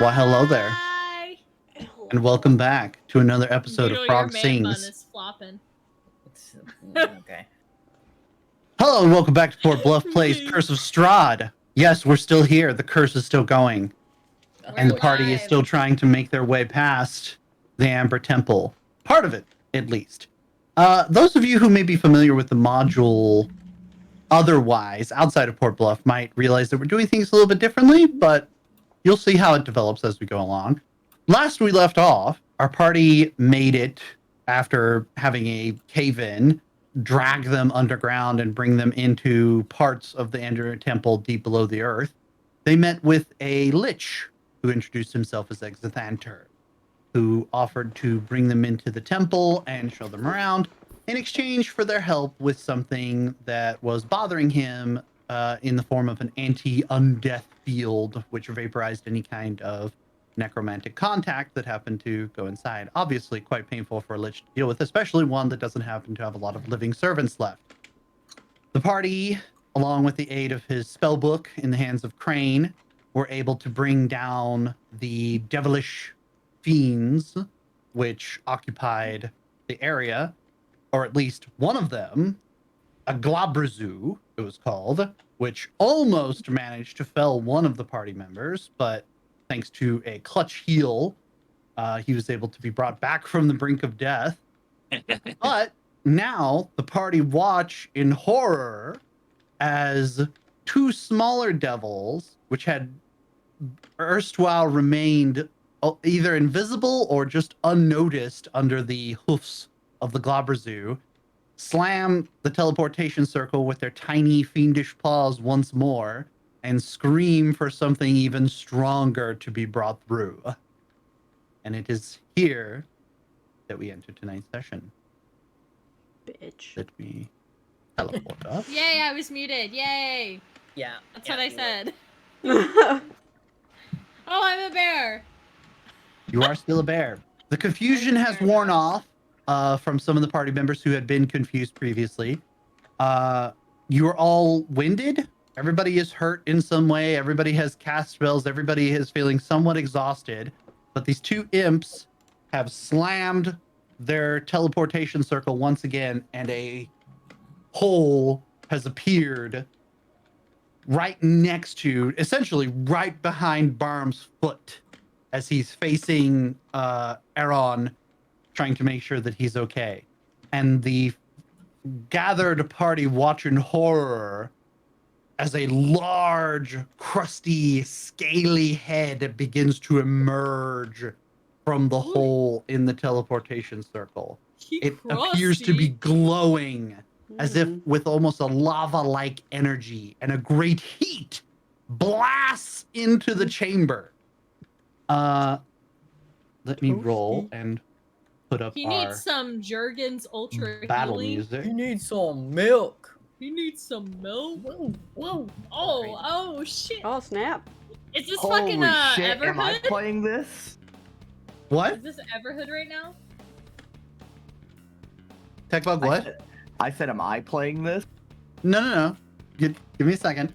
Well, hello there, Hi. and welcome back to another episode Noodle, of your Frog man bun Sings. is flopping. Okay. Hello, and welcome back to Fort Bluff Plays Curse of Strahd. Yes, we're still here. The curse is still going, and the party is live. still trying to make their way past the Amber Temple. Part of it, at least. Those of you who may be familiar with the module otherwise, outside of Port Bluff, might realize that we're doing things a little bit differently, but you'll see how it develops as we go along. Last we left off, our party made it after having a cave-in, drag them underground and bring them into parts of the Amber Temple deep below the earth. They met with a lich who introduced himself as Exithanter, who offered to bring them into the temple and show them around in exchange for their help with something that was bothering him in the form of an anti-undeath field, which vaporized any kind of necromantic contact that happened to go inside. Obviously quite painful for a lich to deal with, especially one that doesn't happen to have a lot of living servants left. The party, along with the aid of his spell book in the hands of Crane, were able to bring down the devilish fiends which occupied the area, or at least one of them, a Glabrazu, it was called, which almost managed to fell one of the party members, but thanks to a clutch heal, he was able to be brought back from the brink of death. But now the party watch in horror as two smaller devils, which had erstwhile remained either invisible or just unnoticed under the hoofs of the Glabrazu, slam the teleportation circle with their tiny fiendish paws once more and scream for something even stronger to be brought through. And it is here that we enter tonight's session. Bitch. Let me teleport up. Yay, I was muted. Yay. Yeah. That's what I you said. Oh, I'm a bear. You are still a bear. The confusion has worn off from some of the party members who had been confused previously. You are all winded. Everybody is hurt in some way. Everybody has cast spells. Everybody is feeling somewhat exhausted. But these two imps have slammed their teleportation circle once again, and a hole has appeared right next to, essentially right behind Barm's foot, as he's facing Aaron, trying to make sure that he's okay. And the gathered party watch in horror as a large, crusty, scaly head begins to emerge from the hole in the teleportation circle. It appears to be glowing as if with almost a lava-like energy, and a great heat blasts into the chamber. Let me roll and put up He our needs some Jergens Ultra battle healing. music. You need some milk. He needs some milk. Whoa, whoa. Oh shit. Oh, snap. Is this Holy fucking shit, Everhood? am I playing this? What? Is this Everhood right now? Techbug, what? I said, am I playing this? No. Give me a second.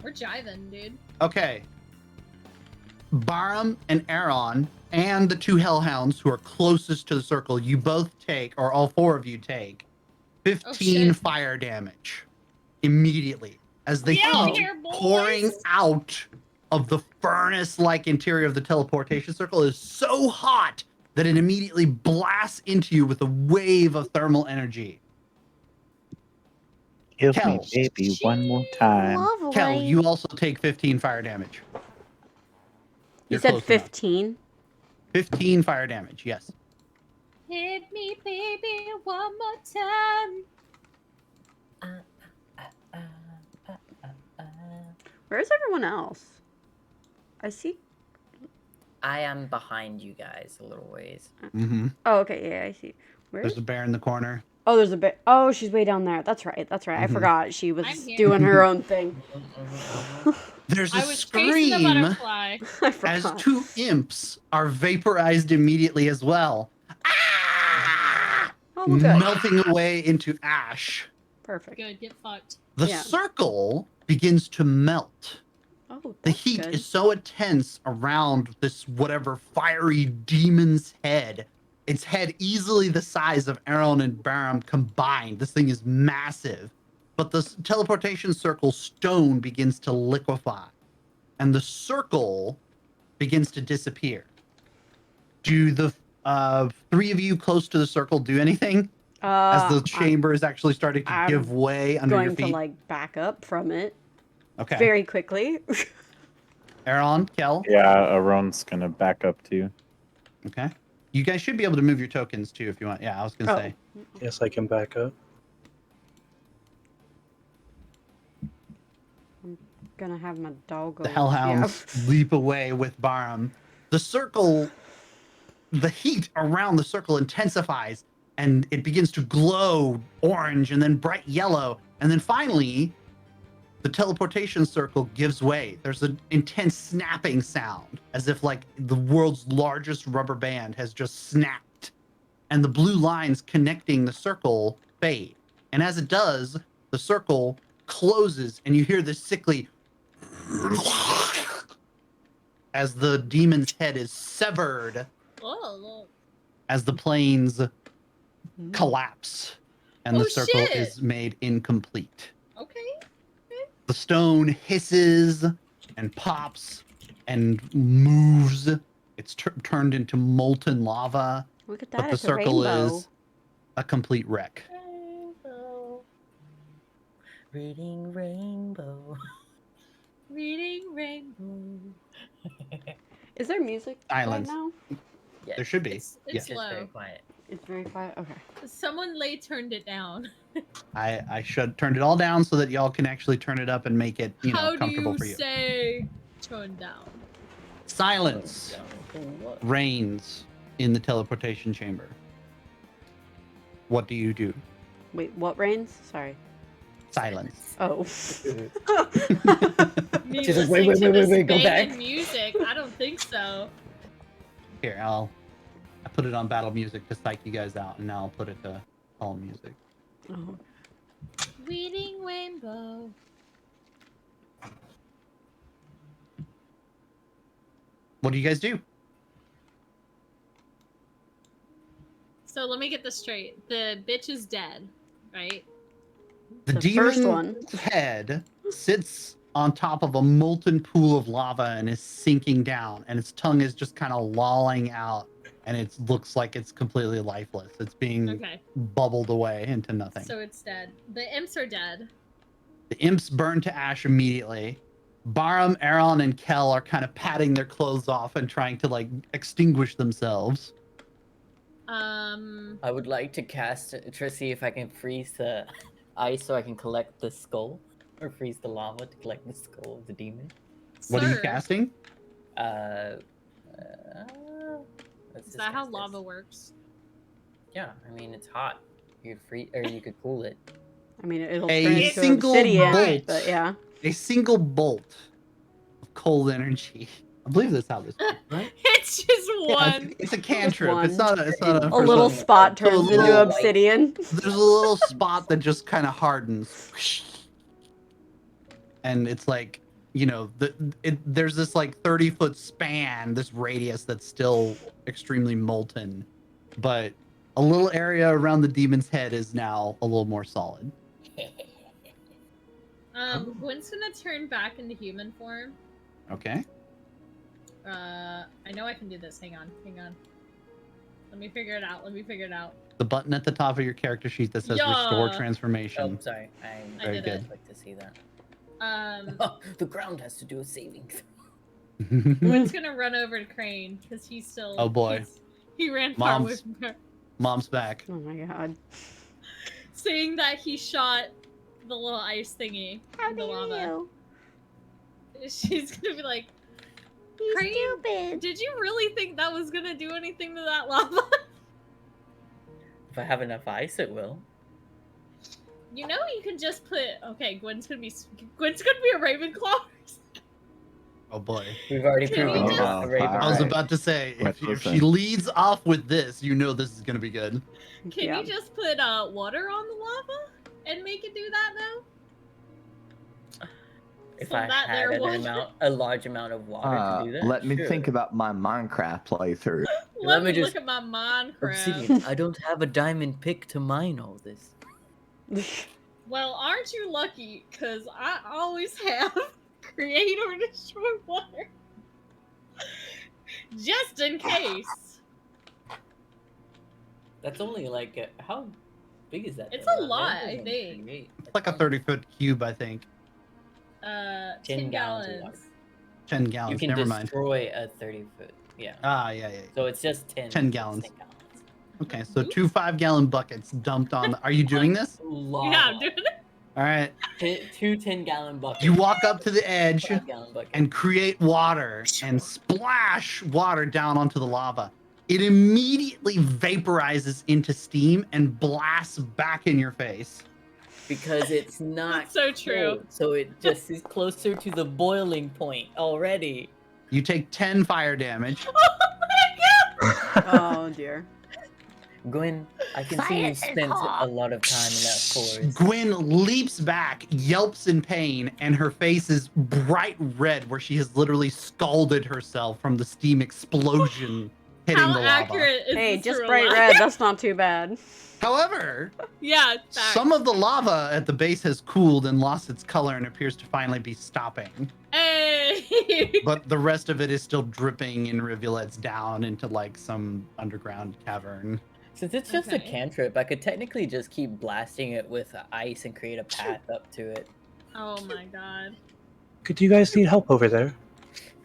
We're jiving, dude. Okay. Barum and Aaron and the two hellhounds who are closest to the circle, you both take, or all four of you take, 15 fire damage immediately as the heat pouring out of the furnace-like interior of the teleportation circle is so hot that it immediately blasts into you with a wave of thermal energy. Kill Kel. me, baby, one more time. Lovely. Kel, you also take 15 fire damage. You You're said close enough. 15? 15 fire damage, yes. Hit me, baby, one more time. Where's everyone else? I see. I am behind you guys a little ways. Mm-hmm. Oh, okay. Yeah, I see. Where? There's a bear in the corner. Oh, there's a bit. Oh, she's way down there. That's right. That's right. I Mhm. forgot she was I'm here. doing her own thing. There's a I was chasing the scream butterfly. I as forgot. two imps are vaporized immediately as well. Ah! Oh, well, good. Melting away into ash. Perfect. Good, get fucked. The Yeah. circle begins to melt. Oh. Oh, The that's heat good. is so intense around this whatever fiery demon's head. Its head easily the size of Aaron and Barum combined. This thing is massive. But the teleportation circle stone begins to liquefy, and the circle begins to disappear. Do the three of you close to the circle do anything as the chamber is actually starting to give way under your going feet? to like back up from it Okay. very quickly. Aaron, Kel. Yeah, Aaron's gonna back up too. Okay. You guys should be able to move your tokens too if you want. Yeah, I was gonna say. Yes, I can back up. I'm gonna have my dog go. The hellhounds leap away with Barum. The circle, the heat around the circle intensifies and it begins to glow orange and then bright yellow. And then finally, the teleportation circle gives way. There's an intense snapping sound as if like the world's largest rubber band has just snapped. And the blue lines connecting the circle fade. And as it does, the circle closes and you hear this sickly as the demon's head is severed as the planes collapse and the circle is made incomplete. Okay. The stone hisses and pops and moves. It's turned into molten lava, Look at that. but the It's a circle rainbow. is a complete wreck. Rainbow. Reading rainbow. Reading rainbow. Is there music Silence. right now? Yes. There should be. It's It's low. very quiet. It's very quiet. Okay. Someone turned it down. I should turn it all down so that y'all can actually turn it up and make it, How do comfortable you for you. say turn down? Silence What? reigns in the teleportation chamber. What do you do? Wait, what rains? Sorry. Silence. Oh. Me She's like, listening wait, to this go banging back. music? I don't think so. Here, I put it on battle music to psych you guys out, and now I'll put it to calm music. Oh. Reading rainbow. What do you guys do? So let me get this straight. The bitch is dead, right? The The first demon's head sits on top of a molten pool of lava and is sinking down, and its tongue is just kind of lolling out, and it looks like it's completely lifeless. It's being Okay. bubbled away into nothing. So it's dead. The imps are dead. The imps burn to ash immediately. Barum, Aaron, and Kel are kind of patting their clothes off and trying to like extinguish themselves. I would like to cast to see if I can freeze the ice so I can collect the skull, or freeze the lava to collect the skull of the demon. What are you Sir, casting? Let's Is that how discuss lava this. works? Yeah, I mean it's hot. You could free, or you could cool it. I mean, it'll A turn into single obsidian, bolt. but yeah. A single bolt of cold energy. I believe that's how this works, right? It's just Yeah, one. it's a cantrip. one. It's not a. It's not a. A little person. spot So a turns little, into like, obsidian. There's a little spot that just kind of hardens, and it's like, there's this like 30-foot span, this radius that's still extremely molten, but a little area around the demon's head is now a little more solid. Gwen's gonna turn back into human form. Okay. I know I can do this. Hang on. Let me figure it out. The button at the top of your character sheet that says Restore Yeah. Transformation. Oh, sorry. I Very did good. would like to see that. The ground has to do a saving throw. Gwen's gonna run over to Crane because he's still. Oh, boy. He ran far away Mom's- from her. Mom's back. Oh my god. Saying that he shot the little ice thingy How in the dare lava. you? She's gonna be like, He's Crane, stupid. did you really think that was gonna do anything to that lava? If I have enough ice, it will. You know you can just put. Okay, Gwen's gonna be a Ravenclaw. Oh boy. We've already Can proven we it's just- a raven. I was Alright. about to say, Let's if she listen. leads off with this, this is gonna be good. Can Yeah. you just put water on the lava and make it do that If So I that had there an was- a large amount of water to do that. Let me sure. think about my Minecraft playthrough. Let me me just- look at my Minecraft. Obsidian. I don't have a diamond pick to mine all this. Well, aren't you lucky? Because I always have create or destroy water. Just in case. That's only like how big is that? It's though? a lot, That I doesn't think. create It's like a 30-foot cube, I think. 10 10 gallons of gallons. water. 10 You gallons. can Never mind. destroy a 30-foot. Yeah. Ah, yeah. So it's just 10. 10 it's gallons. 10 gallons. Okay, so 2 5-gallon buckets dumped on. Are you doing this? Lava. Yeah, I'm doing it. All right. Two 10-gallon buckets. You walk up to the edge 5-gallon bucket. and create water and splash water down onto the lava. It immediately vaporizes into steam and blasts back in your face. Because it's not That's so true. cold, so it just is closer to the boiling point already. You take 10 fire damage. Oh dear. Gwen, I can see you spent a lot of time in that forest. Gwen leaps back, yelps in pain, and her face is bright red where she has literally scalded herself from the steam explosion hitting How the lava. accurate is Hey, this just real bright life? red. That's not too bad. However, Yeah, facts. some of the lava at the base has cooled and lost its color and appears to finally be stopping. Hey! But the rest of it is still dripping in rivulets down into like some underground cavern. Since it's just a Okay. cantrip, I could technically just keep blasting it with ice and create a path up to it. Oh my god. Do you guys need help over there?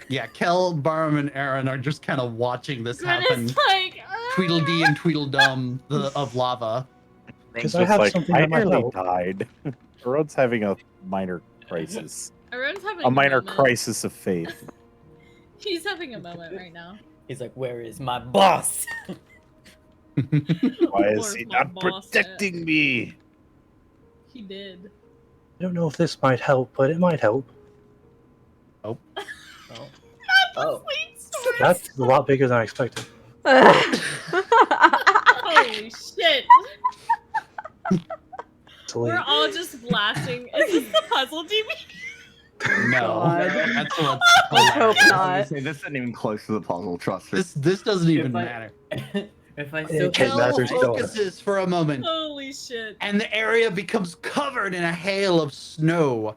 Yeah, Kel, Barham, and Aaron are just kind of watching this Gwen happen. is like, Tweedledee and Tweedledum of lava. Because It's I just have like, something I that might nearly help. died. Rod's having a minor crisis. Everyone's having A minor moment. crisis of faith. He's having a moment right now. He's like, where is my boss? Why is Where's he my not boss at? protecting me? He did. I don't know if this might help, but it might help. Oh. Oh. Sweet story. That's a lot bigger than I expected. Holy shit. It's late. We're all just blasting. Is this the puzzle, DB? No, God. that's what's Let's hope hilarious. not. This isn't even close to the puzzle, trust me. This doesn't even If I- matter. If I It still can't Kel matter still. focuses for a moment, Holy shit. and the area becomes covered in a hail of snow.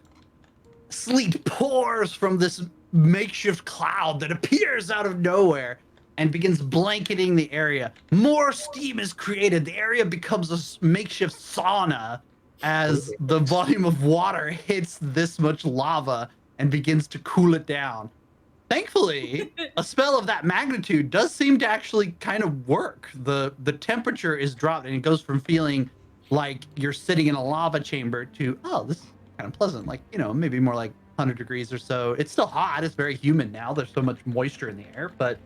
Sleet pours from this makeshift cloud that appears out of nowhere and begins blanketing the area. More steam is created. The area becomes a makeshift sauna as the volume of water hits this much lava and begins to cool it down. Thankfully, a spell of that magnitude does seem to actually kind of work. The temperature is dropped and it goes from feeling like you're sitting in a lava chamber to, oh, this is kind of pleasant, like, you know, maybe more like 100 degrees or so. It's still hot. It's very humid now. There's so much moisture in the air, but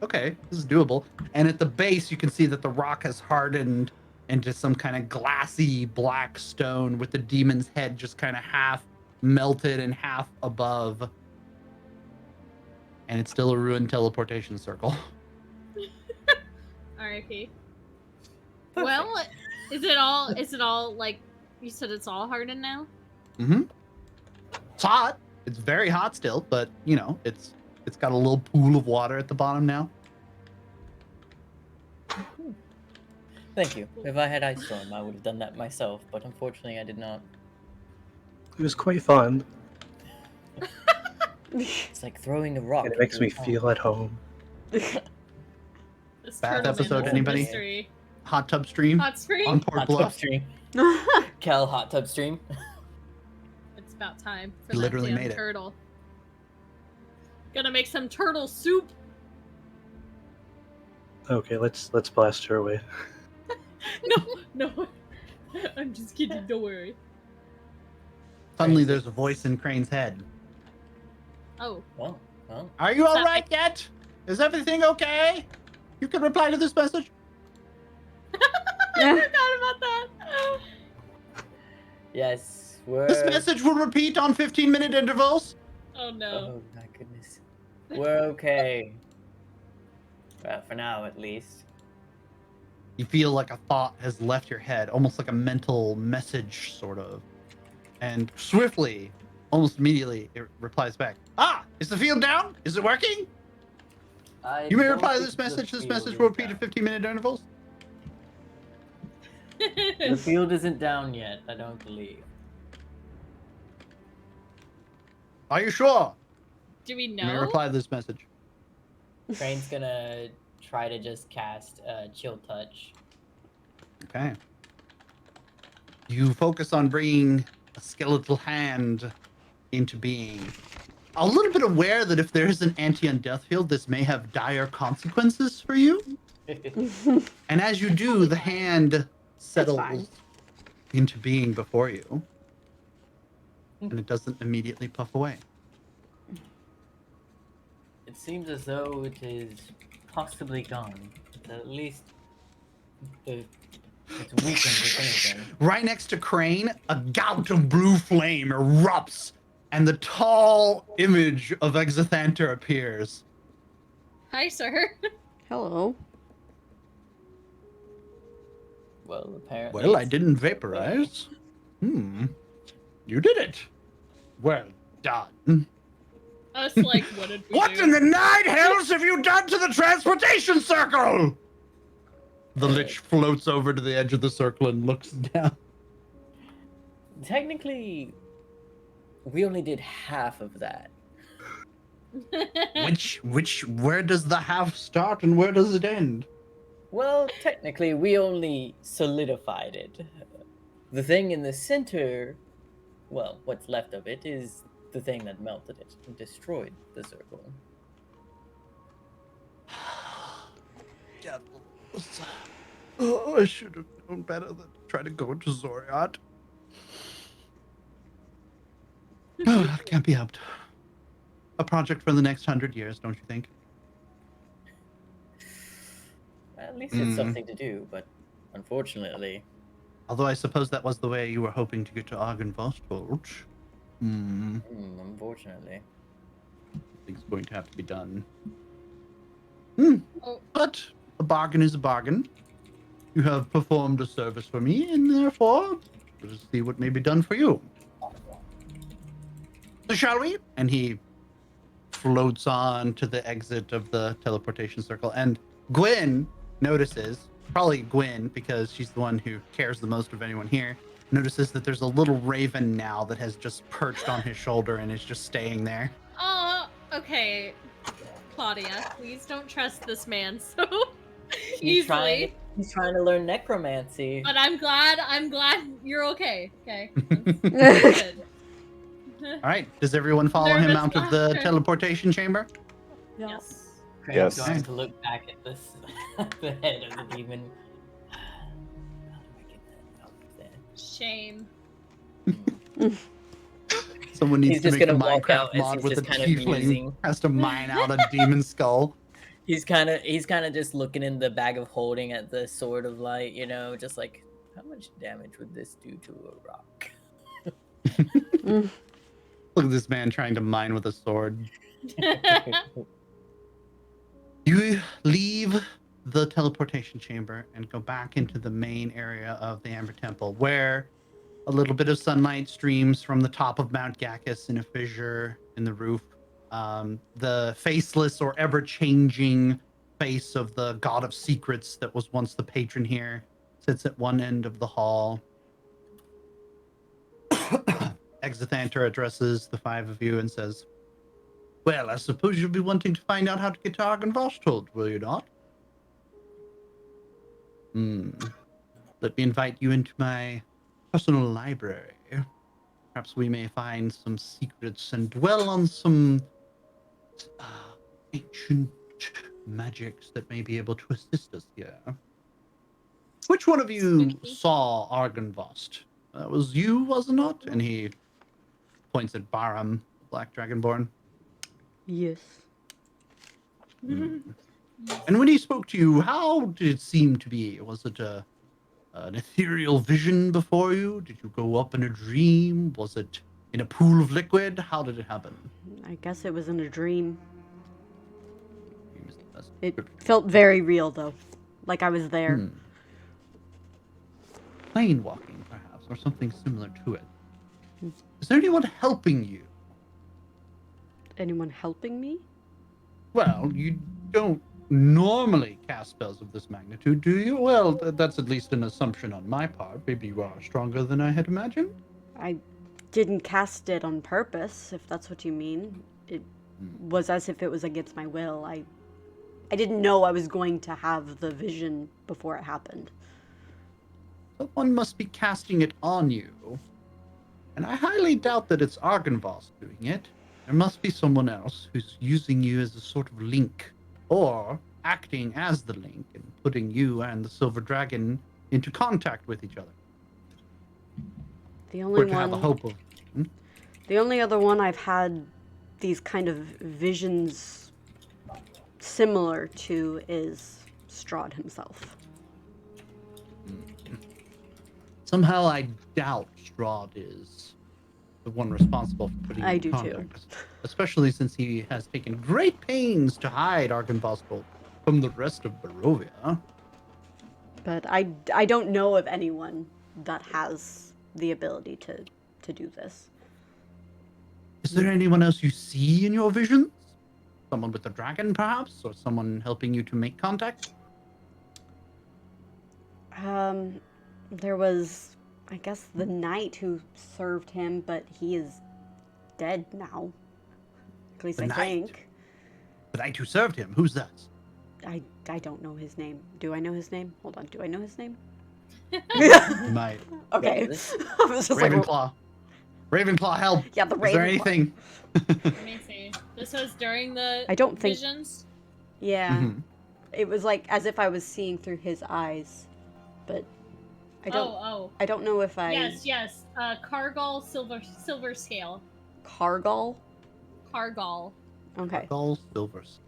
okay, this is doable. And at the base, you can see that the rock has hardened into some kind of glassy black stone with the demon's head just kind of half melted and half above. And it's still a ruined teleportation circle. R.I.P. Well, is it all like you said it's all hardened now? Mm-hmm. It's hot. It's very hot still, but you know, it's got a little pool of water at the bottom now. Thank you. If I had Ice Storm, I would have done that myself, but unfortunately I did not. It was quite fun. It's like throwing a rock. And it makes into me a pond. feel at home. This Bath tournament episode, is a anybody? mystery. Hot tub stream Hot spring? on Port Hot tub Bluff. stream. Cal hot tub stream. It's about time for You that literally damn made it. turtle. Gonna make some turtle soup. Okay, let's blast her away. No. I'm just kidding, don't worry. Suddenly there's a voice in Crane's head. Oh, Well, Are you all right yet? Is everything okay? You can reply to this message. I forgot about that. yes, we're. This message will repeat on 15-minute intervals. Oh no. Oh my goodness. We're okay. Well, for now at least. You feel like a thought has left your head, almost like a mental message, sort of. And swiftly, Almost immediately, it replies back. Ah, is the field down? Is it working? You may reply to this message. This message will repeat at 15-minute intervals. The field isn't down yet, I don't believe. Are you sure? Do we You may know? reply to this message. Crane's gonna try to just cast Chill Touch. Okay. You focus on bringing a skeletal hand into being. A little bit aware that if there is an anti-undeath field, this may have dire consequences for you. And as you do, the hand settles into being before you. And it doesn't immediately puff away. It seems as though it is possibly gone. At least it's weakened, if anything. Right next to Crane, a gout of blue flame erupts, and the tall image of Exithanter appears. Hi, sir. Hello. Well, apparently. Well, I didn't vaporize. You did it. Well done. Us like, what did we What do? in the nine hells have you done to the transportation circle? The Lich floats over to the edge of the circle and looks down. Technically, we only did half of that. Where does the half start and where does it end? Well, technically, we only solidified it. The thing in the center, well, what's left of it is the thing that melted it and destroyed the circle. Devils. Oh, I should have known better than to try to go into Zoriat. Oh, that can't be helped. A project for the next 100 years, don't you think? At least it's something to do, but unfortunately... Although I suppose that was the way you were hoping to get to Argynvost. unfortunately. Something's going to have to be done. Oh. But a bargain is a bargain. You have performed a service for me, and therefore, let's see what may be done for you. So shall we? And he floats on to the exit of the teleportation circle. And Gwyn notices, probably Gwyn, because she's the one who cares the most of anyone here, notices that there's a little raven now that has just perched on his shoulder and is just staying there. Okay. Claudia, please don't trust this man so He's easily. trying to learn necromancy. But I'm glad you're okay. Okay. That's good. All right. Does everyone follow him out of the teleportation chamber? Yes. Crane's Yes. going to look back at this, the head of the demon. How do I get that out of there? Shame. Someone needs He's to just make a gonna walk Minecraft out as mod he's with a just kind of tiefling musing. has to mine out a demon skull. He's kind of just looking in the bag of holding at the sword of light, you know, just like, how much damage would this do to a rock? Look at this man trying to mine with a sword. You leave the teleportation chamber and go back into the main area of the Amber Temple, where a little bit of sunlight streams from the top of Mount Gacchus in a fissure in the roof. The faceless or ever-changing face of the god of secrets that was once the patron here sits at one end of the hall. Exithanter addresses the five of you and says, well, I suppose you'll be wanting to find out how to get to Argynvost, will you not? Let me invite you into my personal library. Perhaps we may find some secrets and dwell on some ancient magics that may be able to assist us here. Which one of you saw Argynvost? That was you, was it not? And he points at Baram, the Black Dragonborn. Yes. And when he spoke to you, how did it seem to be? Was it an ethereal vision before you? Did you go up in a dream? Was it in a pool of liquid? How did it happen? I guess it was in a dream. Dream is the best It description. felt very real, though. Like I was there. Plane walking, perhaps, or something similar to it. Is there anyone helping you? Anyone helping me? Well, you don't normally cast spells of this magnitude, do you? Well, that's at least an assumption on my part. Maybe you are stronger than I had imagined. I didn't cast it on purpose, if that's what you mean. It was as if it was against my will. I didn't know I was going to have the vision before it happened. Someone must be casting it on you. And I highly doubt that it's Argynvost doing it. There must be someone else who's using you as a sort of link, or acting as the link and putting you and the Silver Dragon into contact with each other. The only Or to have a hope of. The only other one I've had these kind of visions similar to is Strahd himself. Somehow I doubt Strahd is the one responsible for putting you I in do too. contact. Especially since he has taken great pains to hide Argynvost from the rest of Barovia. But I don't know of anyone that has the ability to do this. Is there anyone else you see in your visions? Someone with a dragon, perhaps? Or someone helping you to make contact? There was, I guess, the knight who served him, but he is dead now. At least The I knight? think. The knight who served him? Who's that? I don't know his name. Do I know his name? Hold on. Do I know his name? You might. Okay. Yes. I was just like, Ravenclaw. Ravenclaw, help! yeah, the Is there Ravenclaw. anything? Let me see. This was during the I don't think. visions. Yeah. Mhm. It was like as if I was seeing through his eyes, but I don't. Oh, I don't know if I. yes. Cargol silver scale. Cargol. Cargol. Okay. All silver scale.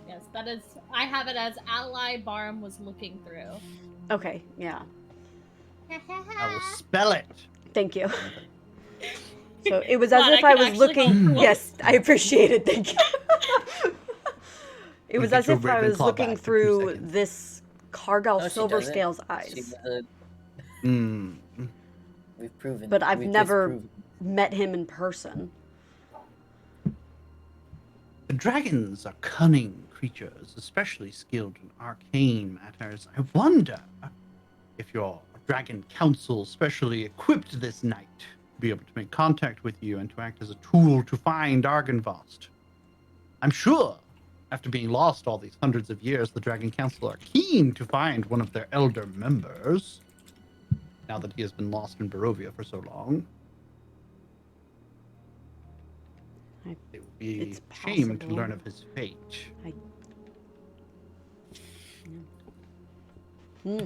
Yes, that is. I have it as ally Barham was looking through. Okay. Yeah. I will spell it. Thank you. So it was as Glad if I I could was actually looking. help. Yes, I appreciate it. Thank you. It We was get as your if I was Ravenclaw looking back for 2 through seconds. this Cargol No, she Silver doesn't. Scale's She eyes, doesn't. Mm. We've proven. but I've we've never disproven. met him in person. The dragons are cunning creatures, especially skilled in arcane matters. I wonder if your dragon council specially equipped this knight to be able to make contact with you and to act as a tool to find Argynvost. I'm sure, after being lost all these hundreds of years, the Dragon Council are keen to find one of their elder members, now that he has been lost in Barovia for so long. It would be It's a shame to possible. learn of his fate. Hmm.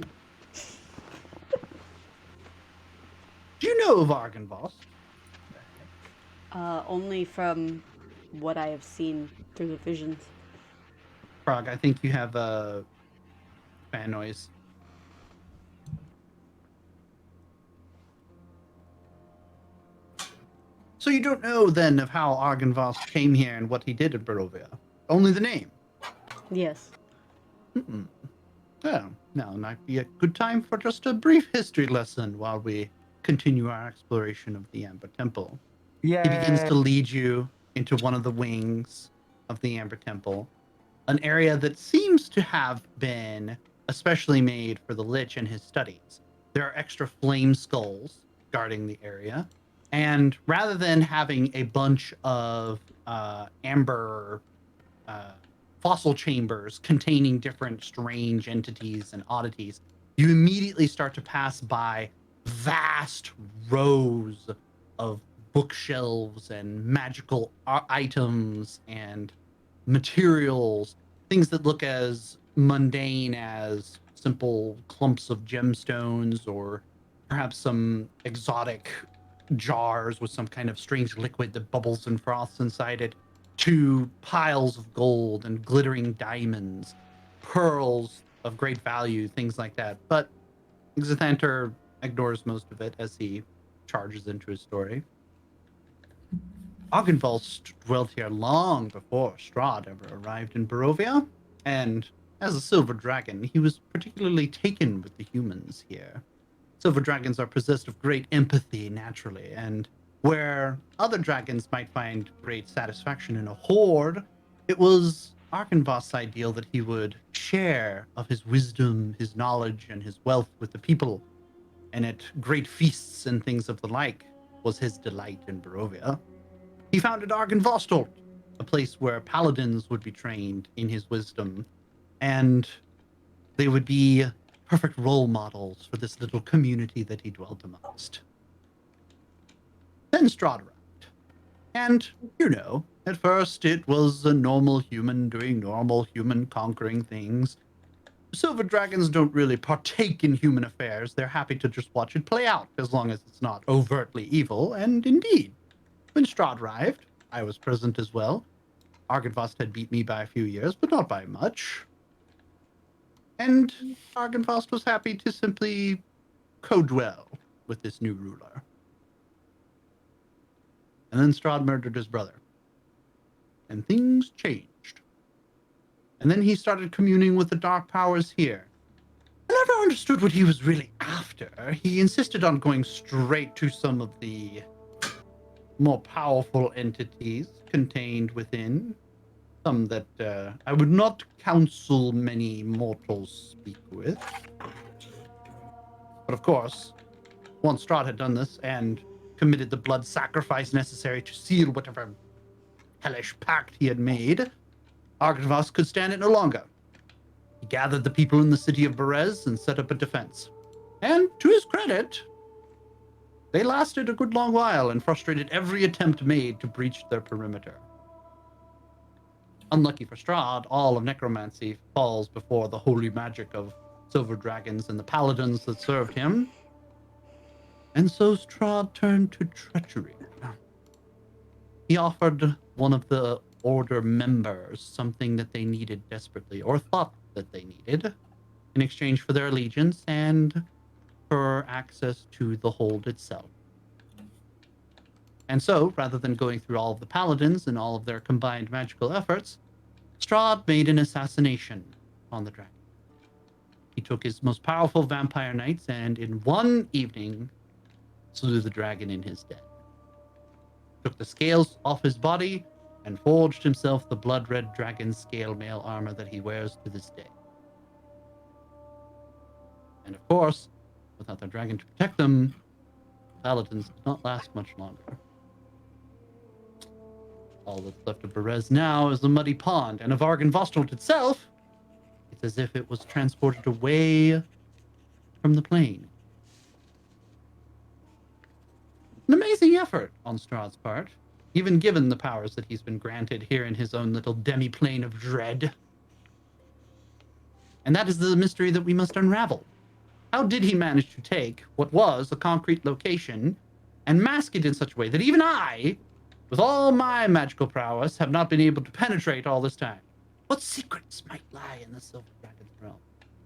Do you know of Argynvost? Only from what I have seen through the visions. Frog, I think you have a fan noise. So you don't know then of how Argynvost came here and what he did at Barovia? Only the name. Yes. Mm-mm. Well, now might be a good time for just a brief history lesson while we continue our exploration of the Amber Temple. Yeah. He begins to lead you into one of the wings of the Amber Temple, an area that seems to have been especially made for the Lich and his studies. There are extra flame skulls guarding the area, and rather than having a bunch of amber fossil chambers containing different strange entities and oddities, you immediately start to pass by vast rows of bookshelves and magical items and materials, things that look as mundane as simple clumps of gemstones or perhaps some exotic jars with some kind of strange liquid that bubbles and froths inside it, to piles of gold and glittering diamonds, pearls of great value, things like that. But Xanthanter ignores most of it as he charges into his story. Argynvost dwelt here long before Strahd ever arrived in Barovia, and as a silver dragon, he was particularly taken with the humans here. Silver dragons are possessed of great empathy naturally, and Where other dragons might find great satisfaction in a horde, it was Arkenvost's ideal that he would share of his wisdom, his knowledge, and his wealth with the people, and at great feasts and things of the like was his delight in Barovia. He founded Arkenvostholt, a place where paladins would be trained in his wisdom, and they would be perfect role models for this little community that he dwelt amongst. Then Strahd arrived. And, at first it was a normal human doing normal human conquering things. Silver dragons don't really partake in human affairs. They're happy to just watch it play out, as long as it's not overtly evil. And indeed, when Strahd arrived, I was present as well. Arkenvost had beat me by a few years, but not by much. And Arkenvost was happy to simply co-dwell with this new ruler. And then Strahd murdered his brother. And things changed. And then he started communing with the dark powers here. I never understood what he was really after. He insisted on going straight to some of the more powerful entities contained within. Some that I would not counsel many mortals speak with. But of course, once Strahd had done this and committed the blood sacrifice necessary to seal whatever hellish pact he had made, Arkenvost could stand it no longer. He gathered the people in the city of Berez and set up a defense. And to his credit, they lasted a good long while and frustrated every attempt made to breach their perimeter. Unlucky for Strahd, all of necromancy falls before the holy magic of silver dragons and the paladins that served him. And so Strahd turned to treachery. He offered one of the Order members something that they needed desperately, or thought that they needed, in exchange for their allegiance and for access to the hold itself. And so, rather than going through all of the paladins and all of their combined magical efforts, Strahd made an assassination on the dragon. He took his most powerful vampire knights and, in one evening, slew the dragon in his den. Took the scales off his body and forged himself the blood-red dragon scale mail armor that he wears to this day. And of course, without the dragon to protect them, the paladins did not last much longer. All that's left of Berez now is the muddy pond, and of Arkenvostholt itself, it's as if it was transported away from the plane. An amazing effort on Strahd's part, even given the powers that he's been granted here in his own little demi-plane of dread. And that is the mystery that we must unravel. How did he manage to take what was a concrete location and mask it in such a way that even I, with all my magical prowess, have not been able to penetrate all this time? What secrets might lie in the Silver Dragon's realm?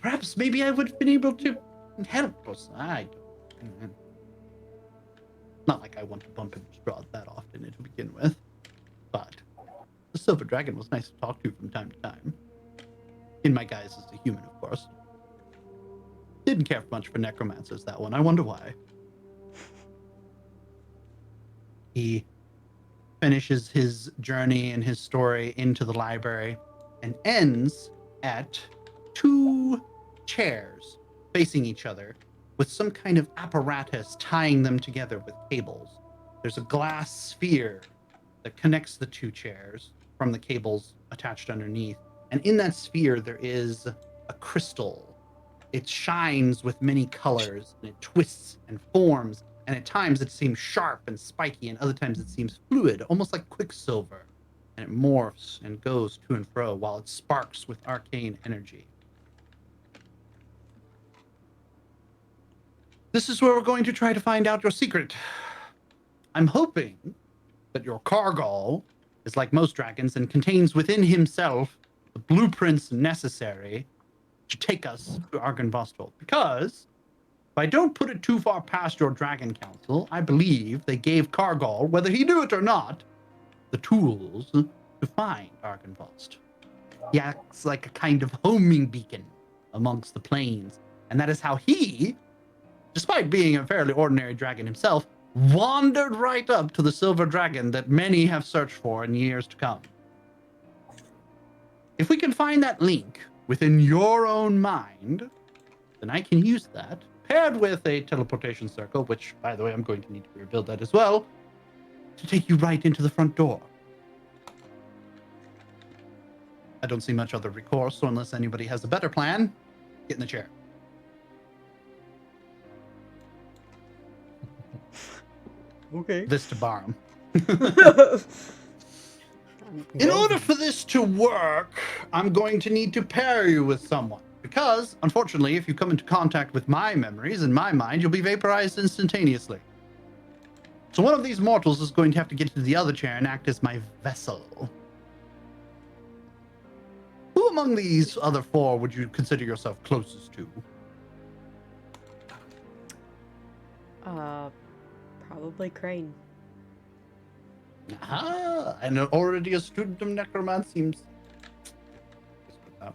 Perhaps maybe I would have been able to help us. I don't. Not like I want to bump into Strahd that often to begin with, but the Silver Dragon was nice to talk to from time to time. In my guise as a human, of course. Didn't care much for necromancers, that one. I wonder why. He finishes his journey and his story into the library and ends at two chairs facing each other with some kind of apparatus tying them together with cables. There's a glass sphere that connects the two chairs from the cables attached underneath. And in that sphere, there is a crystal. It shines with many colors, and it twists and forms, and at times it seems sharp and spiky, and other times it seems fluid, almost like quicksilver. And it morphs and goes to and fro while it sparks with arcane energy. This is where we're going to try to find out your secret. I'm hoping that your Kargal is like most dragons and contains within himself the blueprints necessary to take us to Arkenvostholt. Because if I don't put it too far past your Dragon Council, I believe they gave Kargal, whether he knew it or not, the tools to find Arkenvost. He acts like a kind of homing beacon amongst the planes, and that is how he, despite being a fairly ordinary dragon himself, wandered right up to the silver dragon that many have searched for in years to come. If we can find that link within your own mind, then I can use that, paired with a teleportation circle, which, by the way, I'm going to need to rebuild that as well, to take you right into the front door. I don't see much other recourse, so unless anybody has a better plan, get in the chair. Okay. This to Barham. In order for this to work, I'm going to need to pair you with someone. Because, unfortunately, if you come into contact with my memories in my mind, you'll be vaporized instantaneously. So one of these mortals is going to have to get to the other chair and act as my vessel. Who among these other four would you consider yourself closest to? Probably Crane. And already a student of necromancy seems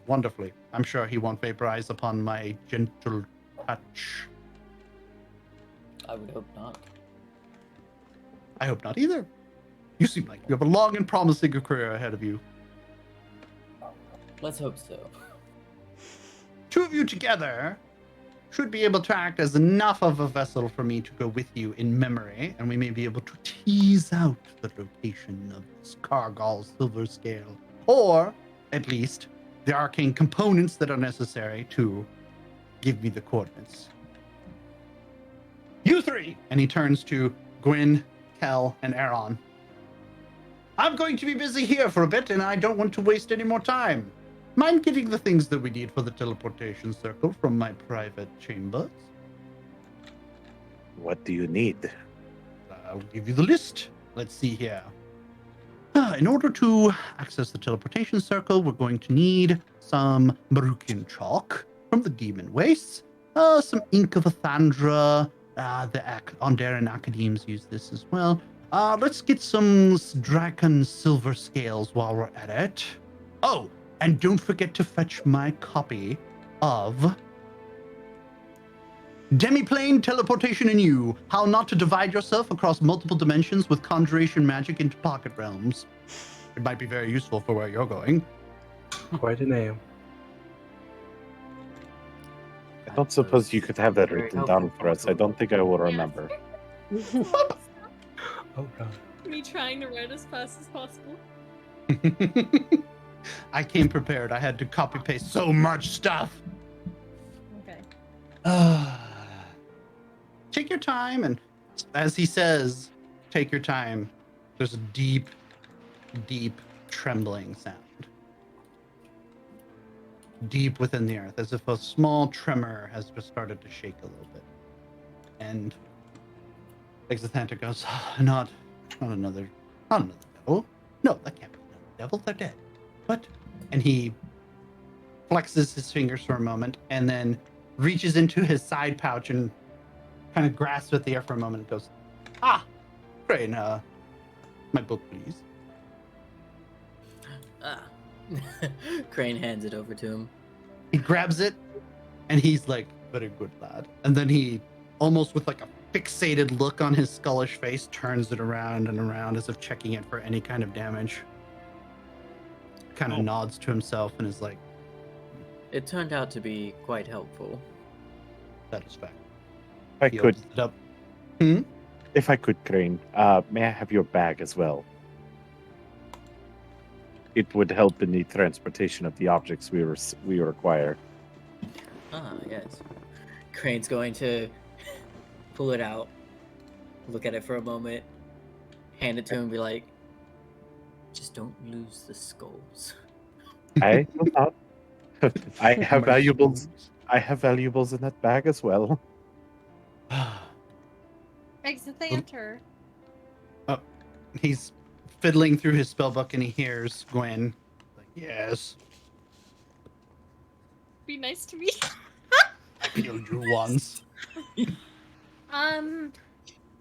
wonderfully. I'm sure he won't vaporize upon my gentle touch. I would hope not. I hope not either. You seem like you have a long and promising career ahead of you. Let's hope so. Two of you together should be able to act as enough of a vessel for me to go with you in memory, and we may be able to tease out the location of this Kargal silver scale, or at least the arcane components that are necessary to give me the coordinates. You three! And he turns to Gwyn, Kel, and Aaron. I'm going to be busy here for a bit, and I don't want to waste any more time. Mind getting the things that we need for the teleportation circle from my private chambers? What do you need? I'll give you the list. Let's see here. In order to access the teleportation circle, we're going to need some Marukian chalk from the Demon Wastes, some ink of Athandra. The Ondaran Academes use this as well. Let's get some Draken silver scales while we're at it. Oh, and don't forget to fetch my copy of Demiplane Teleportation in You, How Not to Divide Yourself Across Multiple Dimensions with Conjuration Magic into Pocket Realms. It might be very useful for where you're going. Quite a name. I don't suppose you could have that written down for us. I don't think I will remember. Oh god. Me trying to write as fast as possible. I came prepared. I had to copy paste so much stuff. Okay. Take your time, and as he says, take your time. There's a deep, deep trembling sound. Deep within the earth, as if a small tremor has just started to shake a little bit. And Exithanta goes, not another devil. No, that can't be another devil. They're dead. What? And he flexes his fingers for a moment and then reaches into his side pouch and kind of grasps at the air for a moment and goes, Crane, my book, please. Crane hands it over to him. He grabs it and he's like, very good, lad. And then he, almost with like a fixated look on his skullish face, turns it around and around as if checking it for any kind of damage. Kind of nods to himself and is like, It turned out to be quite helpful. satisfaction. If I He could, opens it up. if I could, Crane, may I have your bag as well? It would help in the transportation of the objects we require. Yes. Crane's going to pull it out, look at it for a moment, hand it to him, and be like, just don't lose the skulls. I will not. I have valuables. I have valuables in that bag as well. Exithanter. He's fiddling through his spellbook and he hears Gwen. Like, yes, Be nice to me. I killed you once.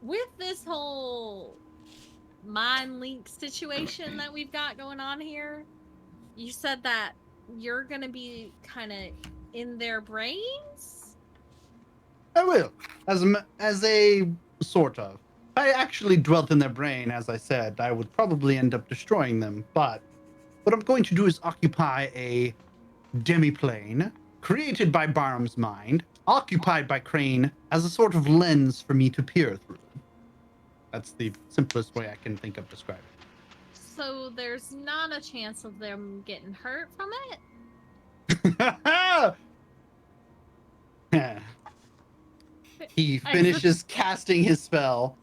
With this whole mind link situation that we've got going on here, you said that you're gonna be kind of in their brains. I will, as a sort of. I actually dwelt in their brain, as I said, I would probably end up destroying them. But what I'm going to do is occupy a demiplane created by Barham's mind, occupied by Crane as a sort of lens for me to peer through. That's the simplest way I can think of describing it. So there's not a chance of them getting hurt from it? He finishes casting his spell,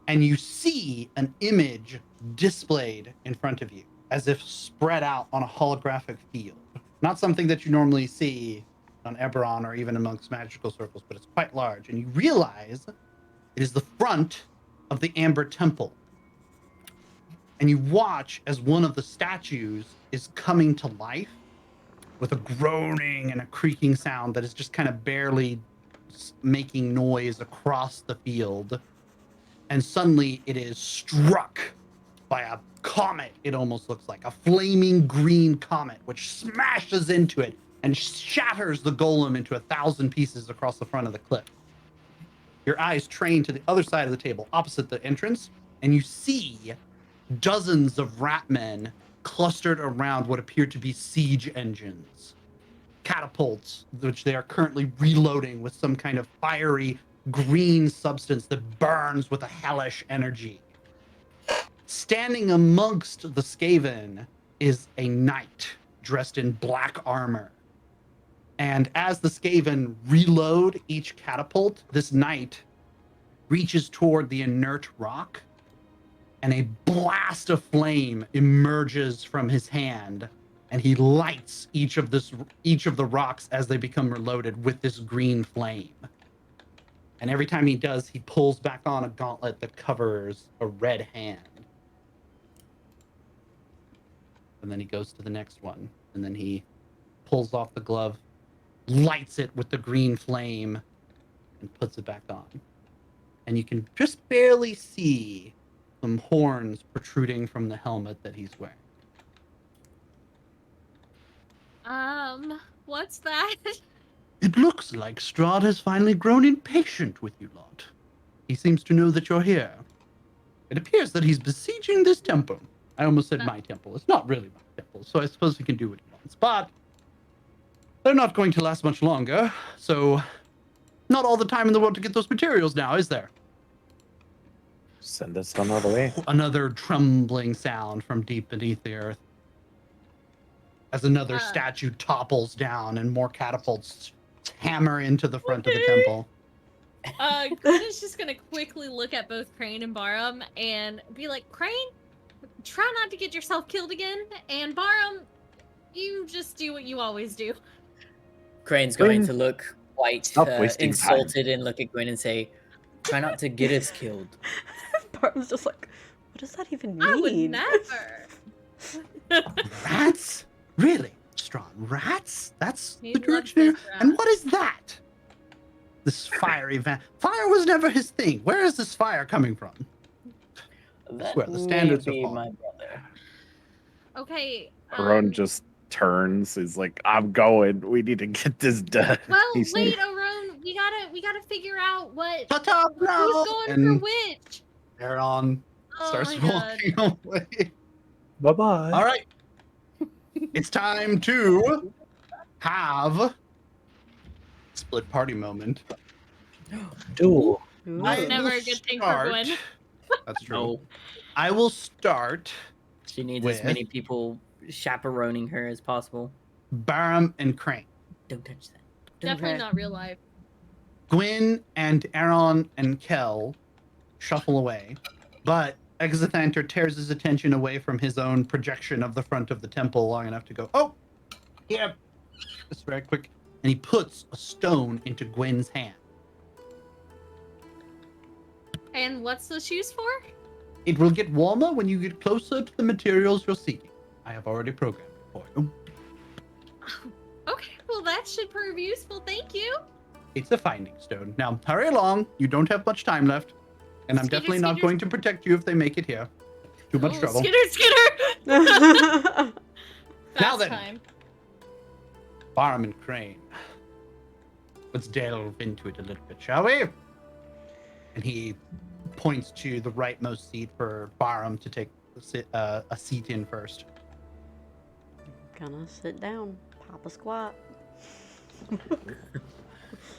and you see an image displayed in front of you, as if spread out on a holographic field. Not something that you normally see on Eberron or even amongst magical circles, but it's quite large. And you realize it is the front of the Amber Temple. And you watch as one of the statues is coming to life with a groaning and a creaking sound that is just kind of barely making noise across the field. And suddenly it is struck by a comet, it almost looks like. A flaming green comet, which smashes into it and shatters the golem into 1,000 pieces across the front of the cliff. Your eyes train to the other side of the table, opposite the entrance, and you see dozens of rat men clustered around what appear to be siege engines. Catapults, which they are currently reloading with some kind of fiery green substance that burns with a hellish energy. Standing amongst the Skaven is a knight dressed in black armor. And as the Skaven reload each catapult, this knight reaches toward the inert rock, and a blast of flame emerges from his hand, and he lights each of the rocks as they become reloaded with this green flame. And every time he does, he pulls back on a gauntlet that covers a red hand. And then he goes to the next one, and then he pulls off the glove, lights it with the green flame, and puts it back on. And you can just barely see some horns protruding from the helmet that he's wearing. What's that? It looks like Strahd has finally grown impatient with you lot. He seems to know that you're here. It appears that he's besieging this temple. I almost said my temple. It's not really my temple, so I suppose he can do what he wants. But they're not going to last much longer, so not all the time in the world to get those materials now, is there? Send us on our way. Another trembling sound from deep beneath the earth as another statue topples down and more catapults hammer into the front of the temple. Gwen is just gonna quickly look at both Crane and Barham and be like, Crane, try not to get yourself killed again, and Barham, you just do what you always do. Crane's going to look quite Stop wasting insulted and look at Gwen and say, try not to get us killed. Barham's just like, what does that even mean? I would never. Rats? Really? Strahd, rats? That's He the loves direction here? his And rats. what is that? This fiery fire was never his thing. Where is this fire coming from? That swear, the standards may are be falling. my brother. Okay. Aron just turns. He's like, I'm going. We need to get this done. Well, He's- wait, Aron, we gotta figure out what Shut up who's now! going And for which. Aaron Oh starts my god. walking away. Bye bye. All right. It's time to have split party moment. Duel. Ooh. I Never will a good thing for start- Gwen. That's true. No, I will start she needs With- as many people chaperoning her as possible. Barham and Crane. Don't touch that. Definitely Okay. not real life. Gwyn and Aaron and Kel shuffle away, but Exithanter tears his attention away from his own projection of the front of the temple long enough to go, oh, yeah, just very quick. And he puts a stone into Gwyn's hand. And what's the shoes for? It will get warmer when you get closer to the materials you're seeking. I have already programmed it for you. Okay, well that should prove useful. Thank you. It's a finding stone. Now, hurry along. You don't have much time left. And I'm Skitter, definitely not skitter. going to protect you if they make it here. Too much Oh, trouble. Skitter. Now Fast then. time. Barham and Crane. Let's delve into it a little bit, shall we? And he points to the rightmost seat for Barham to take a seat in first. Gonna sit down, pop a squat.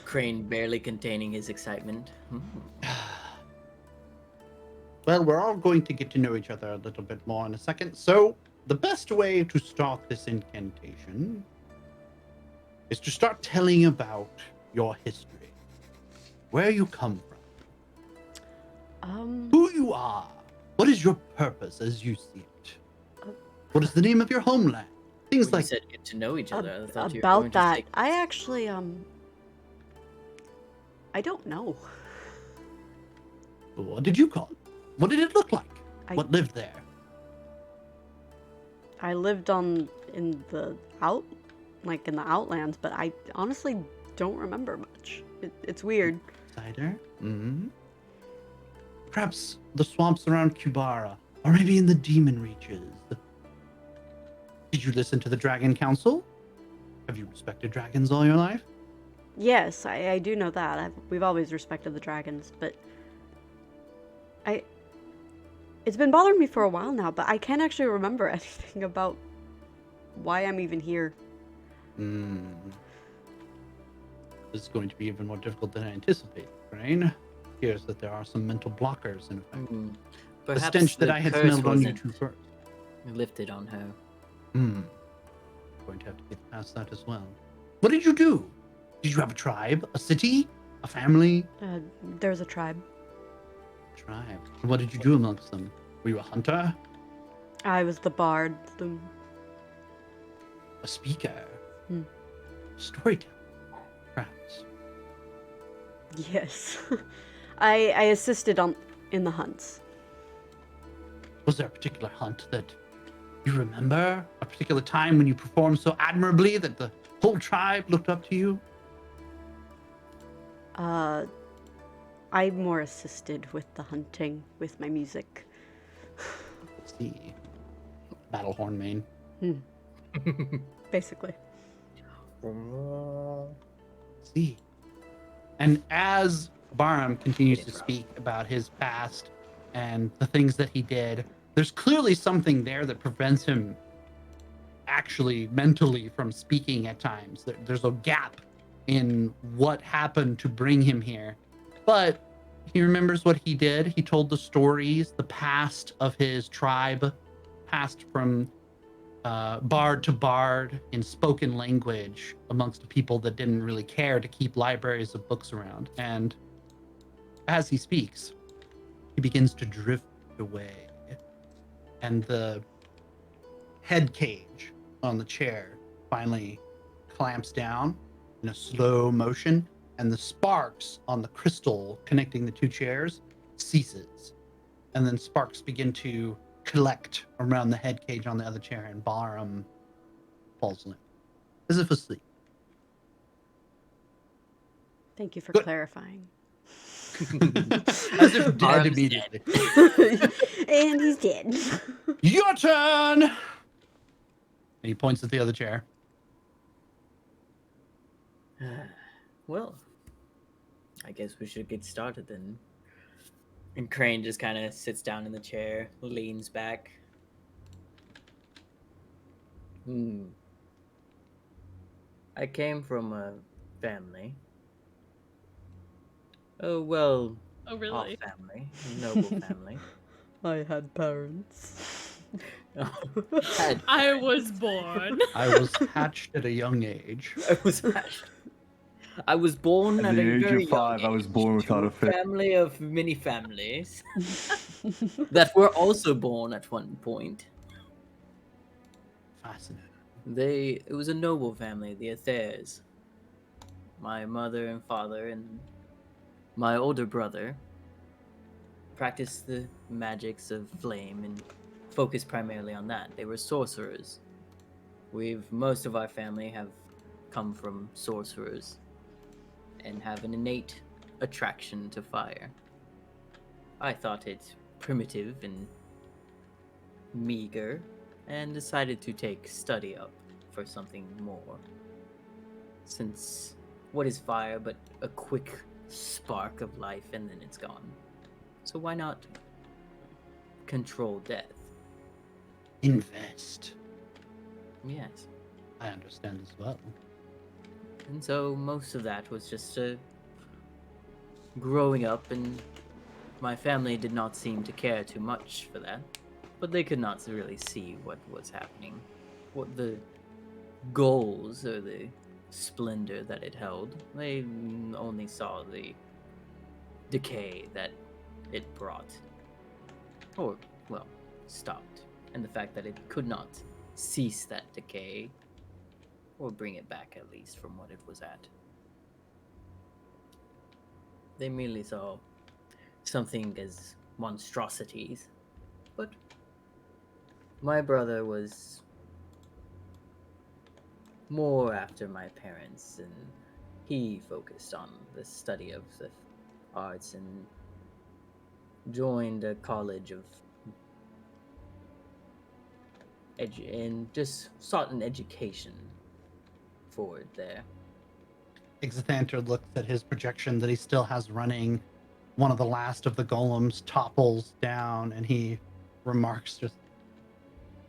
Crane barely containing his excitement. Well, we're all going to get to know each other a little bit more in a second. So, the best way to start this incantation is to start telling about your history, where you come from, who you are, what is your purpose as you see it, what is the name of your homeland, things When like you said get to know each other, I thought you were about going to that, say- I actually I don't know. What did you call it? What did it look like? I- What lived there? I lived in the outlands, but I honestly don't remember much. It's weird. Cider? Mm-hmm. Perhaps the swamps around Kubara, or maybe in the Demon Reaches. Did you listen to the Dragon Council? Have you respected dragons all your life? Yes, I do know that. We've always respected the dragons, but it's been bothering me for a while now, but I can't actually remember anything about why I'm even here. This is going to be even more difficult than I anticipated, Crane. Appears that there are some mental blockers in effect. The Perhaps stench that the I had curse smelled on you wasn't two first. lifted on her. Going to have to get past that as well. What did you do? Did you have a tribe? A city? A family? There's a tribe. Tribe. And what did you do amongst them? Were you a hunter? I was the bard. A speaker? Hmm. Storyteller? Perhaps. Yes. I assisted in the hunts. Was there a particular hunt that you remember? A particular time when you performed so admirably that the whole tribe looked up to you? I more assisted with the hunting with my music. Let's see. Battle horn main. Basically. Let's see. And as Barham continues to speak about his past and the things that he did, there's clearly something there that prevents him actually mentally from speaking at times. There's a gap in what happened to bring him here. But he remembers what he did. He told the stories, the past of his tribe, passed from bard to bard in spoken language amongst people that didn't really care to keep libraries of books around. And as he speaks, he begins to drift away. And the head cage on the chair finally clamps down in a slow motion, and the sparks on the crystal connecting the two chairs ceases. And then sparks begin to collect around the head cage on the other chair, and Barham falls limp, as if asleep. Thank you for Good. clarifying. As if dead Barham's immediately. And he's dead. Your turn! And he points at the other chair. Well, I guess we should get started then. And Crane just kind of sits down in the chair, leans back. I came from a family. Oh, well, Oh, really? off family, noble family. I had parents. I was born. I was hatched at a young age. I was born At at the a age very of 5, young I was age born to without a face. family of many families that were also born at one point. Fascinating. It was a noble family, the Athers. My mother and father and my older brother practiced the magics of flame and focused primarily on that. They were sorcerers. Most of our family have come from sorcerers and have an innate attraction to fire. I thought it primitive and meager and decided to take study up for something more. Since what is fire but a quick spark of life and then it's gone? So why not control death? Invest. Yes. I understand as well. And so most of that was just growing up, and my family did not seem to care too much for that. But they could not really see what was happening, what the goals or the splendor that it held. They only saw the decay that it brought. Or, well, stopped. And the fact that it could not cease that decay, or bring it back at least from what it was at. They merely saw something as monstrosities. But my brother was more after my parents, and he focused on the study of the arts and joined a college of and just sought an education forward there. Exithanter looks at his projection that he still has running. One of the last of the golems topples down, and he remarks, just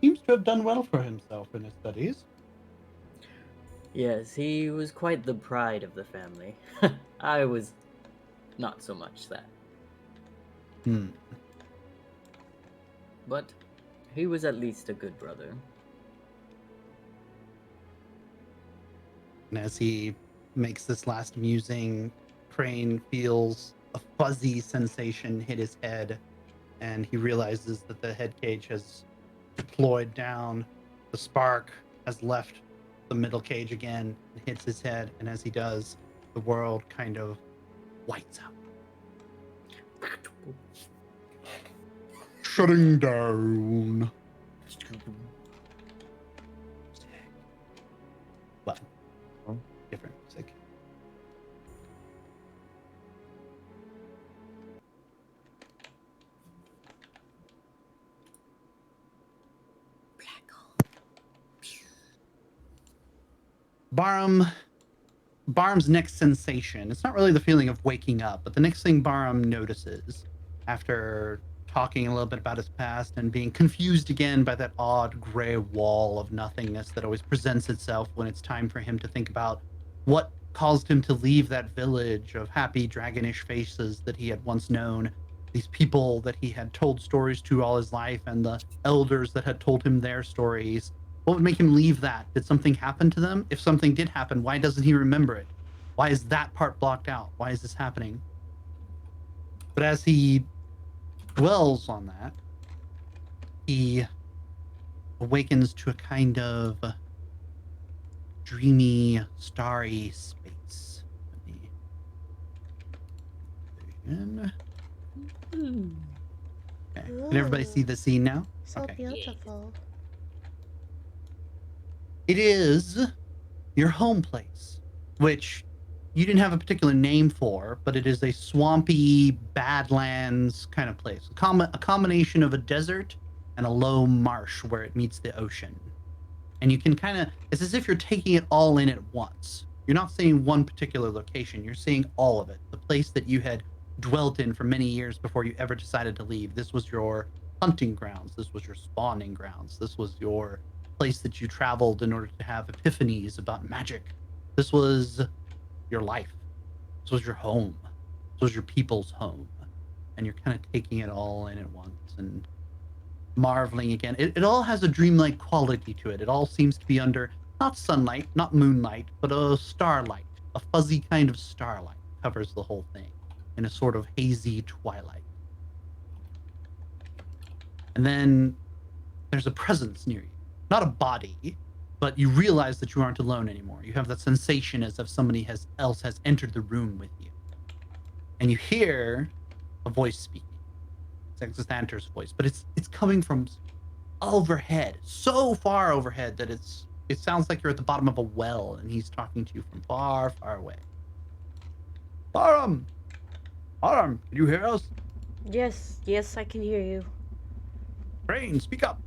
seems to have done well for himself in his studies. Yes, he was quite the pride of the family. I was not so much that. But he was at least a good brother. And as he makes this last musing, Crane feels a fuzzy sensation hit his head, and he realizes that the head cage has deployed down. The spark has left the middle cage again and hits his head, and as he does, the world kind of whites out. Shutting down. Well, different music. Barham's next sensation, it's not really the feeling of waking up, but the next thing Barham notices after talking a little bit about his past and being confused again by that odd gray wall of nothingness that always presents itself when it's time for him to think about what caused him to leave that village of happy dragonish faces that he had once known, these people that he had told stories to all his life, and the elders that had told him their stories. What would make him leave that? Did something happen to them? If something did happen, why doesn't he remember it? Why is that part blocked out? Why is this happening? But as he dwells on that, he awakens to a kind of dreamy, starry space. Okay. Can everybody see the scene now? So Okay. beautiful. It is your home place, which you didn't have a particular name for, but it is a swampy, badlands kind of place. A combination of a desert and a low marsh where it meets the ocean. And you can it's as if you're taking it all in at once. You're not seeing one particular location, you're seeing all of it. The place that you had dwelt in for many years before you ever decided to leave. This was your hunting grounds. This was your spawning grounds. This was your place that you traveled in order to have epiphanies about magic. This was your life. This was your home. This was your people's home. And you're kind of taking it all in at once and marveling again. It all has a dreamlike quality to it. It all seems to be under not sunlight, not moonlight, but a starlight. A fuzzy kind of starlight covers the whole thing in a sort of hazy twilight. And then there's a presence near you. Not a body, but you realize that you aren't alone anymore. You have that sensation as if somebody else has entered the room with you. And you hear a voice speaking. It's Exithanter's voice, but it's coming from overhead, so far overhead that it sounds like you're at the bottom of a well, and he's talking to you from far, far away. Barham, can you hear us? Yes, I can hear you. Crane, speak up.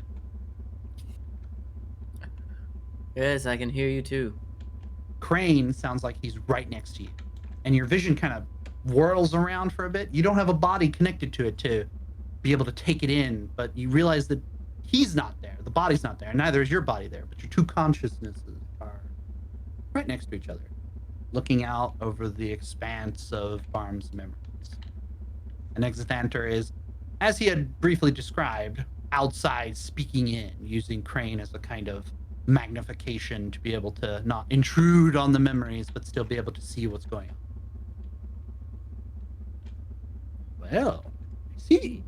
Yes, I can hear you too. Crane sounds like he's right next to you, and your vision kind of whirls around for a bit. You don't have a body connected to it to be able to take it in, but you realize that he's not there. The body's not there. Neither is your body there, but your two consciousnesses are right next to each other, looking out over the expanse of Barm's memories. And Exithanter is, as he had briefly described, outside speaking in, using Crane as a kind of magnification to be able to not intrude on the memories, but still be able to see what's going on. Well, I see.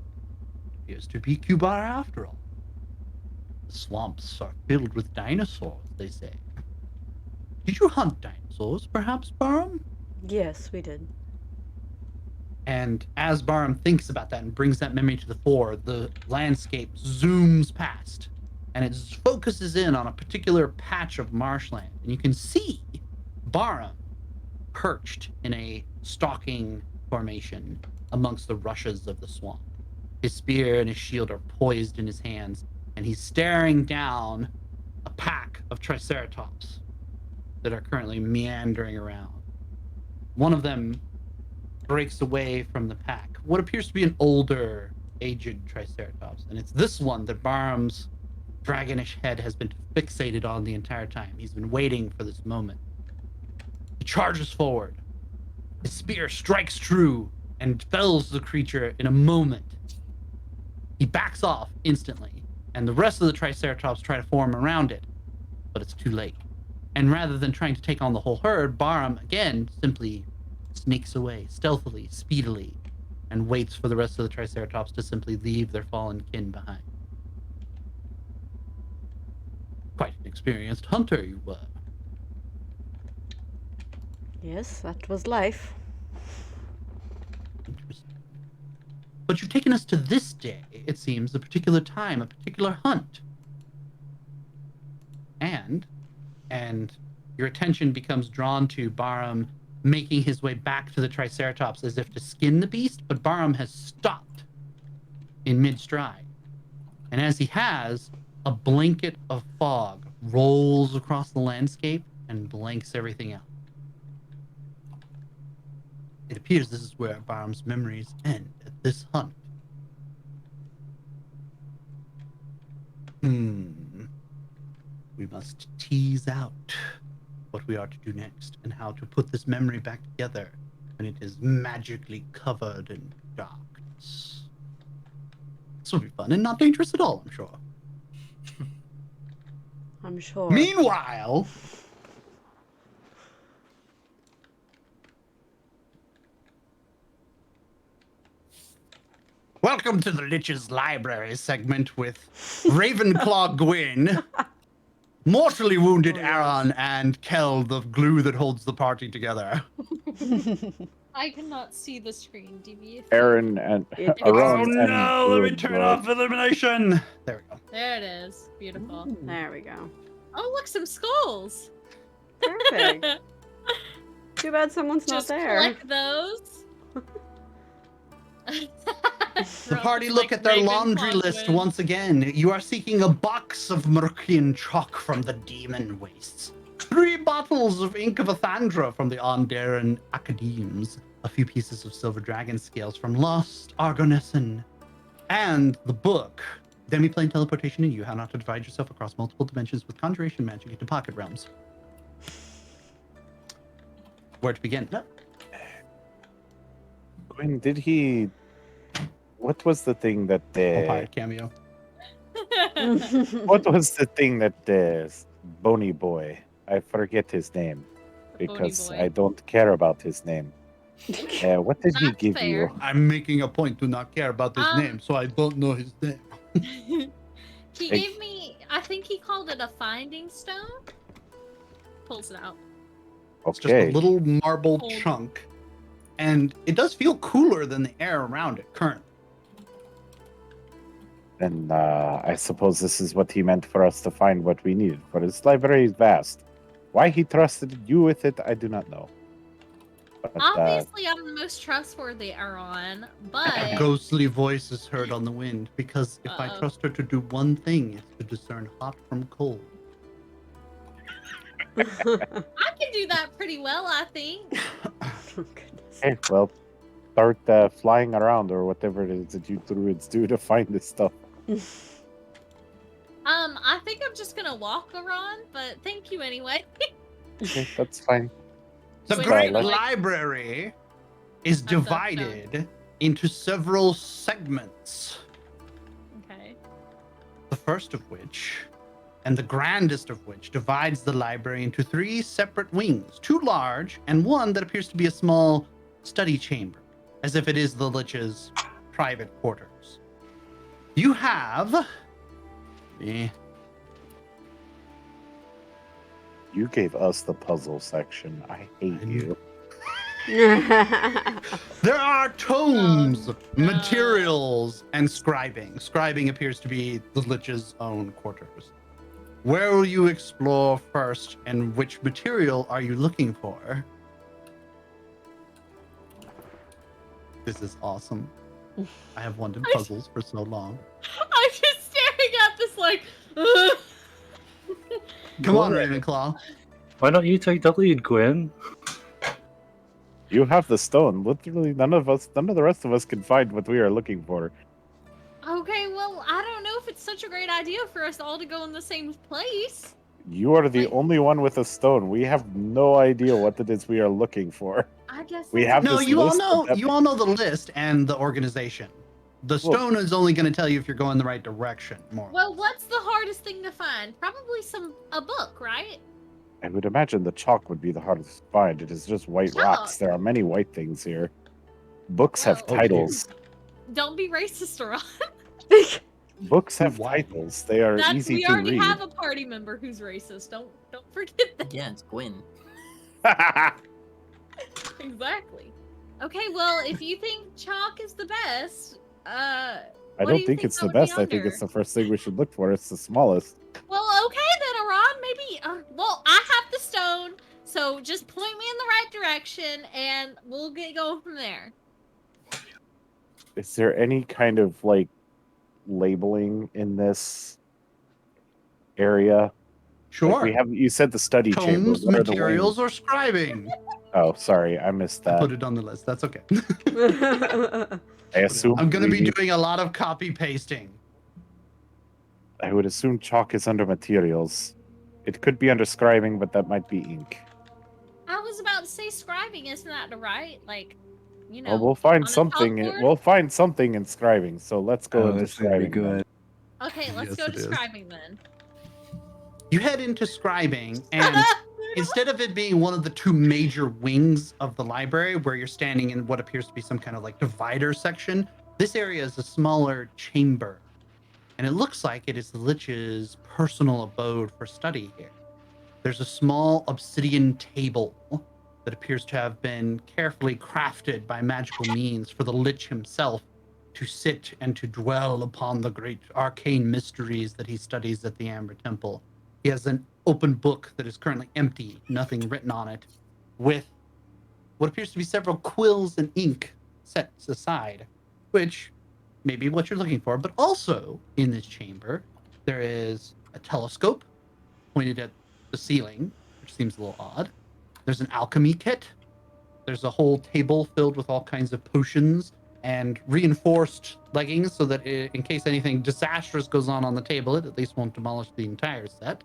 Appears to be Kubar after all. The swamps are filled with dinosaurs, they say. Did you hunt dinosaurs, perhaps, Barum? Yes, we did. And as Barum thinks about that and brings that memory to the fore, the landscape zooms past and it focuses in on a particular patch of marshland. And you can see Barum perched in a stalking formation amongst the rushes of the swamp. His spear and his shield are poised in his hands, and he's staring down a pack of Triceratops that are currently meandering around. One of them breaks away from the pack, what appears to be an older, aged Triceratops. And it's this one that Barum's dragonish head has been fixated on the entire time. He's been waiting for this moment. He charges forward. His spear strikes true and fells the creature in a moment. He backs off instantly, and the rest of the Triceratops try to form around it, but it's too late. And rather than trying to take on the whole herd, Barum, again, simply sneaks away, stealthily, speedily, and waits for the rest of the Triceratops to simply leave their fallen kin behind. Quite an experienced hunter you were. Yes, that was life. Interesting. But you've taken us to this day, it seems, a particular time, a particular hunt. And your attention becomes drawn to Barum making his way back to the Triceratops as if to skin the beast, but Barum has stopped in mid-stride. And as he has, a blanket of fog rolls across the landscape and blanks everything out. It appears this is where Barum's memories end, at this hunt. We must tease out what we are to do next and how to put this memory back together when it is magically covered in darkness. This will be fun and not dangerous at all, I'm sure. I'm sure. Meanwhile, welcome to the Lich's Library segment with Ravenclaw Gwyn, mortally wounded Aaron, and Kel, the glue that holds the party together. I cannot see the screen, DB. Aaron and It- Oh Aaron and no, let me Druid turn Blood. off illumination. There we go. There it is. Beautiful. There we go. Oh, look, some skulls. Perfect. Too bad someone's Just not there. collect those. The party look at their laundry list once again. You are seeking a box of Mercian chalk from the demon wastes, 3 bottles of ink of Athandra from the Onderan Academes, a few pieces of silver dragon scales from Lost Argonesson, and the book, Demiplane Teleportation and You, How Not to Divide Yourself Across Multiple Dimensions with Conjuration Magic into Pocket Realms. Where to begin? No. Gwyn, did he? What was the thing that Pirate cameo. What was the thing that Bony Boy? I forget his name because Boy. I don't care about his name. What did he That's give fair. you? I'm making a point to not care about his name, so I don't know his name. He gave me, I think he called it a finding stone. Pulls it out. It's just a Okay. little marble Cold. chunk, and it does feel cooler than the air around it currently. And I suppose this is what he meant for us to find what we needed. For his library is vast. Why he trusted you with it, I do not know. But, Obviously, I'm the most trustworthy Aaron, A but ghostly voice is heard on the wind, because if I Uh-oh. trust her to do one thing, it's to discern hot from cold. I can do that pretty well, I think. Oh, goodness. okay, well, start flying around or whatever it is that you druids do to find this stuff. I think I'm just gonna walk around, but thank you anyway. Okay, that's fine. The Wait, great like- library is That's up, divided into several segments. Okay. The first of which, and the grandest of which, divides the library into 3 separate wings, 2 large and one that appears to be a small study chamber, as if it is the Lich's private quarters. You have... You gave us the puzzle section. I hate you. There are tomes, no. materials, and scribing. Scribing appears to be the Lich's own quarters. Where will you explore first, and which material are you looking for? This is awesome. I have wanted puzzles for so long. I'm just staring at this like. Come on, Good. Ravenclaw. Why don't you take the lead, Gwen? You have the stone. Literally, none of the rest of us can find what we are looking for. Okay, well, I don't know if it's such a great idea for us all to go in the same place. You are the Wait. only one with a stone. We have no idea what it is we are looking for. I guess We that's- have No, this you all list know. of them. You all know the list and the organization. The Well- stone is only going to tell you if you're going the right direction. More. Well, what's the hardest thing to find? Probably a book, right? I would imagine the chalk would be the hardest to find. It is just white rocks. Chalk? There are many white things here. Books have Well- titles. Don't be racist, Ron. Books have Why? titles. They are That's easy we to already read. have a party member who's racist. Don't forget that. Yeah, it's Gwen. Exactly. Okay, well, if you think chalk is the best, I what do don't you think it's that the would be best. I think under? it's the first thing we should look for. It's the smallest. Well, okay then, Aran. Maybe. Well, I have the stone, so just point me in the right direction, and we'll get going from there. Is there any kind of like labeling in this area? Sure. Like we have. You said the study chamber. Tomes, What are the materials, wings? or scribing. Oh, sorry, I missed I that. put it on the list. That's okay. I assume I'm going to be we- doing a lot of copy pasting. I would assume chalk is under materials. It could be under scribing, but that might be ink. I was about to say scribing, isn't that the right? Like, you know. Well, we'll find on a something. chalkboard? We'll find something in scribing. So let's go Oh, into this is gonna be scribing. then. good. Okay, let's Yes, go it to is. scribing then. You head into scribing, and instead of it being one of the 2 major wings of the library where you're standing in what appears to be some kind of like divider section, this area is a smaller chamber. And it looks like it is the Lich's personal abode for study here. There's a small obsidian table that appears to have been carefully crafted by magical means for the Lich himself to sit and to dwell upon the great arcane mysteries that he studies at the Amber Temple. He has an open book that is currently empty, nothing written on it, with what appears to be several quills and ink set aside, which may be what you're looking for. But also in this chamber, there is a telescope pointed at the ceiling, which seems a little odd. There's an alchemy kit. There's a whole table filled with all kinds of potions and reinforced leggings so that in case anything disastrous goes on the table, it at least won't demolish the entire set.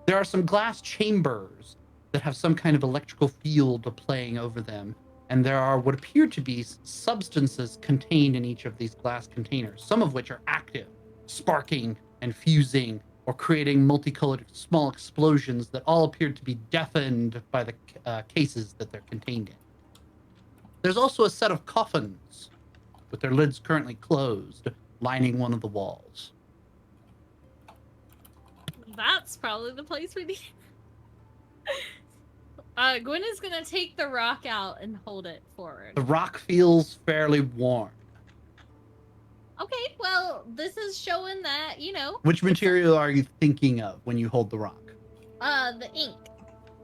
There are some glass chambers that have some kind of electrical field playing over them, and there are what appear to be substances contained in each of these glass containers, some of which are active, sparking and fusing or creating multicolored small explosions that all appear to be deafened by the cases that they're contained in. There's also a set of coffins with their lids currently closed, lining one of the walls. That's probably the place we need. Gwen is gonna take the rock out and hold it forward. The rock feels fairly warm. Okay, well, this is showing that, you know, Which material are you thinking of when you hold the rock? the ink.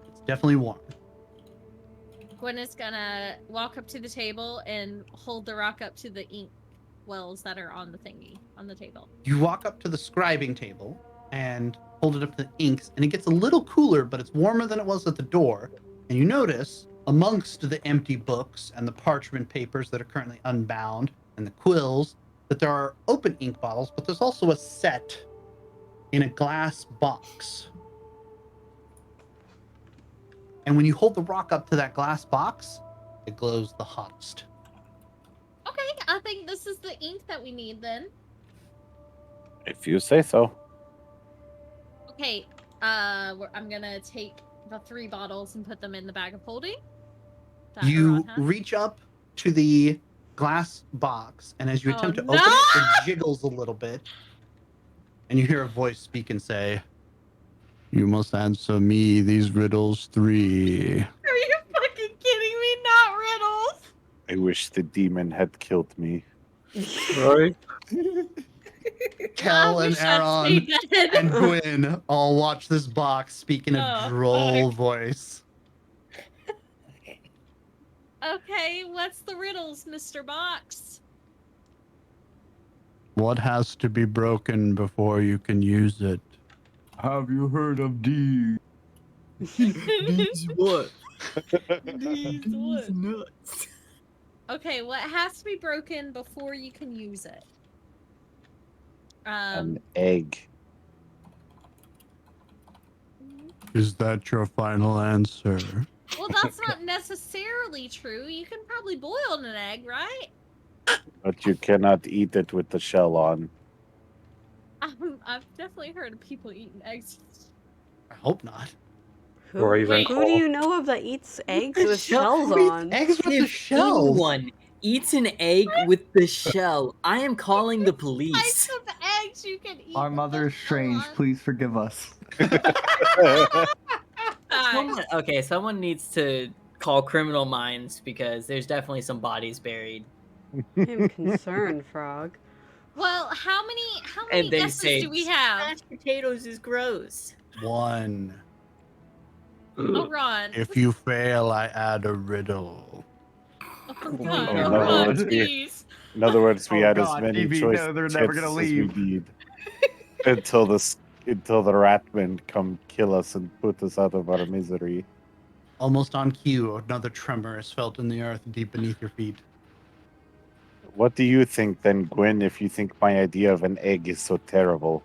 It's definitely warm. Gwen is gonna walk up to the table and hold the rock up to the ink wells that are on the thingy, on the table. You walk up to the scribing table and hold it up to the inks, and it gets a little cooler, but it's warmer than it was at the door. And you notice amongst the empty books and the parchment papers that are currently unbound and the quills that there are open ink bottles, but there's also a set in a glass box. And when you hold the rock up to that glass box, it glows the hottest. Okay, I think this is the ink that we need then. If you say so. Okay, I'm gonna take the 3 bottles and put them in the bag of holding. That You Haran has. reach up to the glass box, and as you attempt to Oh, open it, no! it jiggles a little bit. And you hear a voice speak and say, "You must answer me these riddles 3. Are you fucking kidding me? Not riddles. I wish the demon had killed me. Right? Kel I and wish I'd Aaron stayed dead. and Gwyn all watch this box speak in a Oh, droll voice. Okay, what's the riddles, Mr. Box? What has to be broken before you can use it? Have you heard of D? These what? These what? nuts. Okay, what has to be broken before you can use it? An egg. Is that your final answer? Well, that's not necessarily true. You can probably boil an egg, right? But you cannot eat it with the shell on. I've definitely heard of people eating eggs. I hope not. Or even Wait. Who do you know of that eats eggs with shells Who eats on? eggs with the If shells? anyone eats an egg with the shell, I am calling the Types police. of eggs you can eat. Our with mother the is strange. shell on. Please forgive us. Someone needs to call Criminal Minds because there's definitely some bodies buried. I'm concerned, Frog. Well, how many And they guesses say do we have? mashed potatoes is gross. 1. Oh, Ron. If you fail, I add a riddle. Oh, God. In Oh, other Ron, words, please. In other words, we Oh, had God, as many Evie, choice no, they're never gonna chances as we leave. need until the ratmen come kill us and put us out of our misery. Almost on cue, another tremor is felt in the earth deep beneath your feet. What do you think then, Gwen, if you think my idea of an egg is so terrible?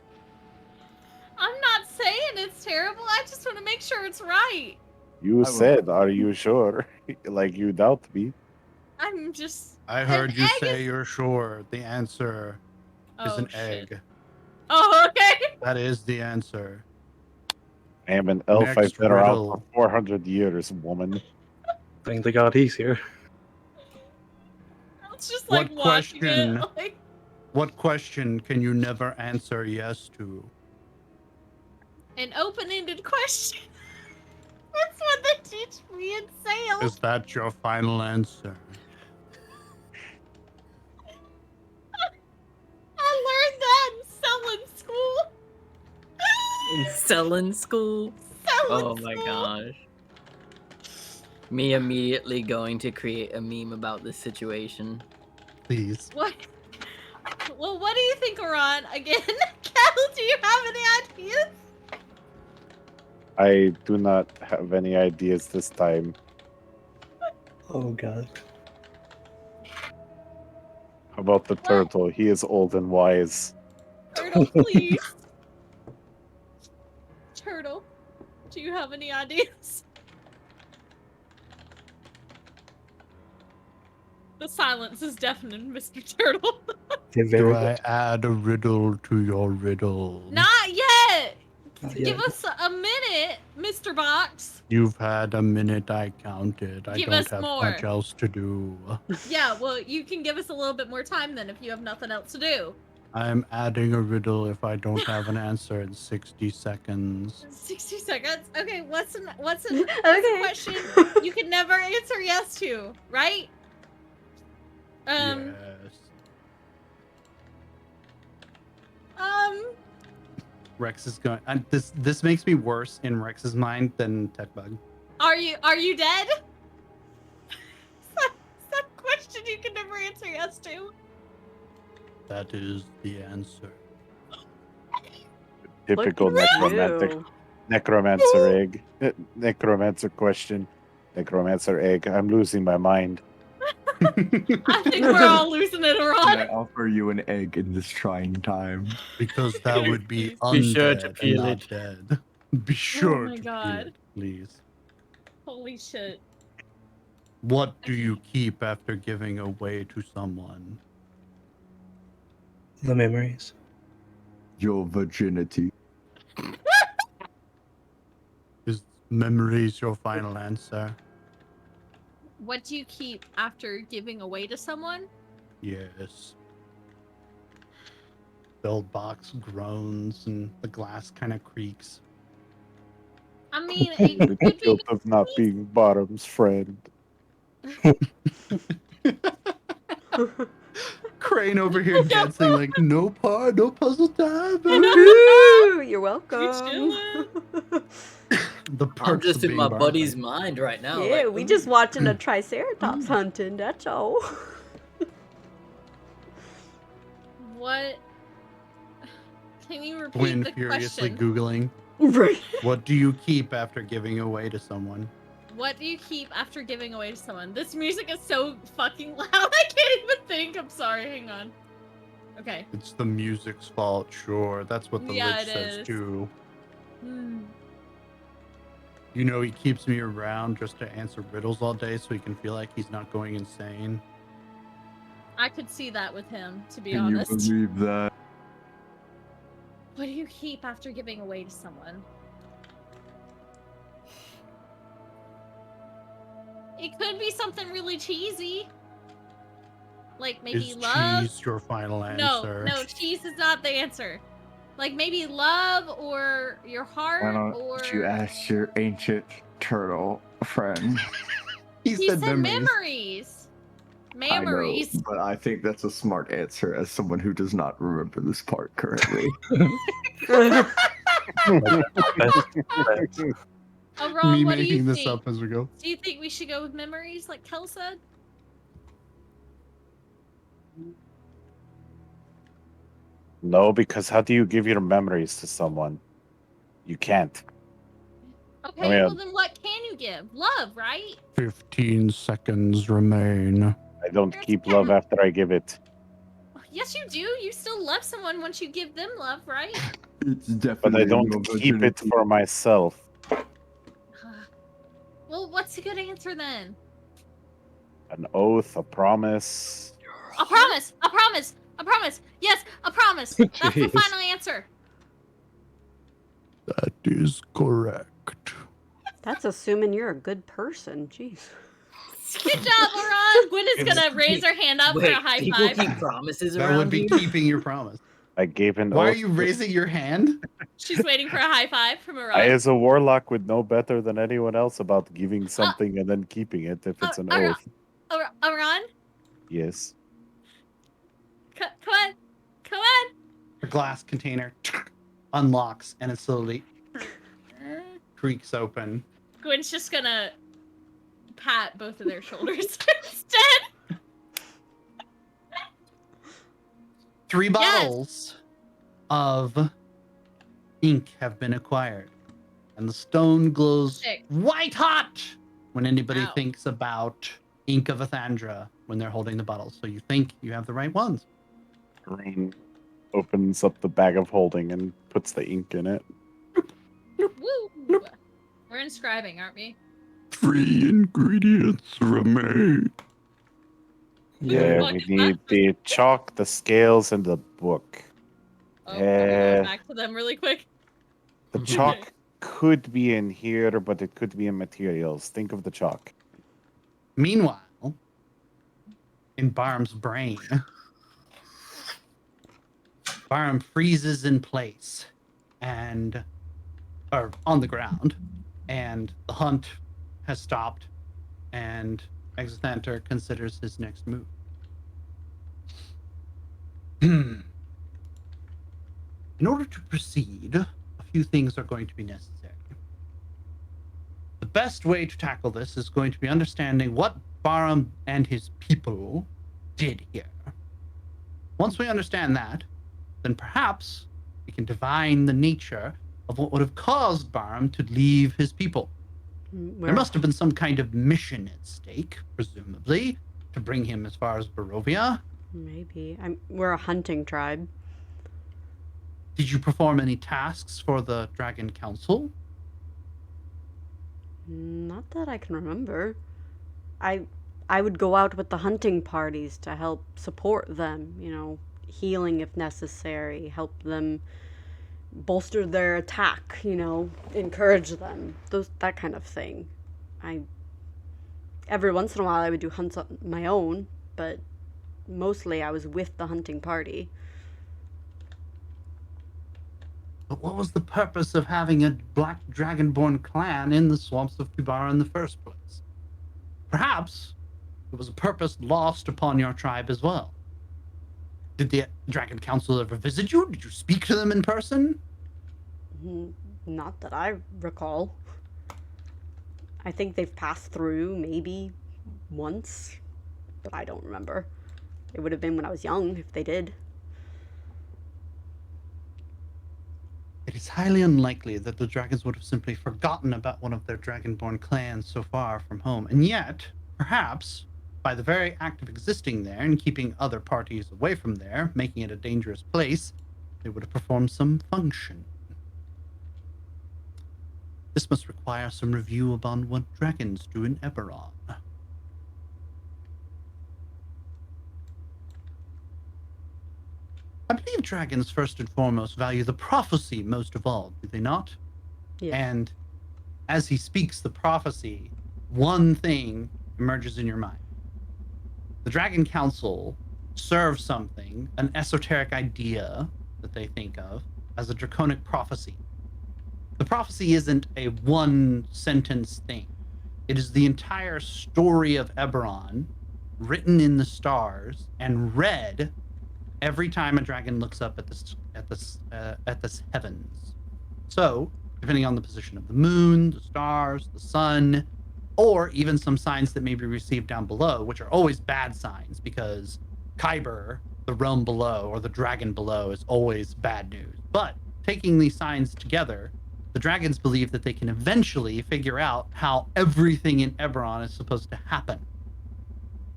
I'm not saying it's terrible. I just want to make sure it's right. You will. said, are you sure? Like you doubt me. I'm just. I heard An you egg say is- you're sure. The answer is Oh, an shit. egg. Oh, okay. That is the answer. I am an elf. I've Next been around riddle. for 400 years, woman. Thank the god he's here. It's just What like watching question? it. Like, What question can you never answer yes to? an open-ended question. That's what they teach me in sales. Is that your final answer? I learned that in selling school. In selling school? Selling Oh my school. gosh. Me immediately going to create a meme about this situation. Please. What? Well, what do you think, Oran? Again, Cal, do you have any ideas? I do not have any ideas this time. Oh god. How about the turtle? He is old and wise. Turtle, please. Turtle, do you have any ideas? The silence is deafening, Mr. Turtle. Do I add a riddle to your riddle? Not yet! Not Give yet. us a minute, Mr. Box. You've had a minute, I counted. I Give don't us have more. much else to do. Yeah, well, you can give us a little bit more time then if you have nothing else to do. I'm adding a riddle if I don't have an answer in 60 seconds. 60 seconds? Okay, what's a Okay. question you can never answer yes to, right? Yes. Rex is going. And this makes me worse in Rex's mind than Tech Bug. Are you dead? Some question you can never answer yes to. That is the answer. Typical Look at necromantic you. necromancer egg. Necromancer question. Necromancer egg. I'm losing my mind. I think we're all losing it, Can I Ron. offer you an egg in this trying time? Because that would be undead Be sure to and peel not it. dead. Be sure my to God. peel it, please. Holy shit. What do you keep after giving away to someone? The memories. Your virginity. Is memories your final answer? What do you keep after giving away to someone? Yes. The old box groans and the glass kind of creaks. I mean, The it could be guilt of not being Bottom's friend. Crane over here dancing like no puzzle time. Ooh, you're You welcome. chillin'? The I'm perks just of in my being buddy's Bartley. mind right now. Yeah, like, we ooh. just watching a Triceratops hunting, that's all. What? Can you repeat Gwyn the furiously question? Googling. Right. What do you keep after giving away to someone? What do you keep after giving away to someone? This music is so fucking loud. I can't even think. I'm sorry. Hang on. Okay. It's the music's fault, sure. That's what the Yeah, lich it says is. too. Hmm. You know, he keeps me around just to answer riddles all day so he can feel like he's not going insane. I could see that with him, to be Can you honest. believe that? What do you keep after giving away to someone? It could be something really cheesy. Like maybe Is love. cheese your final No, answer? no, cheese is not the answer. Like maybe love or your heart Why don't or you ask your ancient turtle friend? He he said memories. memories. I know, Memories. but I think that's a smart answer as someone who does not remember this part currently. Oh, Ron, Me what do you making this think? up as we go. Do you think we should go with memories, like Kel said? No, because how do you give your memories to someone? You can't. Okay, mean, well then what can you give? Love, right? 15 seconds remain. I don't That's keep okay. love after I give it. Yes, you do. You still love someone once you give them love, right? It's But definitely I don't your keep it virginity. for myself. Well, what's a good answer then? An oath, a promise. A promise! A promise! A promise! Yes, a promise! That's the Jeez. final answer. That is correct. That's assuming you're a good person. Jeez. Good job, Laurent! Gwen is It's- gonna raise her hand up for Wait, a high people five. keep promises That around would be here? keeping your promise. I gave an Why are oath. you raising your hand? She's waiting for a high five from I, Laurent. as a warlock, would know better than anyone else about giving something and then keeping it if it's an oath. Laurent, Yes. come on! Come on! The glass container unlocks and it slowly creaks open. Gwen's just gonna pat both of their shoulders instead. 3 bottles of ink have been acquired, and the stone glows Sick. white hot when anybody Wow. thinks about ink of Athandra when they're holding the bottles. So you think you have the right ones. Green opens up the bag of holding and puts the ink in it. Woo! We're inscribing, aren't we? 3 ingredients remain. Yeah, fuck we is need that? the chalk, the scales, and the book. Oh, we're going Eh. back to them really quick. The chalk could be in here, but it could be in materials. Think of the chalk. Meanwhile, in Barham's brain, Barham freezes in place or on the ground, and the hunt has stopped, and Exathanter considers his next move. In order to proceed, a few things are going to be necessary. The best way to tackle this is going to be understanding what Barham and his people did here. Once we understand that, then perhaps we can divine the nature of what would have caused Barham to leave his people. There must have been some kind of mission at stake, presumably, to bring him as far as Barovia. Maybe. We're a hunting tribe. Did you perform any tasks for the Dragon Council? Not that I can remember. I would go out with the hunting parties to help support them, healing if necessary, help them bolster their attack, encourage them. That kind of thing. Every once in a while I would do hunts on my own, but mostly I was with the hunting party. But what was the purpose of having a black dragonborn clan in the swamps of Kubara in the first place? Perhaps it was a purpose lost upon your tribe as well. Did the Dragon Council ever visit you? Did you speak to them in person? Not that I recall. I think they've passed through maybe once, but I don't remember. It would have been when I was young if they did. It is highly unlikely that the dragons would have simply forgotten about one of their dragonborn clans so far from home. And yet, perhaps, by the very act of existing there and keeping other parties away from there, making it a dangerous place, they would have performed some function. This must require some review upon what dragons do in Eberron. I believe dragons first and foremost value the prophecy most of all, do they not? Yeah. And as he speaks the prophecy, one thing emerges in your mind. The Dragon Council serves something, an esoteric idea that they think of as a draconic prophecy. The prophecy isn't a one-sentence thing. It is the entire story of Eberron, written in the stars and read every time a dragon looks up at this heavens. So, depending on the position of the moon, the stars, the sun, or even some signs that may be received down below, which are always bad signs because Kyber, the realm below, or the dragon below, is always bad news. But taking these signs together, the dragons believe that they can eventually figure out how everything in Eberron is supposed to happen.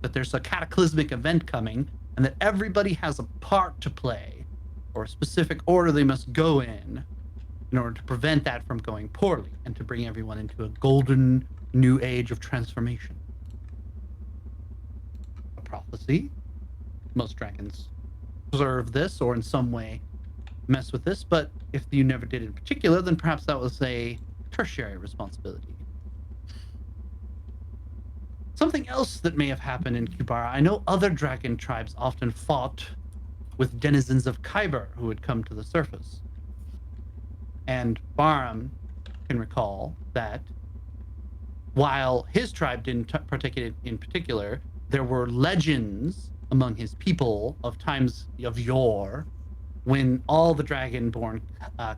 That there's a cataclysmic event coming, and that everybody has a part to play, or a specific order they must go in order to prevent that from going poorly, and to bring everyone into a golden new age of transformation. A prophecy. Most dragons observe this, or in some way mess with this, but if you never did in particular, then perhaps that was a tertiary responsibility. Something else that may have happened in Kubara, I know other dragon tribes often fought with denizens of Kyber who would come to the surface. And Barum can recall that while his tribe didn't partake in particular, there were legends among his people of times of yore when all the dragonborn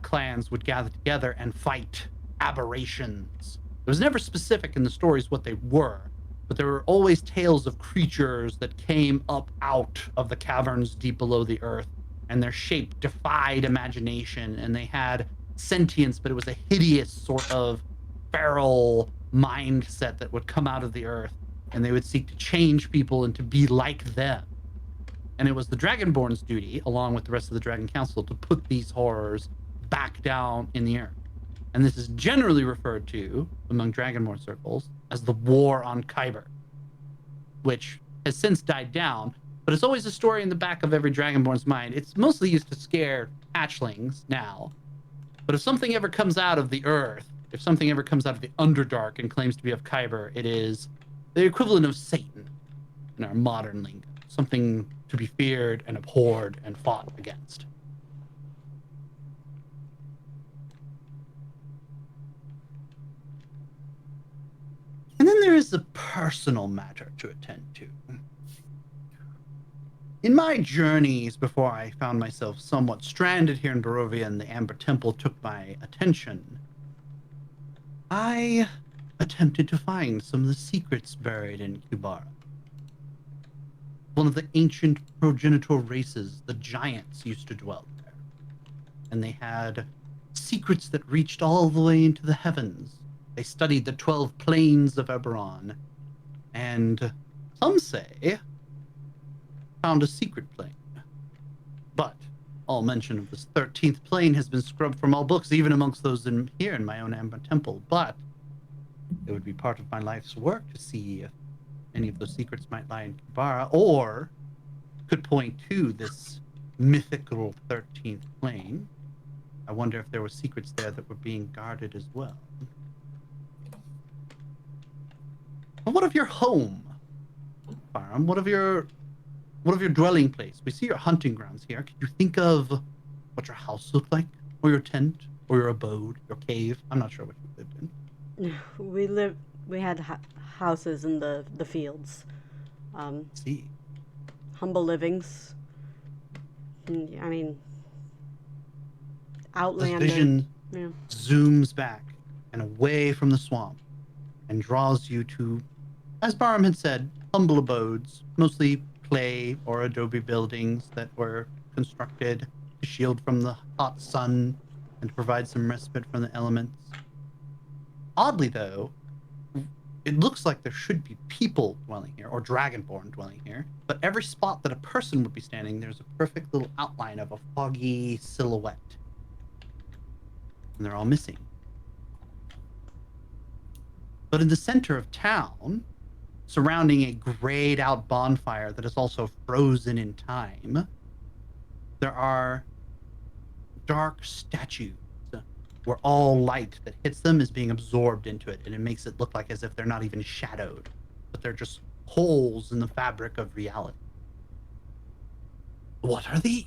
clans would gather together and fight aberrations. It was never specific in the stories what they were, but there were always tales of creatures that came up out of the caverns deep below the earth, and their shape defied imagination, and they had sentience, but it was a hideous sort of feral mindset that would come out of the earth, and they would seek to change people and to be like them. And it was the Dragonborn's duty, along with the rest of the Dragon Council, to put these horrors back down in the earth. And this is generally referred to, among Dragonborn circles, as the War on Kyber, which has since died down, but it's always a story in the back of every Dragonborn's mind. It's mostly used to scare hatchlings now, but if something ever comes out of the earth, if something ever comes out of the Underdark and claims to be of Kyber, it is the equivalent of Satan in our modern lingo, something to be feared and abhorred and fought against. And then there is the personal matter to attend to. In my journeys before I found myself somewhat stranded here in Barovia and the Amber Temple took my attention, I attempted to find some of the secrets buried in Kubara. One of the ancient progenitor races, the giants, used to dwell there. And they had secrets that reached all the way into the heavens. They studied the 12 planes of Eberron, and some say found a secret plane. But all mention of this 13th plane has been scrubbed from all books, even amongst those here in my own Amber Temple. But it would be part of my life's work to see if any of those secrets might lie in Kibara, or could point to this mythical 13th plane. I wonder if there were secrets there that were being guarded as well. But what of your home, Barum? What of your dwelling place? We see your hunting grounds here. Can you think of what your house looked like, or your tent, or your abode, your cave? I'm not sure what you lived in. We had houses in the fields. See, Humble livings. I mean, the Outlander. vision Yeah. zooms back and away from the swamp and draws you to, as Barum had said, humble abodes, mostly clay or adobe buildings that were constructed to shield from the hot sun and to provide some respite from the elements. Oddly, though, it looks like there should be people dwelling here, or dragonborn dwelling here, but every spot that a person would be standing, there's a perfect little outline of a foggy silhouette. And they're all missing. But in the center of town, surrounding a grayed out bonfire that is also frozen in time, there are dark statues where all light that hits them is being absorbed into it, and it makes it look like as if they're not even shadowed, but they're just holes in the fabric of reality. What are these?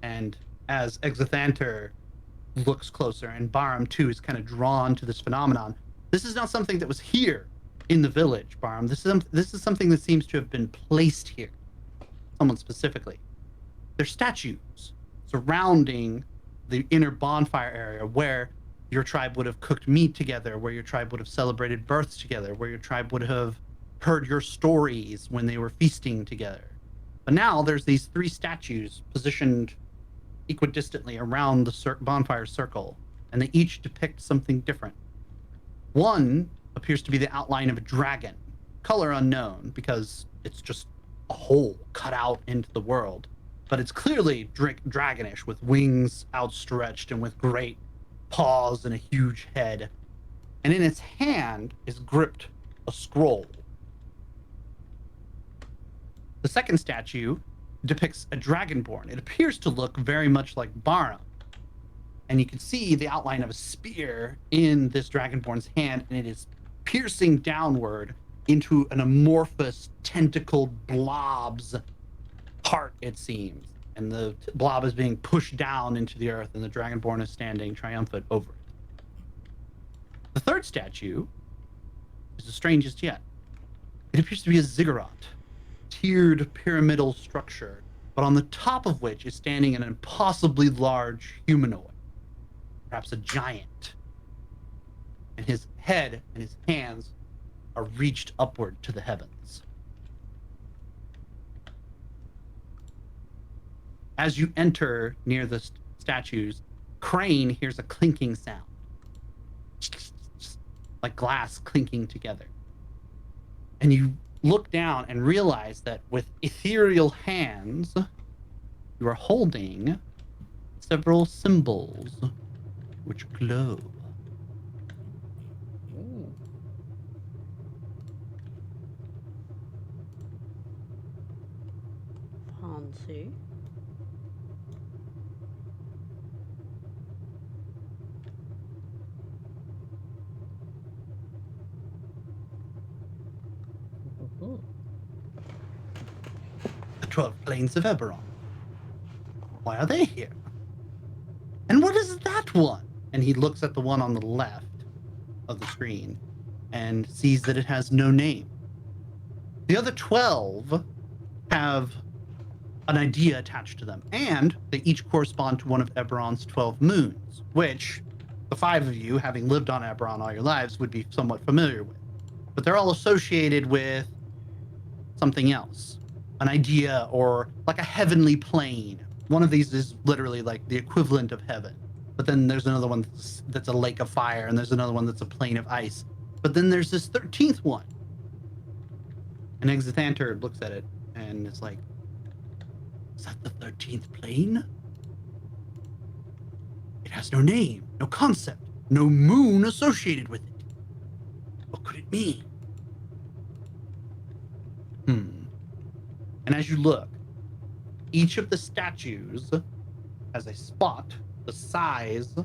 And as Exothanter looks closer, and Barum too is kind of drawn to this phenomenon, this is not something that was here in the village, Barum. This is something that seems to have been placed here, someone specifically. They're statues surrounding the inner bonfire area where your tribe would have cooked meat together, where your tribe would have celebrated births together, where your tribe would have heard your stories when they were feasting together. But now there's these 3 statues positioned equidistantly around the bonfire circle, and they each depict something different. One appears to be the outline of a dragon, color unknown because it's just a hole cut out into the world. But it's clearly dragonish, with wings outstretched and with great paws and a huge head. And in its hand is gripped a scroll. The second statue depicts a dragonborn. It appears to look very much like Barum. And you can see the outline of a spear in this dragonborn's hand, and it is piercing downward into an amorphous, tentacled blob's heart, it seems. And the blob is being pushed down into the earth, and the dragonborn is standing triumphant over it. The third statue is the strangest yet. It appears to be a ziggurat, tiered pyramidal structure, but on the top of which is standing an impossibly large humanoid, perhaps a giant. And his head and his hands are reached upward to the heavens. As you enter near the statues, Crane hears a clinking sound, like glass clinking together. And you look down and realize that with ethereal hands, you are holding several symbols which glow. Ooh. Fancy. Ooh. The 12 planes of Eberron. Why are they here? And what is that one? And he looks at the one on the left of the screen and sees that it has no name. The other 12 have an idea attached to them, and they each correspond to one of Eberron's 12 moons, which the 5 of you, having lived on Eberron all your lives, would be somewhat familiar with. But they're all associated with something else, an idea, or like a heavenly plane. One of these is literally like the equivalent of heaven. But then there's another one that's a lake of fire, and there's another one that's a plain of ice. But then there's this 13th one. And Exithanter looks at it and is like, is that the 13th plane? It has no name, no concept, no moon associated with it. What could it mean? And as you look, each of the statues has a spot the size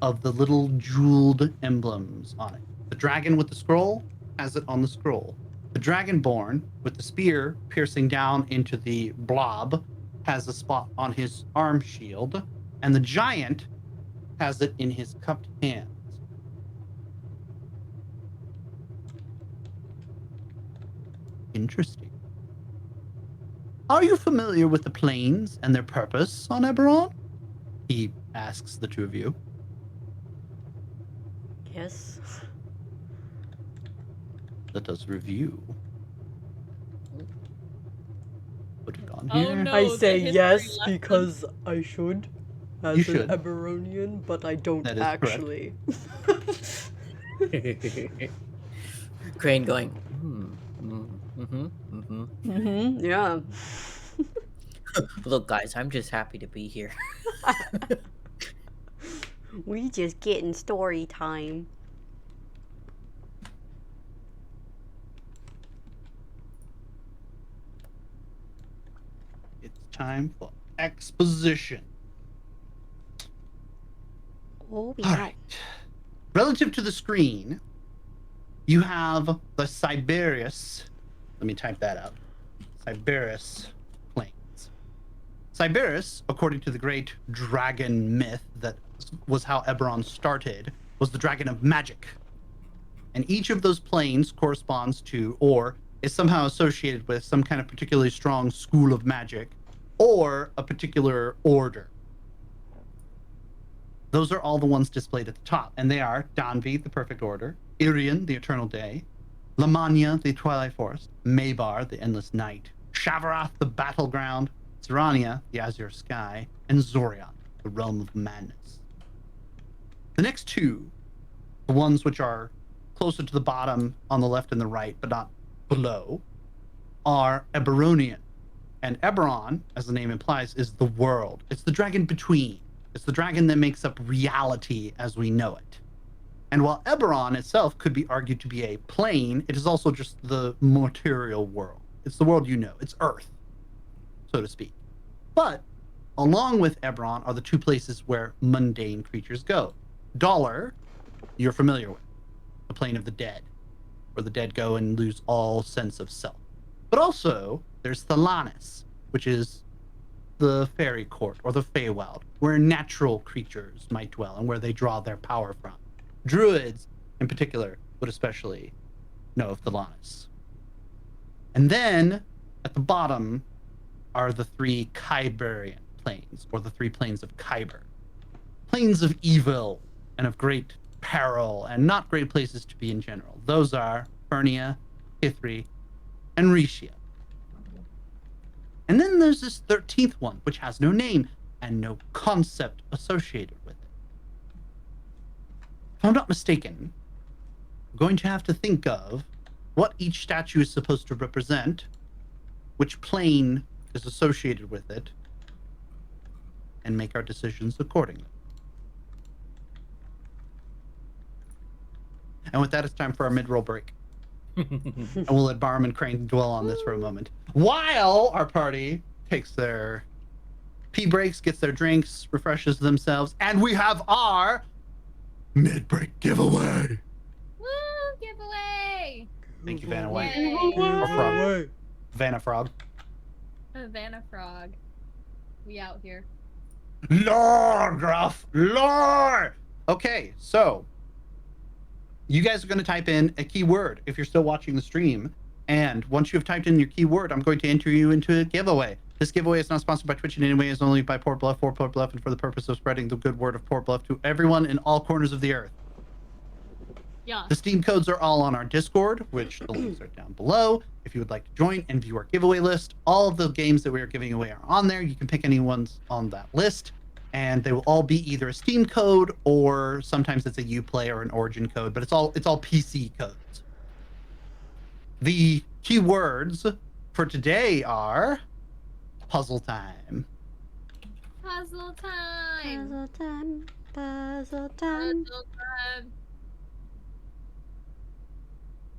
of the little jeweled emblems on it. The dragon with the scroll has it on the scroll. The dragonborn with the spear piercing down into the blob has a spot on his arm shield, and the giant has it in his cupped hands. Interesting. Are you familiar with the planes and their purpose on Eberron? He asks the two of you. Yes. Let us review. Put it on Oh, here. no. I the say history yes lesson. because I should. As You should. an Eberonian, but I don't That is correct. actually. Crane going, Yeah. Look, guys, I'm just happy to be here. We just getting story time. It's time for exposition. Oh, All right. Relative to the screen, you have the Siberius. Let me type that out. Siberius plains. Siberius, according to the great dragon myth that was how Eberron started, was the dragon of magic. And each of those planes corresponds to or is somehow associated with some kind of particularly strong school of magic or a particular order. Those are all the ones displayed at the top, and they are Danvi, the Perfect Order, Irian, the Eternal Day, Lamania, the Twilight Forest, Maybar, the Endless Night, Shavarath, the Battleground, Serania, the Azure Sky, and Zorion, the Realm of Madness. The next two, the ones which are closer to the bottom on the left and the right, but not below, are Eberonian. And Eberron, as the name implies, is the world. It's the dragon between. It's the dragon that makes up reality as we know it. And while Eberron itself could be argued to be a plane, it is also just the material world. It's the world you know. It's Earth, so to speak. But along with Eberron are the two places where mundane creatures go. Dollar, you're familiar with, the plane of the dead, where the dead go and lose all sense of self. But also, there's Thalanis, which is the fairy court or the Feywild, where natural creatures might dwell and where they draw their power from. Druids, in particular, would especially know of Thalanis. And then, at the bottom, are the three Kyberian planes, or the three planes of Kyber. Planes of evil and of great peril, and not great places to be in general. Those are Fernia, Ithri, and Rishia. And then there's this 13th one, which has no name and no concept associated with it. If I'm not mistaken, I'm going to have to think of what each statue is supposed to represent, which plane is associated with it, and make our decisions accordingly. And with that, it's time for our mid-roll break. And we'll let Barham and Crane dwell on this for a moment, while our party takes their pee breaks, gets their drinks, refreshes themselves, and we have our mid-break giveaway. Woo! Giveaway! Thank you, Vanna White. Yay. Or Frog. Vanna Frog. Vanna Frog. We out here. Lore, Gruff! Lore! Okay, so you guys are going to type in a keyword if you're still watching the stream. And once you have typed in your keyword, I'm going to enter you into a giveaway. This giveaway is not sponsored by Twitch in any way. It's only by Port Bluff, for Port Bluff, and for the purpose of spreading the good word of Port Bluff to everyone in all corners of the earth. Yeah. The Steam codes are all on our Discord, which the links are down below. If you would like to join and view our giveaway list, all of the games that we are giving away are on there. You can pick any ones on that list. and they will all be either a Steam code or sometimes it's a Uplay or an Origin code, but it's all PC codes. The keywords for today are puzzle time. Puzzle time. Puzzle time. Puzzle time. Puzzle time.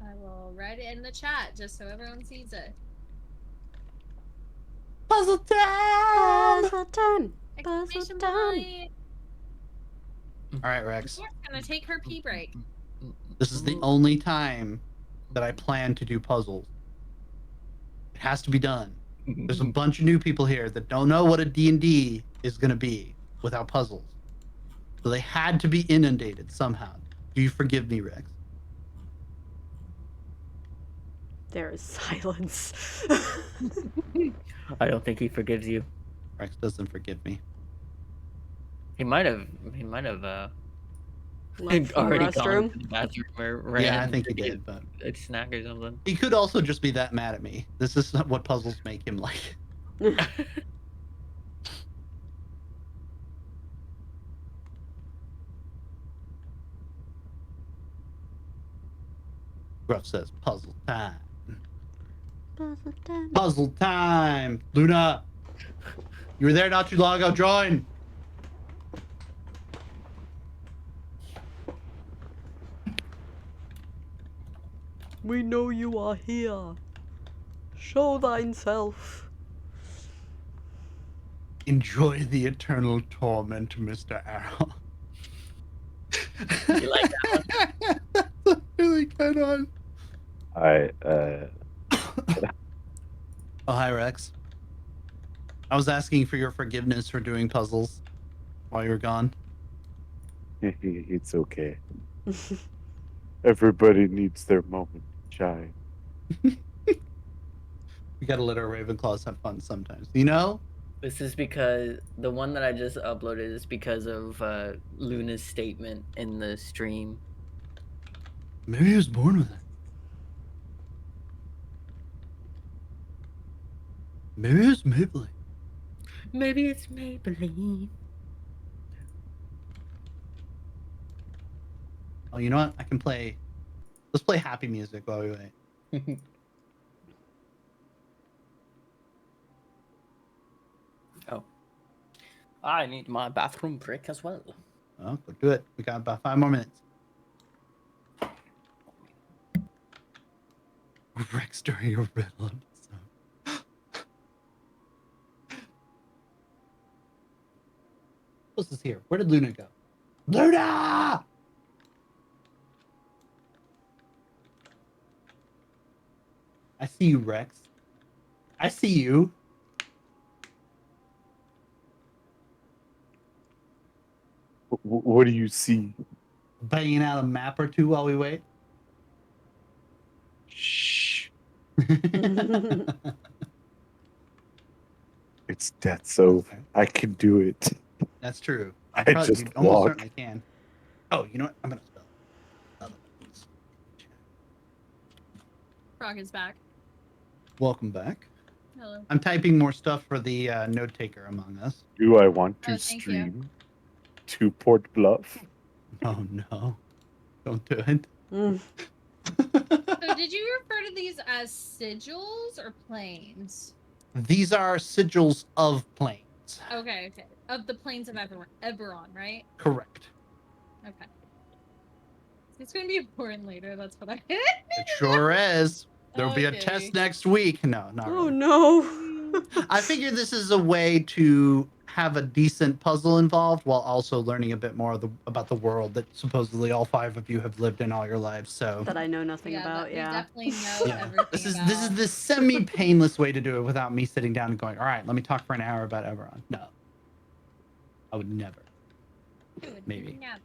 I will write it in the chat just so everyone sees it. Puzzle time! Puzzle time. Puzzle Exclamation time. point. All right, Rex. We're gonna take her pee break. This is the only time that I plan to do puzzles. It has to be done. There's a bunch of new people here that don't know what a D&D is going to be without puzzles. So they had to be inundated somehow. Do you forgive me, Rex? There is silence. I don't think he forgives you. Rex doesn't forgive me. He might have. Left from the already gone restroom. to the bathroom or ran Yeah, I think to he get did, but a snack or something. he could also just be that mad at me. This is not what puzzles make him like. Gruff says puzzle time. Puzzle time. Puzzle time. Luna, you were there not too long ago. Join. We know you are here. Show thyself. Enjoy the eternal torment, Mr. Arrow. You like that one? That's a really good one. Oh, hi, Rex. I was asking for your forgiveness for doing puzzles while you were gone. It's okay. Everybody needs their moment to shine. We gotta let our Ravenclaws have fun sometimes. You know? This is because the one that I just uploaded is because of Luna's statement in the stream. Maybe he was born with it. Maybe it's Maybelline. Maybe it's Maybelline. Oh, you know what? I can play. Let's play happy music while we wait. Oh. I need my bathroom break as well. Oh, go do it. We got about 5 more minutes. Rex during a riddle episode. What's this here? Where did Luna go? Luna! I see you, Rex. I see you. What do you see? Banging out a map or two while we wait. Shh. It's death, so I can do it. That's true. I Probably- just you almost walk. certainly can. Oh, you know what? I'm gonna spell. Frog is back. Welcome back. Hello. I'm typing more stuff for the note taker among us. Do I want to Oh, thank you. stream to Port Bluff? Oh no! Don't do it. Mm. So did you refer to these as sigils or planes? These are sigils of planes. Okay, okay. Of the planes of Eberron, right? Correct. Okay. It's gonna be important later, that's what I It sure is. There'll be a Okay. test next week. No, not Oh really. no. I figure this is a way to have a decent puzzle involved while also learning a bit more about the world that supposedly all 5 of you have lived in all your lives. So That I know nothing about, we yeah. definitely know yeah, everything this is about. the semi-painless way to do it without me sitting down and going, all right, let me talk for an hour about Eberron. No, I would never. Dude, maybe. never.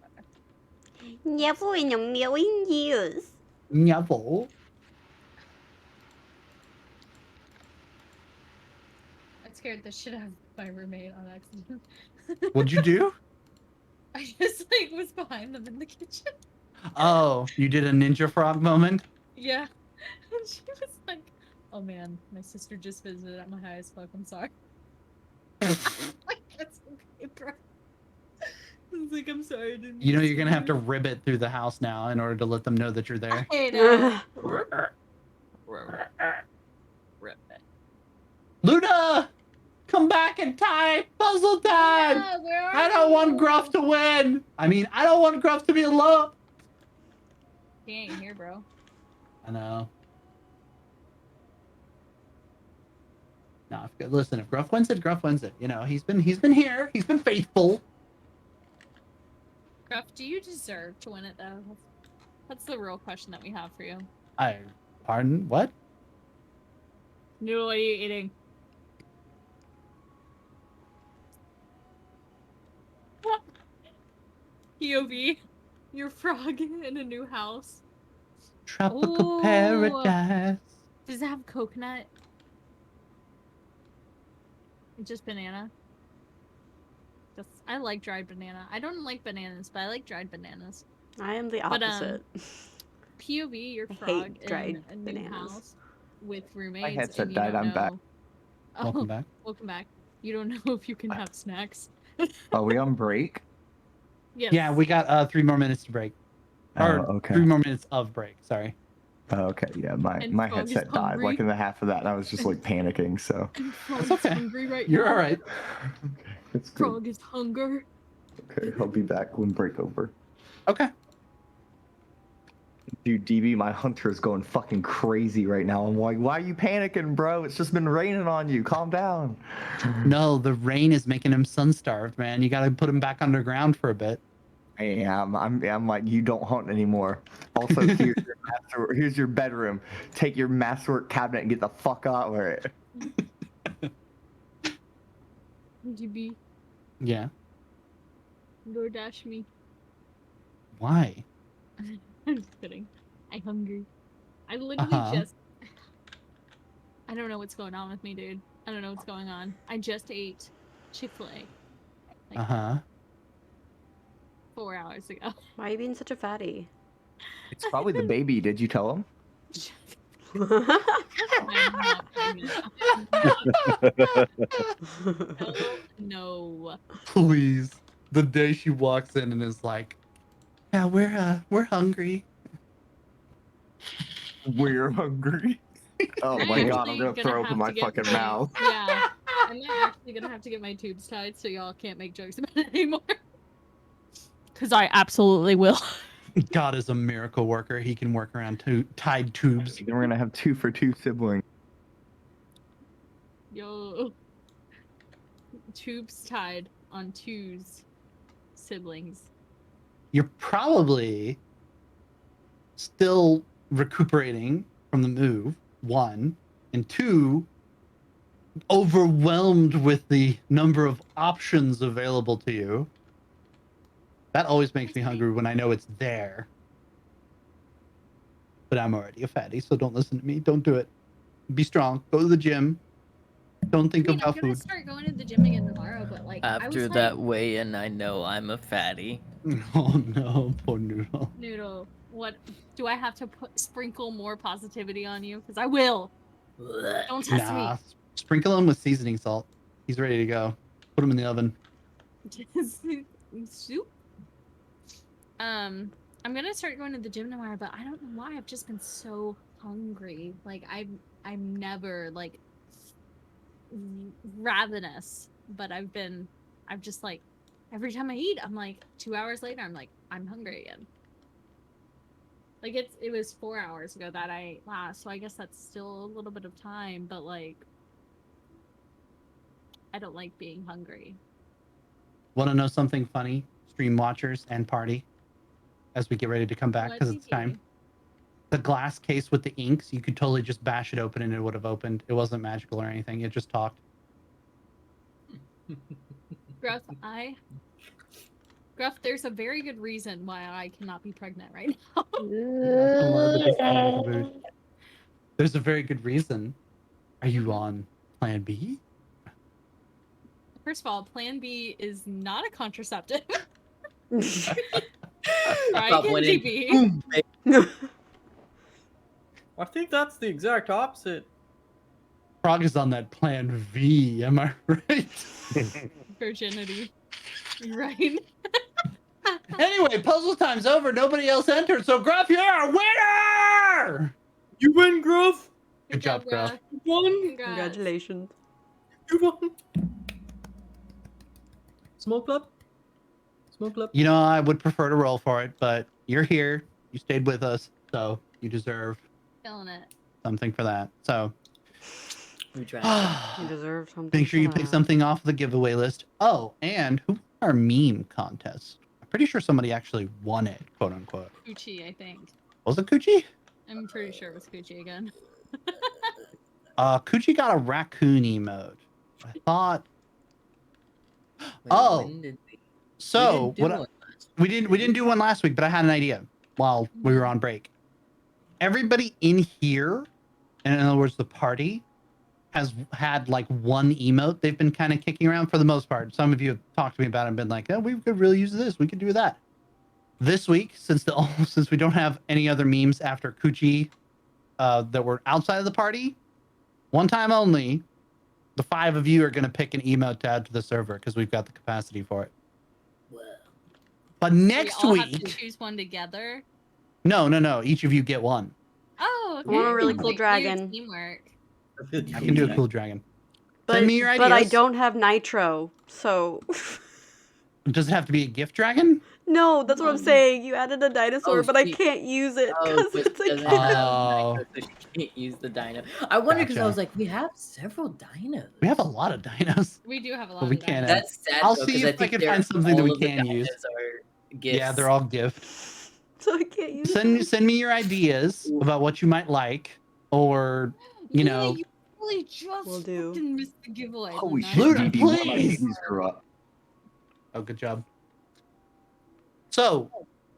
Never in a million years. Never. I scared the shit out of my roommate on accident. What'd you do? I just like was behind them in the kitchen. Oh, you did a ninja frog moment? Yeah. And she was like, oh man, my sister just visited at my highest fuck, I'm sorry. Like, that's okay, bro. It's like, I'm sorry. I didn't You know mean you're gonna have to ribbit through the house now in order to let them know that you're there. I know. Rip it. Luna, come back in time. Puzzle time. Yeah, where are I don't want you? Gruff to win. I mean, I don't want Gruff to be alone. He ain't here, bro. I know. No, listen. If Gruff wins it, Gruff wins it. You know, he's been here. He's been faithful. Gruff, do you deserve to win it though? That's the real question that we have for you. Pardon? What? Noodle, what are you eating? POV, your frog in a new house. Tropical Ooh. paradise. Does it have coconut? Just banana? I like dried banana. I don't like bananas, but I like dried bananas. I am the But, opposite. POV, your I frog hate in dried a new bananas. house with roommates. headset and you died, don't I'm back. know- Oh, Welcome back. welcome back. You don't know if you can have snacks. Are we on break? Yes. Yeah, we got 3 more minutes to break. Or okay. 3 more minutes of break. Sorry. Okay, yeah, my And my Frog is headset died hungry. like in the half of that, and I was just like panicking. So And Frog's okay. hungry right You're now. all right. okay, that's good. Frog is hunger. Okay, I'll be back when break over. Okay. Dude, DB, my hunter's going fucking crazy right now. I'm like, why are you panicking, bro? It's just been raining on you. Calm down. No, the rain is making him sun-starved, man. You got to put him back underground for a bit. I'm like, you don't hunt anymore. Also, here's your bedroom. Take your masterwork cabinet and get the fuck out of it. GB, Yeah. DoorDash me. Why? I'm just kidding. I'm hungry. I literally just... I don't know what's going on with me, dude. I don't know what's going on. I just ate Chick-fil-A. Like, 4 hours ago. Why are you being such a fatty? It's probably the baby. Did you tell him? I'm not pregnant. No. Please. The day she walks in and is like, yeah, we're hungry. We're hungry. Oh my god, I'm gonna throw up in my fucking mouth. Yeah. I'm actually gonna have to get my tubes tied so y'all can't make jokes about it anymore. Because I absolutely will. God is a miracle worker. He can work around tied tubes. Then we're gonna have 2 for 2 siblings. Yo. Tubes tied on 2's siblings. You're probably still recuperating from the move, 1, and 2, overwhelmed with the number of options available to you. That always makes me hungry when I know it's there. But I'm already a fatty, so don't listen to me. Don't do it. Be strong. Go to the gym. Don't think I'm about gonna food. start going to the gym again tomorrow, but like After that weigh-in, I know I'm a fatty. Oh no, poor Noodle. Noodle, what do I have to sprinkle more positivity on you? Because I will. Don't test Nah, sprinkle him with seasoning salt. He's ready to go. Put him in the oven. me. Soup. I'm gonna start going to the gym tomorrow, but I don't know why. I've just been so hungry. Like I'm never like ravenous, but I've just like every time I eat, I'm like 2 hours later, I'm like I'm hungry again. Like it was 4 hours ago that I ate last, so I guess that's still a little bit of time, but like I don't like being hungry. Want to know something funny, stream watchers and party, as we get ready to come back because it's time. The glass case with the inks, you could totally just bash it open and it would have opened. It wasn't magical or anything. It just talked. Gruff, there's a very good reason why I cannot be pregnant right now. There's a very good reason. Are you on Plan B? First of all, Plan B is not a contraceptive. Right, DB. I think that's the exact opposite. Frog is on that Plan V. Am I right? Virginity. Right. Anyway, puzzle time's over. Nobody else entered, so Gruff, you're a winner! You win, Gruff. Good job, Gruff. You won. Congrats. Congratulations. You won. Smoke club. Smoke club. You know, I would prefer to roll for it, but you're here. You stayed with us, so you deserve Killing it. something for that. So We tried. You deserve something. make sure you for pick that. something off the giveaway list. Oh, and who won our meme contest? I'm pretty sure somebody actually won it, quote unquote. Coochie, I think. Was it Coochie? I'm pretty sure it was Coochie again. Coochie got a raccoon emote. I thought. Wait, Oh, when did we- so we didn't do what? one last We didn't do one last week, but I had an idea while we were on break. Everybody in here, and in other words, the party, has had like one emote they've been kind of kicking around for the most part. Some of you have talked to me about it and been like, "Oh, we could really use this. We could do that." This week, since we don't have any other memes after Coochie that were outside of the party, one time only, the 5 of you are going to pick an emote to add to the server because we've got the capacity for it. Well, But next we all have to week, choose one together. no, each of you get one. Oh, okay. I want a really Sounds cool like dragon. weird Teamwork. I can do a cool dragon. But, Send me your but I ideas. don't have nitro, so Does it have to be a gift dragon? no, that's what I'm saying. You added a dinosaur, Oh, but I she- can't use it Oh, because but it's she a doesn't gift. have Oh. dino, so she can't use the dino. I wonder because I Gotcha. was like, we have several dinos. We have a lot of dinos. We do have a lot But of we can't dinos. add- That's sad. I'll though, see 'cause if I think can they're- find something that all we of the can use. dinos are gifts. Yeah, they're all gift. So I can't use it. Send me your ideas about what you might like, or you Luna, know, you really just Will do. fucking missed the giveaway. Holy Luna. shit, Luna, DD, one of my please. babies grew up. oh, good job. So,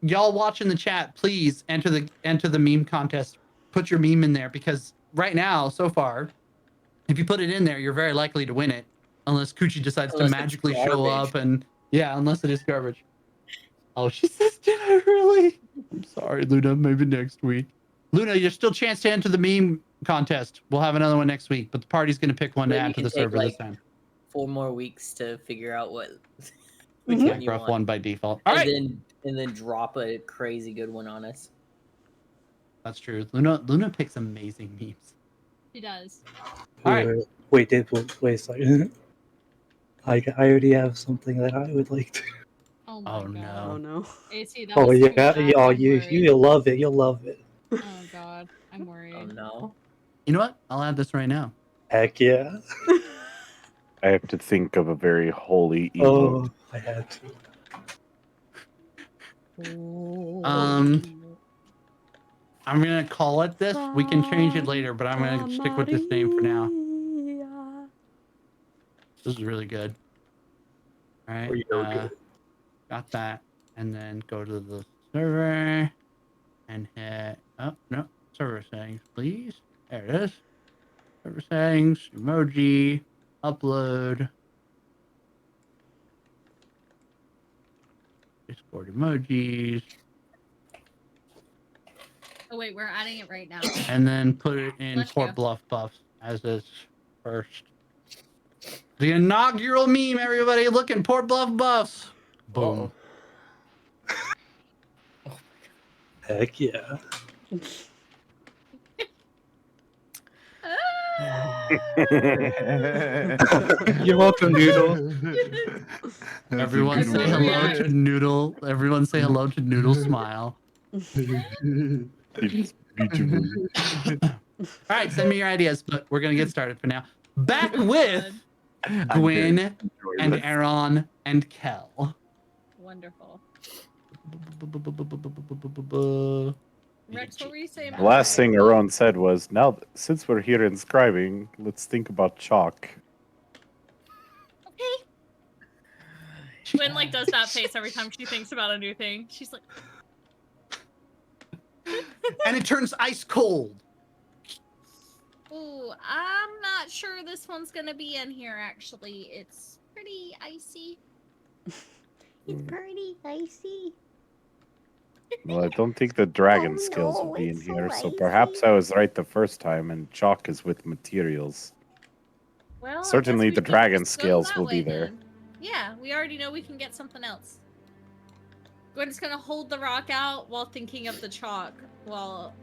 y'all watching the chat, please enter the meme contest. Put your meme in there because right now, so far, if you put it in there, you're very likely to win it, unless Coochie decides Unless to it's magically show garbage. up and unless it is garbage. Oh, she says, did I really? I'm sorry, Luna. Maybe next week. Luna, there's still a chance to enter the meme contest. We'll have another one next week, but the party's going to pick one to Maybe add you to can the take, server this like, time. 4 more weeks to figure out what Mhm. which Yeah, one you Gruff want. one by default. All right. And then drop a crazy good one on us. That's true. Luna picks amazing memes. She does. All right. Wait a second. I already have something that I would like to. Oh my Oh, god. no. Oh no. AC, that Oh was too yeah, bad. yeah, I'm you worried. you'll love it. You'll love it. Oh god, I'm worried. Oh no. You know what? I'll add this right now. Heck yeah. I have to think of a very holy emote. Oh, I had to. I'm gonna call it this. We can change it later, but I'm gonna stick with this name for now. This is really good. All right. Really good. Got that. And then go to the server and hit. Oh no, server settings, please. There it is. Server settings, emoji, upload. Discord emojis, Oh wait, we're adding it right now. and then put it in Bless Port you. Bluff Buffs as its first. The inaugural meme, everybody. Look in Port Bluff Buffs. Boom. Heck yeah. You're welcome, Noodle. Everyone That's say so hello weird. to Noodle. Everyone say hello to Noodle Smile. It's beautiful. All right, send me your ideas, but we're gonna get started for now. Back with Gwen and Aaron and Kel. Wonderful. Rex, what were you saying? The last thing Aaron said was, now, since we're here inscribing, let's think about chalk. Okay. Gwen like does that face every time she thinks about a new thing. She's like, And it turns ice cold. "Ooh, I'm not sure this one's gonna be in here. Actually, it's pretty icy." It's pretty icy. Well, I don't think the dragon Oh, skills no, will be in it's so here, so icy. perhaps I was right the first time, and chalk is with materials. Well, I guess Certainly we the can dragon just go scales that will be way there. then. Yeah, we already know we can get something else. Gwen's gonna hold the rock out while thinking of the chalk. While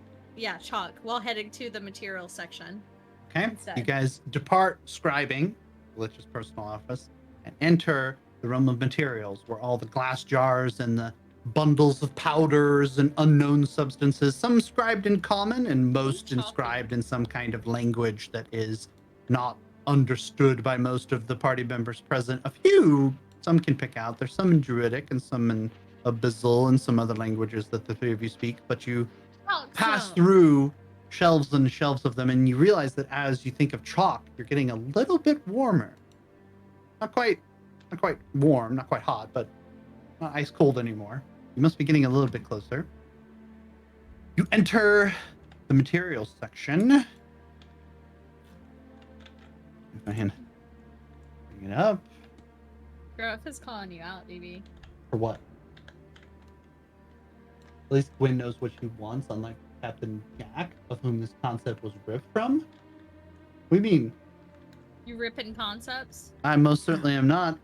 heading to the material section. Okay. Instead. You guys depart scribing, Glitch's personal office, and enter the realm of materials, where all the glass jars and the bundles of powders and unknown substances, some inscribed in common and most inscribed in some kind of language that is not understood by most of the party members present. A few, some can pick out. There's some in Druidic and some in Abyssal and some other languages that the three of you speak, but you pass through shelves and shelves of them, and you realize that as you think of chalk, you're getting a little bit warmer. Not quite warm, not quite hot, but not ice cold anymore. You must be getting a little bit closer. You enter the materials section. Go ahead. Bring it up. Gruff is calling you out, DB. For what? At least Gwen knows what she wants, unlike Captain Jack, of whom this concept was ripped from. What do you mean? You ripping concepts? I most certainly am not.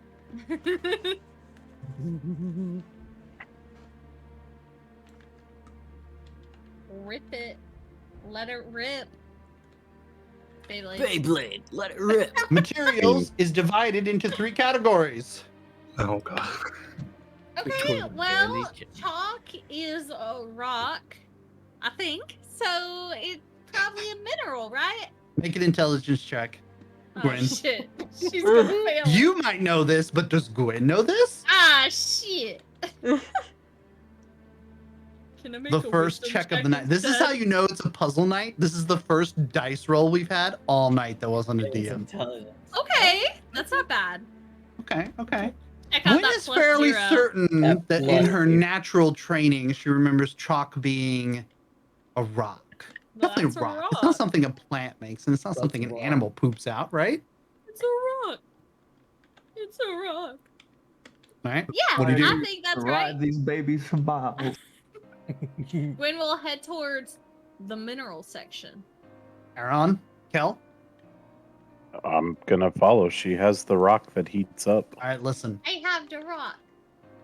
Rip it. Let it rip. Beyblade. Beyblade, let it rip. Materials is divided into 3 categories. Oh god. Okay, well, chalk is a rock, I think. So it's probably a mineral, right? Make an intelligence check. Oh Gwen. shit. She's gonna fail. You might know this, but does Gwen know this? Ah shit. Can I make The a first wisdom check of the night. This is instead? how you know it's a puzzle night. This is the first dice roll we've had all night that wasn't a It's DM. intelligence. Okay, that's not bad. Okay. Check out Gwen that is plus fairly 0. certain That that in plus her 0. natural training, she remembers chalk being a rock. Definitely That's a a rock. It's rock. not something a plant makes, and it's not That's something a an rock. animal poops out, right? It's a rock. It's a rock. All right. Yeah, What do you do? I think that's Ride right. these babies for miles. Gwen will head towards the mineral section. Aaron, Kel. I'm gonna follow. She has the rock that heats up. All right, listen. I have the rock.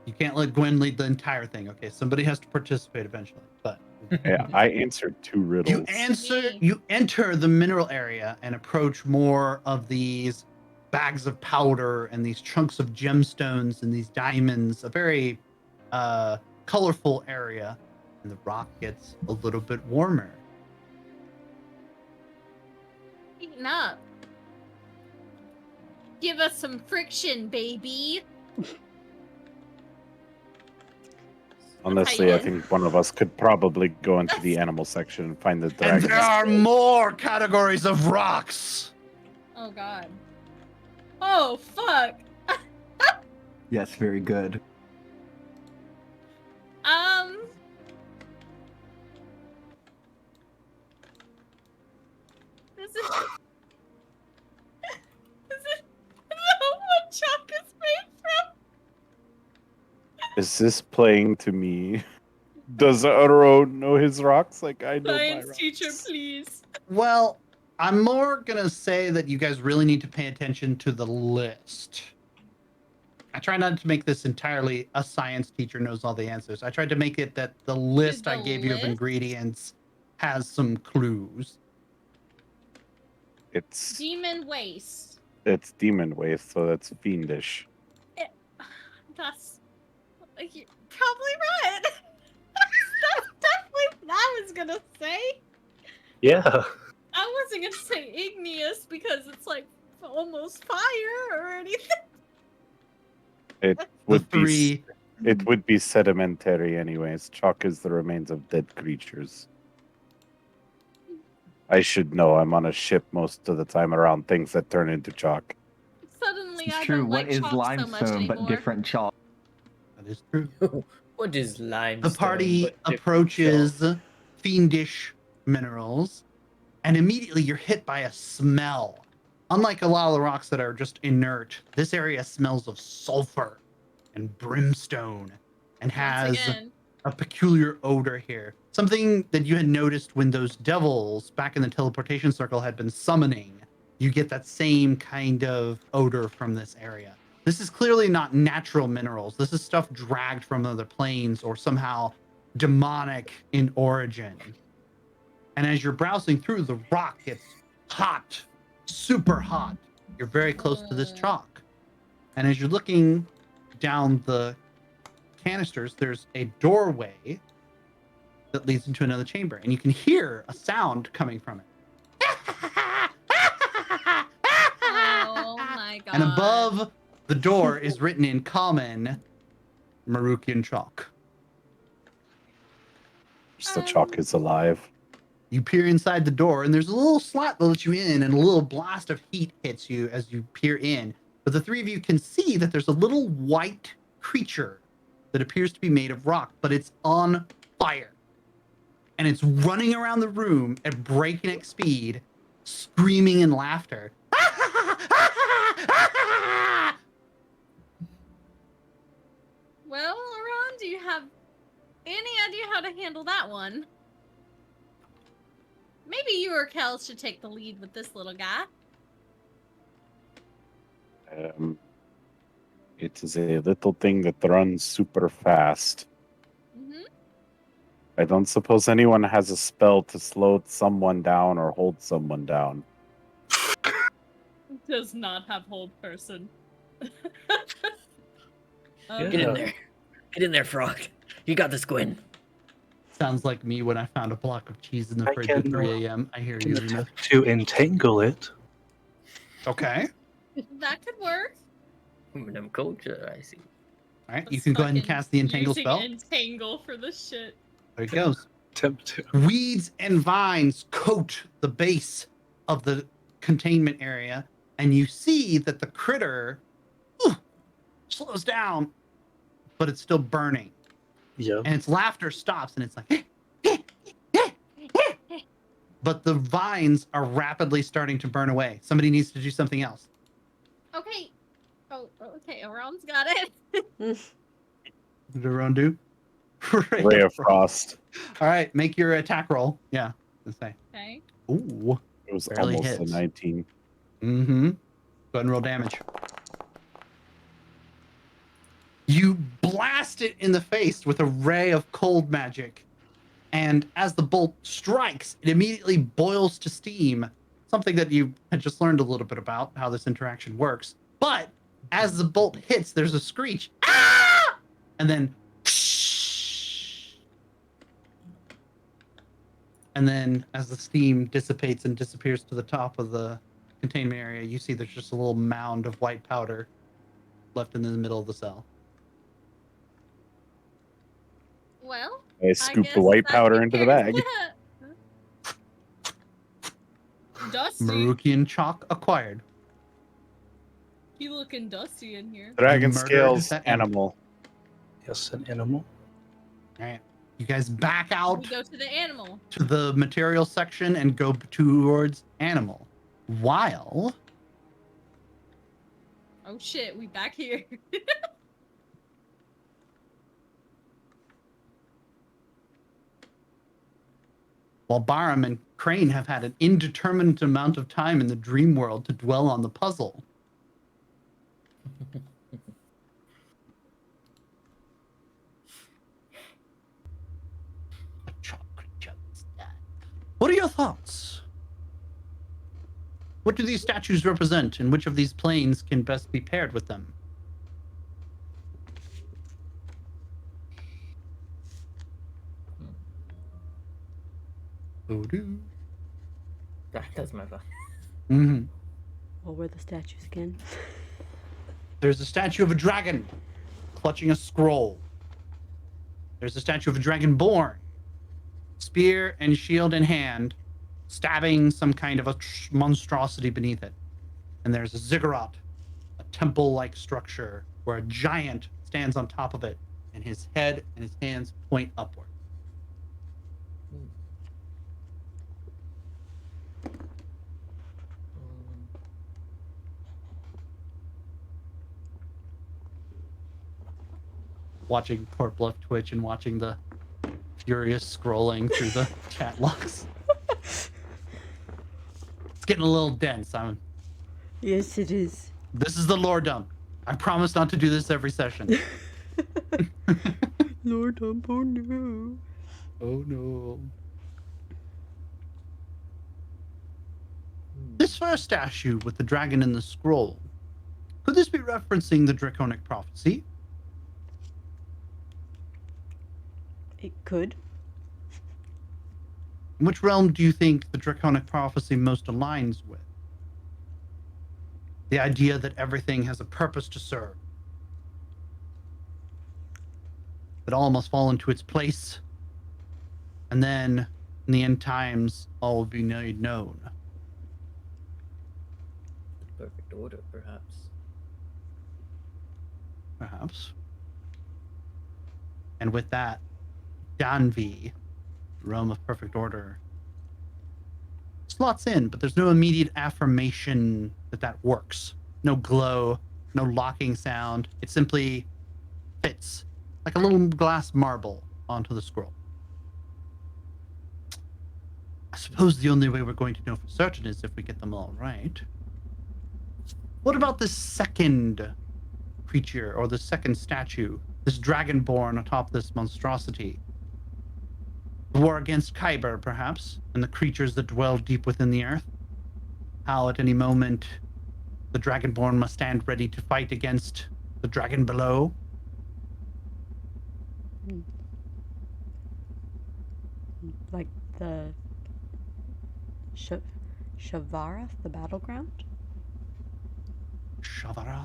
You can't let Gwen lead the entire thing. Okay, somebody has to participate eventually. But Yeah, I answered 2 riddles. you enter the mineral area and approach more of these bags of powder and these chunks of gemstones and these diamonds. A very colorful area, and the rock gets a little bit warmer. Heating up. Give us some friction, baby. Honestly, I Okay. think one of us could probably go into the animal section and find the And dragon. there are more categories of rocks. Oh god. Oh fuck. Yes, very good. This is what chalk is made from. Is this playing to me? Does Aro know his rocks like I know my Science rocks? teacher, please. Well, I'm more gonna say that you guys really need to pay attention to the list. I try not to make this entirely a science teacher knows all the answers. I tried to make it that the list I the gave you of list? ingredients has some clues. It's Demon waste. demon waste, so that's fiendish. That's you're probably right. That's definitely what I was gonna say. Yeah. I wasn't gonna say igneous because it's like almost fire or anything. It The would be three it would be sedimentary anyways. Chalk is the remains of dead creatures. I should know. I'm on a ship most of the time around things that turn into chalk. Suddenly, It's I true. don't What like is chalk so much limestone but anymore. different chalk? that is true. What is limestone? The party but different approaches chalk? fiendish minerals, and immediately you're hit by a smell. Unlike a lot of the rocks that are just inert, this area smells of sulfur and brimstone and Once has again, a peculiar odor here. Something that you had noticed when those devils back in the teleportation circle had been summoning. You get that same kind of odor from this area. This is clearly not natural minerals. This is stuff dragged from other planes or somehow demonic in origin. And as you're browsing through, the rock gets hot, super hot. You're very close to this chalk. And as you're looking down the canisters, there's a doorway that leads into another chamber. And you can hear a sound coming from it. Oh my god. And above the door is written in common Marukian chalk. The chalk is alive. You peer inside the door, and there's a little slot that lets you in, and a little blast of heat hits you as you peer in. But the three of you can see that there's a little white creature that appears to be made of rock, but it's on fire. And it's running around the room at breakneck speed, screaming in laughter. Well, Aron, do you have any idea how to handle that one? Maybe you or Kel should take the lead with this little guy. It is a little thing that runs super fast. Mm-hmm. I don't suppose anyone has a spell to slow someone down or hold someone down. Does not have hold person. Get in there. Get in there, Frog. You got this, Gwen. Sounds like me when I found a block of cheese in the I fridge at can, 3 a.m. I hear Can you. attempt to entangle it. Okay. That could work. Them culture, I see. All right. You Let's can go ahead and fucking cast the entangle using spell. Entangle for this shit. There it goes. Attempt to. Weeds and vines coat the base of the containment area, and you see that the critter slows down, but it's still burning. Yeah. And its laughter stops, and it's like, but the vines are rapidly starting to burn away. Somebody needs to do something else. Okay. Oh, okay. Aron's got it. What did everyone do? Ray of Frost. All right, make your attack roll. Yeah, let's say. Okay. Ooh. It was Barely almost hits. a 19. Mm-hmm. Go ahead and roll damage. You blast it in the face with a ray of cold magic. And as the bolt strikes, it immediately boils to steam. Something that you had just learned a little bit about, how this interaction works. But as the bolt hits, there's a screech. Ah! And then... And then as the steam dissipates and disappears to the top of the containment area, you see there's just a little mound of white powder left in the middle of the cell. Well, I scooped the white powder into the bag. Dusty. Marukian chalk acquired. You looking dusty in here. Dragon murdered scales that animal. Yes, an animal. All right. You guys back out We go to the animal. to the material section and go towards animal. While Oh shit, we back here. Barham and Crane have had an indeterminate amount of time in the dream world to dwell on the puzzle. What are your thoughts? What do these statues represent, and which of these planes can best be paired with them? That's my fun. Mm-hmm. What were the statues again? There's a statue of a dragon clutching a scroll. There's a statue of a dragonborn, spear and shield in hand, stabbing some kind of a monstrosity beneath it. And there's a ziggurat, a temple-like structure where a giant stands on top of it, and his head and his hands point upward. Watching Port Bluff Twitch and watching the furious scrolling through the chat logs. It's getting a little dense. Yes, it is. This is the lore dump. I promise not to do this every session. Lord Dumbo, no. Oh no. This first statue with the dragon in the scroll. Could this be referencing the draconic prophecy? It could. Which realm do you think the draconic prophecy most aligns with? The idea that everything has a purpose to serve. That all must fall into its place. And then, in the end times, all will be made known. The perfect order, perhaps. Perhaps. And with that, Danvi, realm of perfect order, slots in, but there's no immediate affirmation that that works. No glow, no locking sound. It simply fits like a little glass marble onto the scroll. I suppose the only way we're going to know for certain is if we get them all right. What about this second creature or the second statue, this dragonborn atop this monstrosity? The war against Kyber, perhaps, and the creatures that dwell deep within the earth? How at any moment the dragonborn must stand ready to fight against the dragon below? Like the Shavarath, the battleground? Shavara?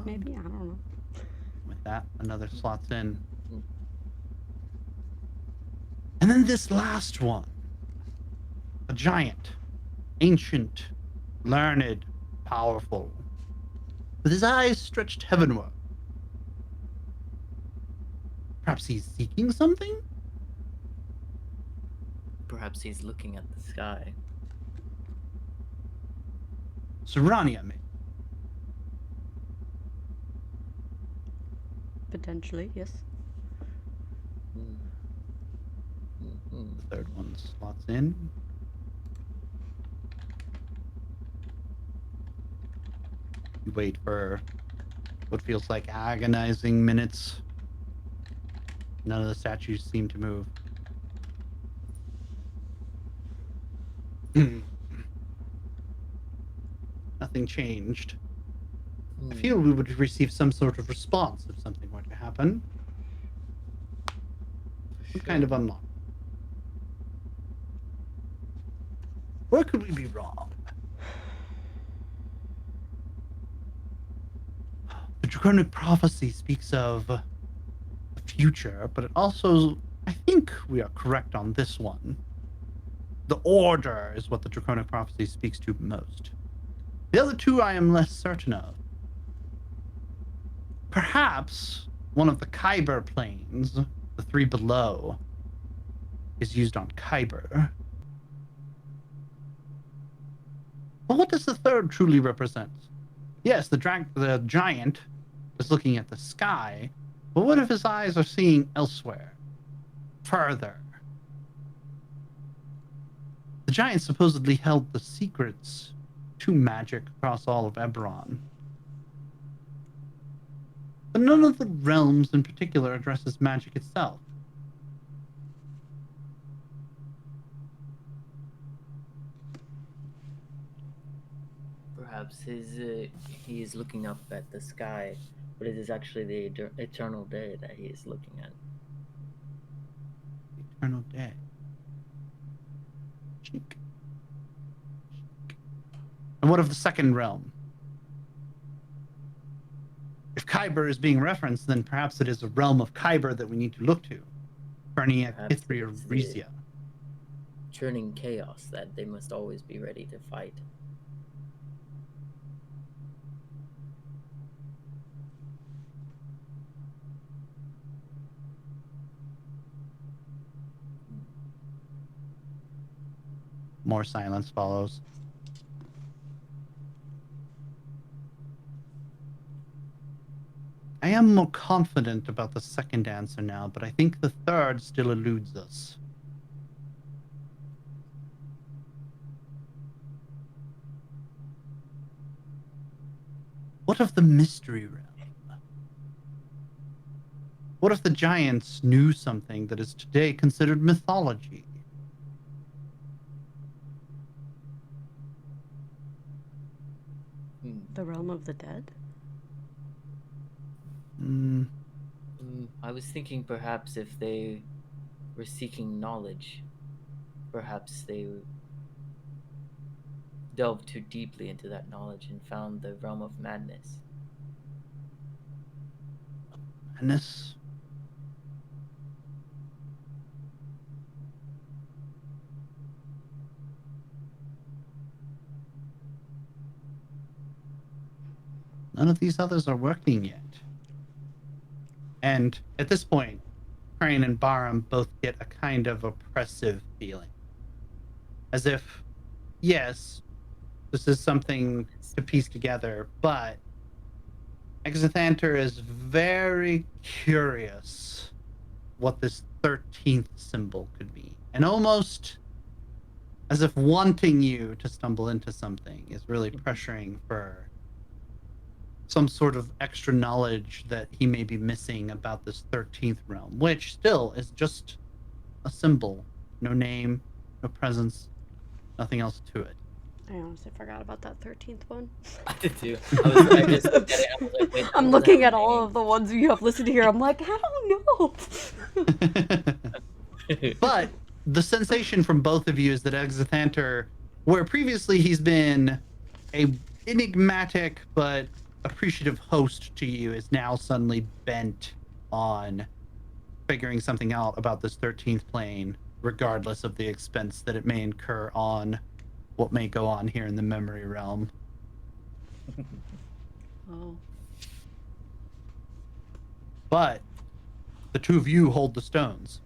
Maybe? I don't know. With that, another slots in. And then this last one. A giant, ancient, learned, powerful, with his eyes stretched heavenward. Perhaps he's seeking something? Perhaps he's looking at the sky. Serania, maybe. Potentially, yes. The third one slots in. You wait for what feels like agonizing minutes. None of the statues seem to move. Nothing changed. I feel we would receive some sort of response if something were to happen. Some kind of unlock. Where could we be wrong? The Draconic Prophecy speaks of the future, but it also, I think we are correct on this one. The order is what the Draconic Prophecy speaks to most. The other two I am less certain of. Perhaps one of the Kyber planes, the three below, is used on Kyber. But what does the third truly represent? Yes, the giant is looking at the sky, but what if his eyes are seeing elsewhere? Further. The giant supposedly held the secrets to magic across all of Eberron. But none of the realms in particular addresses magic itself. Perhaps he is looking up at the sky, but it is actually the eternal day that he is looking at. Eternal day. Cheek. And what of the second realm? If Kyber is being referenced, then perhaps it is a realm of Kyber that we need to look to. Fernia, Ithri, or Risia. Churning chaos that they must always be ready to fight. More silence follows. I am more confident about the second answer now, but I think the third still eludes us. What of the mystery realm? What if the giants knew something that is today considered mythology? The realm of the dead? I was thinking perhaps if they were seeking knowledge, perhaps they delved too deeply into that knowledge and found the realm of madness. Madness? None of these others are working yet. And at this point, Crane and Barham both get a kind of oppressive feeling. As if, yes, this is something to piece together, but Exithanter is very curious what this 13th symbol could be. And almost as if wanting you to stumble into something is really pressuring for some sort of extra knowledge that he may be missing about this 13th realm, which still is just a symbol. No name, no presence, nothing else to it. I honestly forgot about that 13th one. I did too. I just looked at it. I was like, wait, I'm looking at all of the ones you have listed here. I'm like, I don't know. But the sensation from both of you is that Exithanter, where previously he's been a enigmatic but appreciative host to you, is now suddenly bent on figuring something out about this 13th plane, regardless of the expense that it may incur on what may go on here in the memory realm. Oh. But the two of you hold the stones.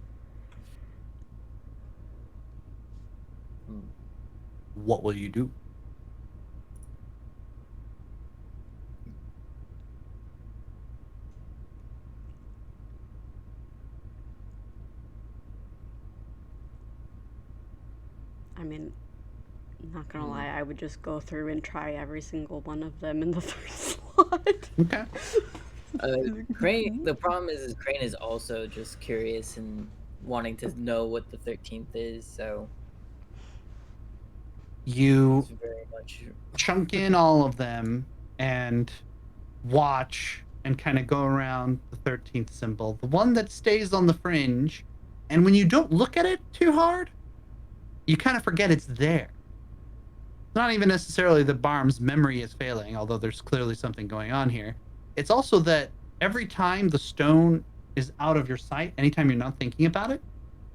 What will you do? I mean, not gonna lie, I would just go through and try every single one of them in the third slot. Okay. Crane. The problem is Crane is also just curious and wanting to know what the 13th is. So You it's very much. chunk in all of them and watch and kind of go around the 13th symbol, the one that stays on the fringe, and when you don't look at it too hard, you kind of forget it's there. It's not even necessarily that Barham's memory is failing, although there's clearly something going on here. It's also that every time the stone is out of your sight, anytime you're not thinking about it,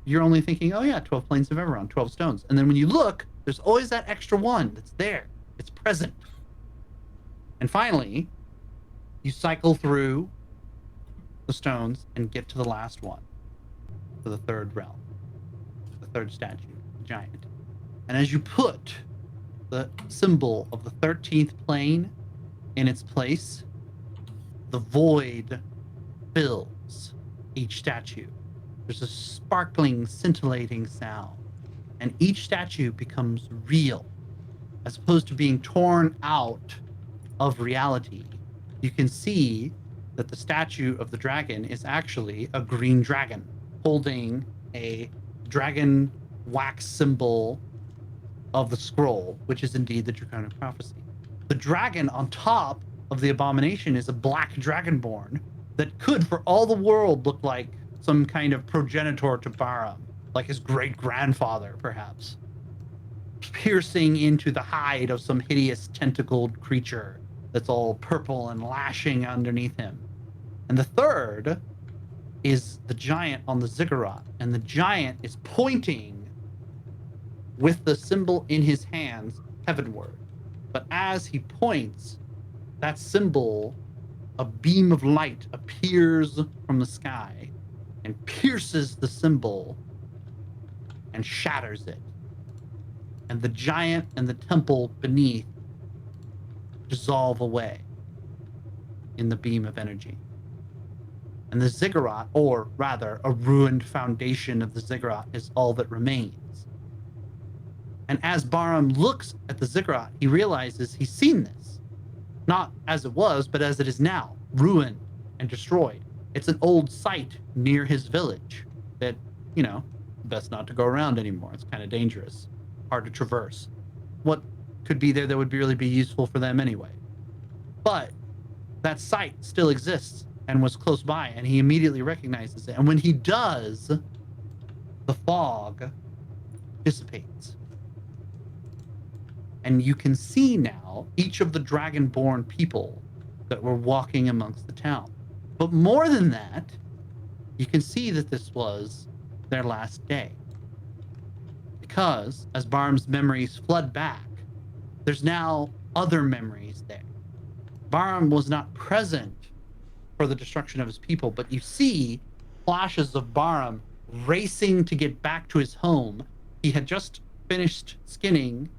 you're only thinking, oh yeah, 12 planes of Everon, 12 stones. And then when you look, there's always that extra one that's there. It's present. And finally, you cycle through the stones and get to the last one, to the third realm, the third statue, the giant. And as you put the symbol of the 13th plane in its place, the void fills each statue. There's a sparkling, scintillating sound, and each statue becomes real, as opposed to being torn out of reality. You can see that the statue of the dragon is actually a green dragon holding a dragon wax symbol of the scroll, which is indeed the Draconic prophecy. The dragon on top of the abomination is a black dragonborn that could, for all the world, look like some kind of progenitor to Barham, like his great-grandfather, perhaps, piercing into the hide of some hideous tentacled creature that's all purple and lashing underneath him. And the third is the giant on the ziggurat, and the giant is pointing with the symbol in his hands heavenward. But as he points, that symbol, a beam of light appears from the sky and pierces the symbol and shatters it. And the giant and the temple beneath dissolve away in the beam of energy. And the ziggurat, or rather, a ruined foundation of the ziggurat, is all that remains. And as Barham looks at the ziggurat, he realizes he's seen this. Not as it was, but as it is now, ruined and destroyed. It's an old site near his village that, best not to go around anymore. It's kind of dangerous, hard to traverse. What could be there that would really be useful for them anyway? But that site still exists and was close by, and he immediately recognizes it. And when he does, the fog dissipates. And you can see now each of the dragonborn people that were walking amongst the town. But more than that, you can see that this was their last day. Because as Barham's memories flood back, there's now other memories there. Barham was not present for the destruction of his people, but you see flashes of Barham racing to get back to his home. He had just finished skinning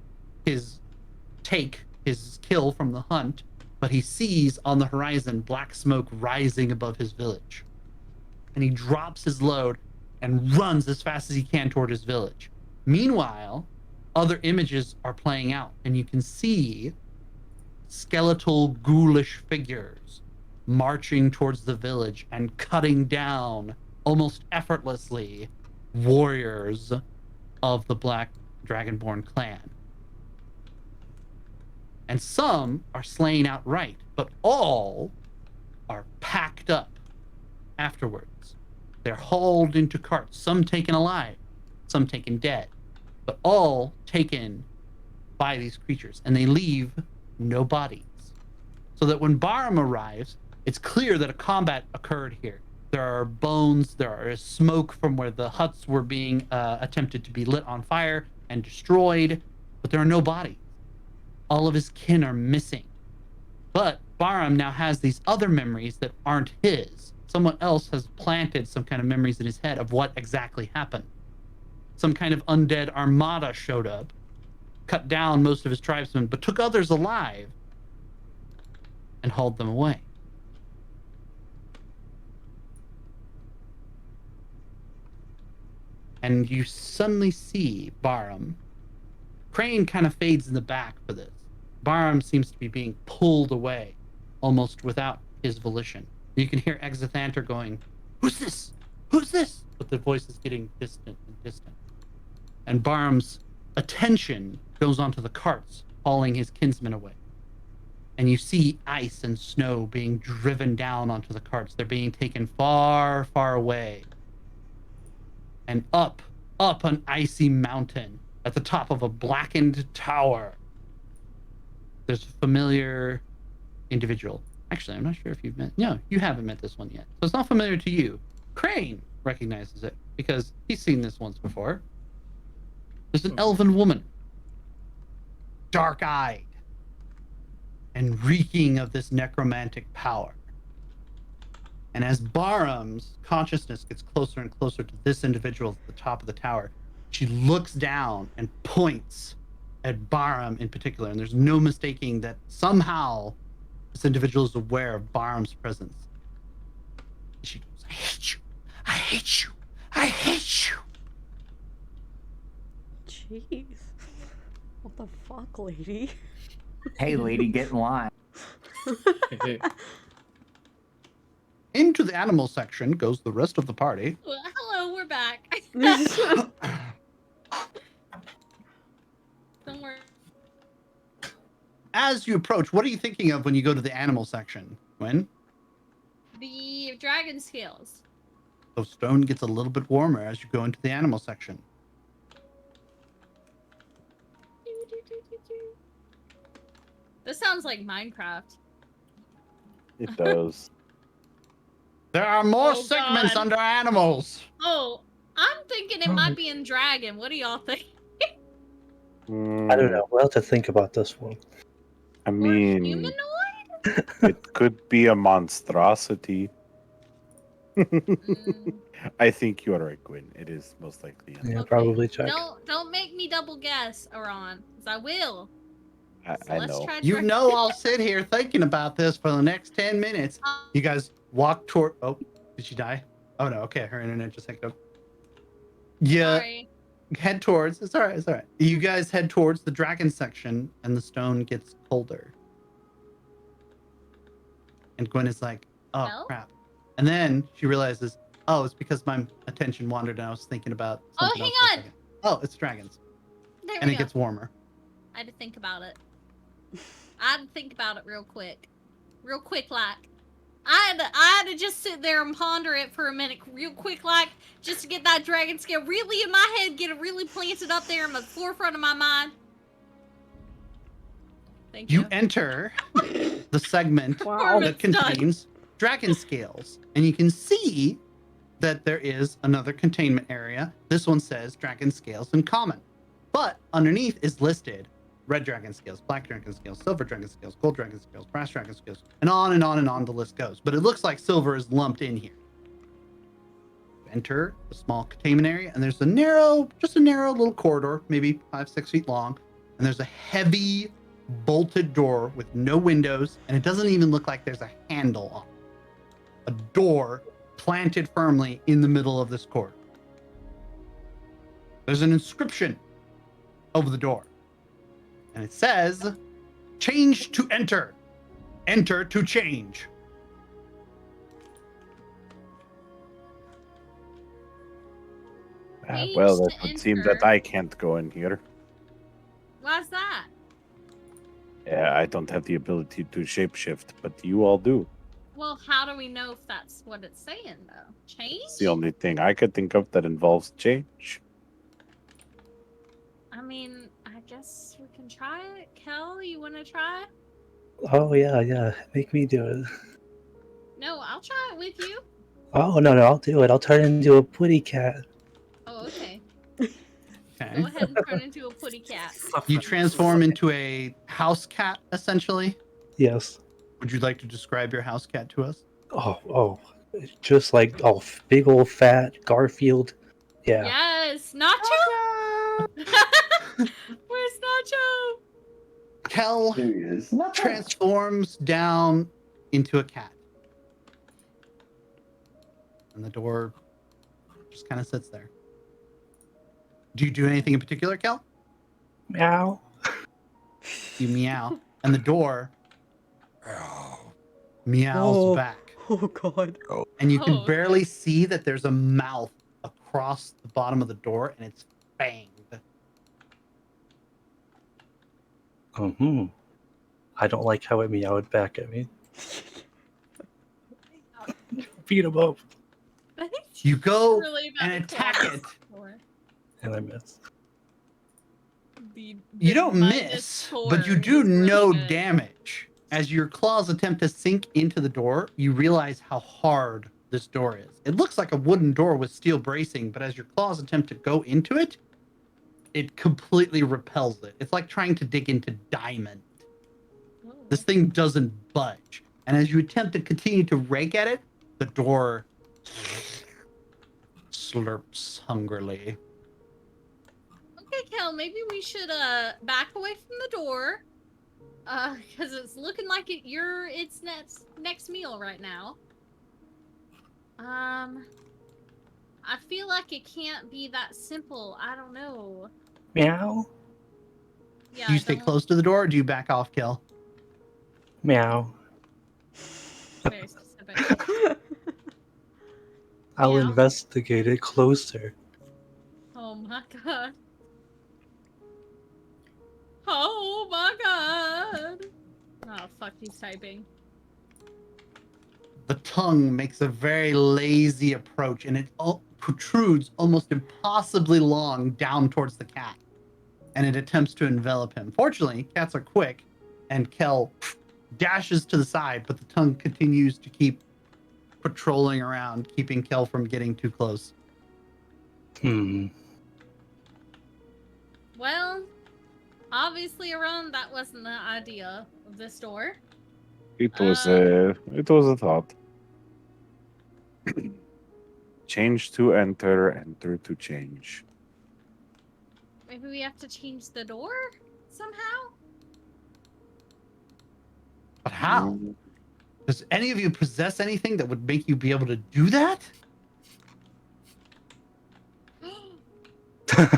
his kill from the hunt, but he sees on the horizon black smoke rising above his village. And he drops his load and runs as fast as he can toward his village. Meanwhile, other images are playing out, and you can see skeletal, ghoulish figures marching towards the village and cutting down, almost effortlessly, warriors of the Black Dragonborn clan. And some are slain outright, but all are packed up afterwards. They're hauled into carts, some taken alive, some taken dead, but all taken by these creatures, and they leave no bodies. So that when Barham arrives, it's clear that a combat occurred here. There are bones, there is smoke from where the huts were being attempted to be lit on fire and destroyed, but there are no bodies. All of his kin are missing. But Barham now has these other memories that aren't his. Someone else has planted some kind of memories in his head of what exactly happened. Some kind of undead armada showed up, cut down most of his tribesmen, but took others alive and hauled them away. And you suddenly see Barham. Crane kind of fades in the back for this. Barham seems to be being pulled away, almost without his volition. You can hear Exithanter going, "Who's this? Who's this?" But the voice is getting distant and distant. And Barham's attention goes onto the carts, hauling his kinsmen away. And you see ice and snow being driven down onto the carts. They're being taken far, far away. And up an icy mountain at the top of a blackened tower. There's a familiar individual. Actually, I'm not sure if you've met. No, you haven't met this one yet. So it's not familiar to you. Crane recognizes it because he's seen this once before. There's an elven woman, dark-eyed and reeking of this necromantic power. And as Barham's consciousness gets closer and closer to this individual at the top of the tower, she looks down and points at Barham in particular. And there's no mistaking that somehow this individual is aware of Barham's presence. She goes, "I hate you. I hate you. I hate you." Jeez. What the fuck, lady? Hey, lady, get in line. Into the animal section goes the rest of the party. Well, hello, we're back. Don't worry. As you approach, what are you thinking of when you go to the animal section, Gwen? The dragon scales. The stone gets a little bit warmer as you go into the animal section. This sounds like Minecraft. It does. There are more Oh, segments God. under animals. Oh, I'm thinking it might be in dragon. What do y'all think? I don't know. We'll have to think about this one. I Or mean, humanoid? it could be a monstrosity. Mm, I think you are right, Gwen. It is most likely. Yeah, okay. probably check. Don't make me double guess, Aron, because I will. So I let's know. try. You know I'll sit here thinking about this for the next 10 minutes. You guys walk toward... Oh, did she die? Oh, no. Okay, her internet just hiccup. Yeah, Sorry. head towards... It's all right, it's all right. You guys head towards the dragon section, and the stone gets colder. And Gwen is like, oh, Well? crap. And then she realizes, oh, it's because my attention wandered and I was thinking about Oh, something hang else for a on. second. Oh, it's dragons. There And we it go. gets warmer. I had to think about it. I had to think about it real quick. Real quick, like. I had to just sit there and ponder it for a minute, real quick, like, just to get that dragon scale really in my head, get it really planted up there in the forefront of my mind. Thank you. You enter the segment Wow. that contains dragon scales. And you can see that there is another containment area. This one says dragon scales in common. But underneath is listed red dragon scales, black dragon scales, silver dragon scales, gold dragon scales, brass dragon scales, and on and on and on the list goes. But it looks like silver is lumped in here. Enter a small containment area, and there's a narrow little corridor, maybe 5-6 feet long. And there's a heavy bolted door with no windows, and it doesn't even look like there's a handle on it. A door planted firmly in the middle of this corridor. There's an inscription over the door. And it says, change to enter. Enter to change. Well, Change it to would seem enter. that I can't go in here. Why's that? Yeah, I don't have the ability to shapeshift, but you all do. Well, how do we know if that's what it's saying, though? Change? It's the only thing I could think of that involves change. I mean, I guess we can try it. Kel, you want to try? Oh yeah. Make me do it. No, I'll try it with you. Oh no, I'll do it. I'll turn into a putty cat. Oh, okay. Okay. Go ahead and turn into a putty cat. You transform into a house cat, essentially. Yes. Would you like to describe your house cat to us? Oh, just like big old fat Garfield. Yeah. Yes, Nacho. Where's Nacho? Kel There he is. transforms down into a cat. And the door just kind of sits there. Do you do anything in particular, Kel? Meow. You meow. And the door meows Oh. back. Oh god. And you can Oh. barely see that there's a mouth across the bottom of the door and it's fanged. I don't like how it meowed back at me. Beat him up, I think You go really about and to attack close it. the door. and I missed. You don't minus miss, 4 but you is do really no good. damage. As your claws attempt to sink into the door, you realize how hard this door is. It looks like a wooden door with steel bracing, but as your claws attempt to go into it, it completely repels it. It's like trying to dig into diamond. Oh. This thing doesn't budge. And as you attempt to continue to rake at it, the door slurps hungrily. Okay, Kel, maybe we should back away from the door. Because it's looking like it's next meal right now. I feel like it can't be that simple. I don't know. Meow. Yeah, Do you I stay don't- close to the door or do you back off, Kel? Meow. Very specific. I'll Meow. investigate it closer. Oh my god. Oh my god. Oh fuck, he's typing. The tongue makes a very lazy approach and it protrudes almost impossibly long down towards the cat. And it attempts to envelop him. Fortunately, cats are quick and Kel dashes to the side, but the tongue continues to keep patrolling around, keeping Kel from getting too close. Well, obviously, Aron, that wasn't the idea of this door. It was a thought. Change to enter, enter to change. Maybe we have to change the door somehow? But how? Does any of you possess anything that would make you be able to do that?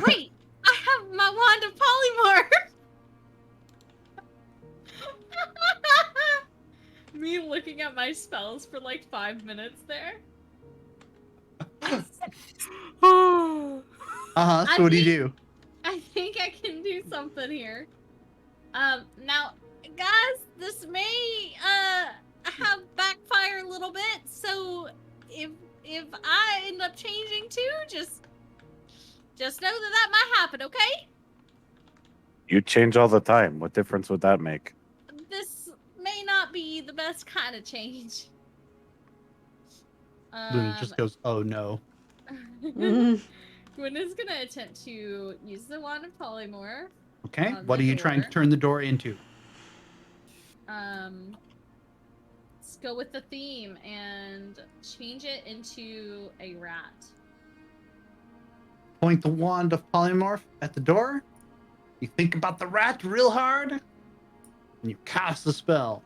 Wait, I have my wand of polymorph. Me looking looking at my spells for like 5 minutes there. So what do you do? I think I can do something here. Now, guys, this may have backfire a little bit. So if I end up changing too, just know that might happen. Okay? You change all the time. What difference would that make? This may not be the best kind of change. Luna just goes, "Oh no." Gwen is gonna attempt to use the wand of polymorph. Okay. On What the are you trying to door. turn the door into? Let's go with the theme and change it into a rat. Point the wand of polymorph at the door. You think about the rat real hard, and you cast the spell.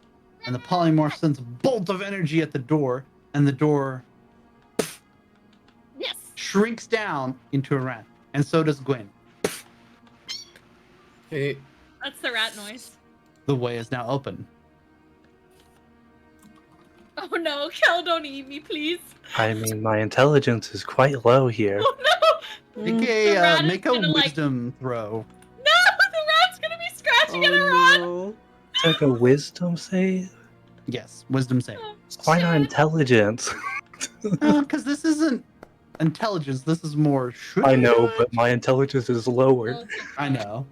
And the polymorph sends a bolt of energy at the door, and the door Yes. shrinks down into a rat. And so does Gwen. Hey, That's the rat noise. The way is now open. Oh no, Kel, don't eat me, please. I mean, my intelligence is quite low here. Oh no! Make The rat is make a gonna, like- wisdom throw. No! The rat's gonna be scratching at a rod! no. Take a wisdom save? Yes, wisdom save. Why not Shit. intelligence? Because this isn't intelligence. This is more. I know, but my intelligence is lower. Well, I know.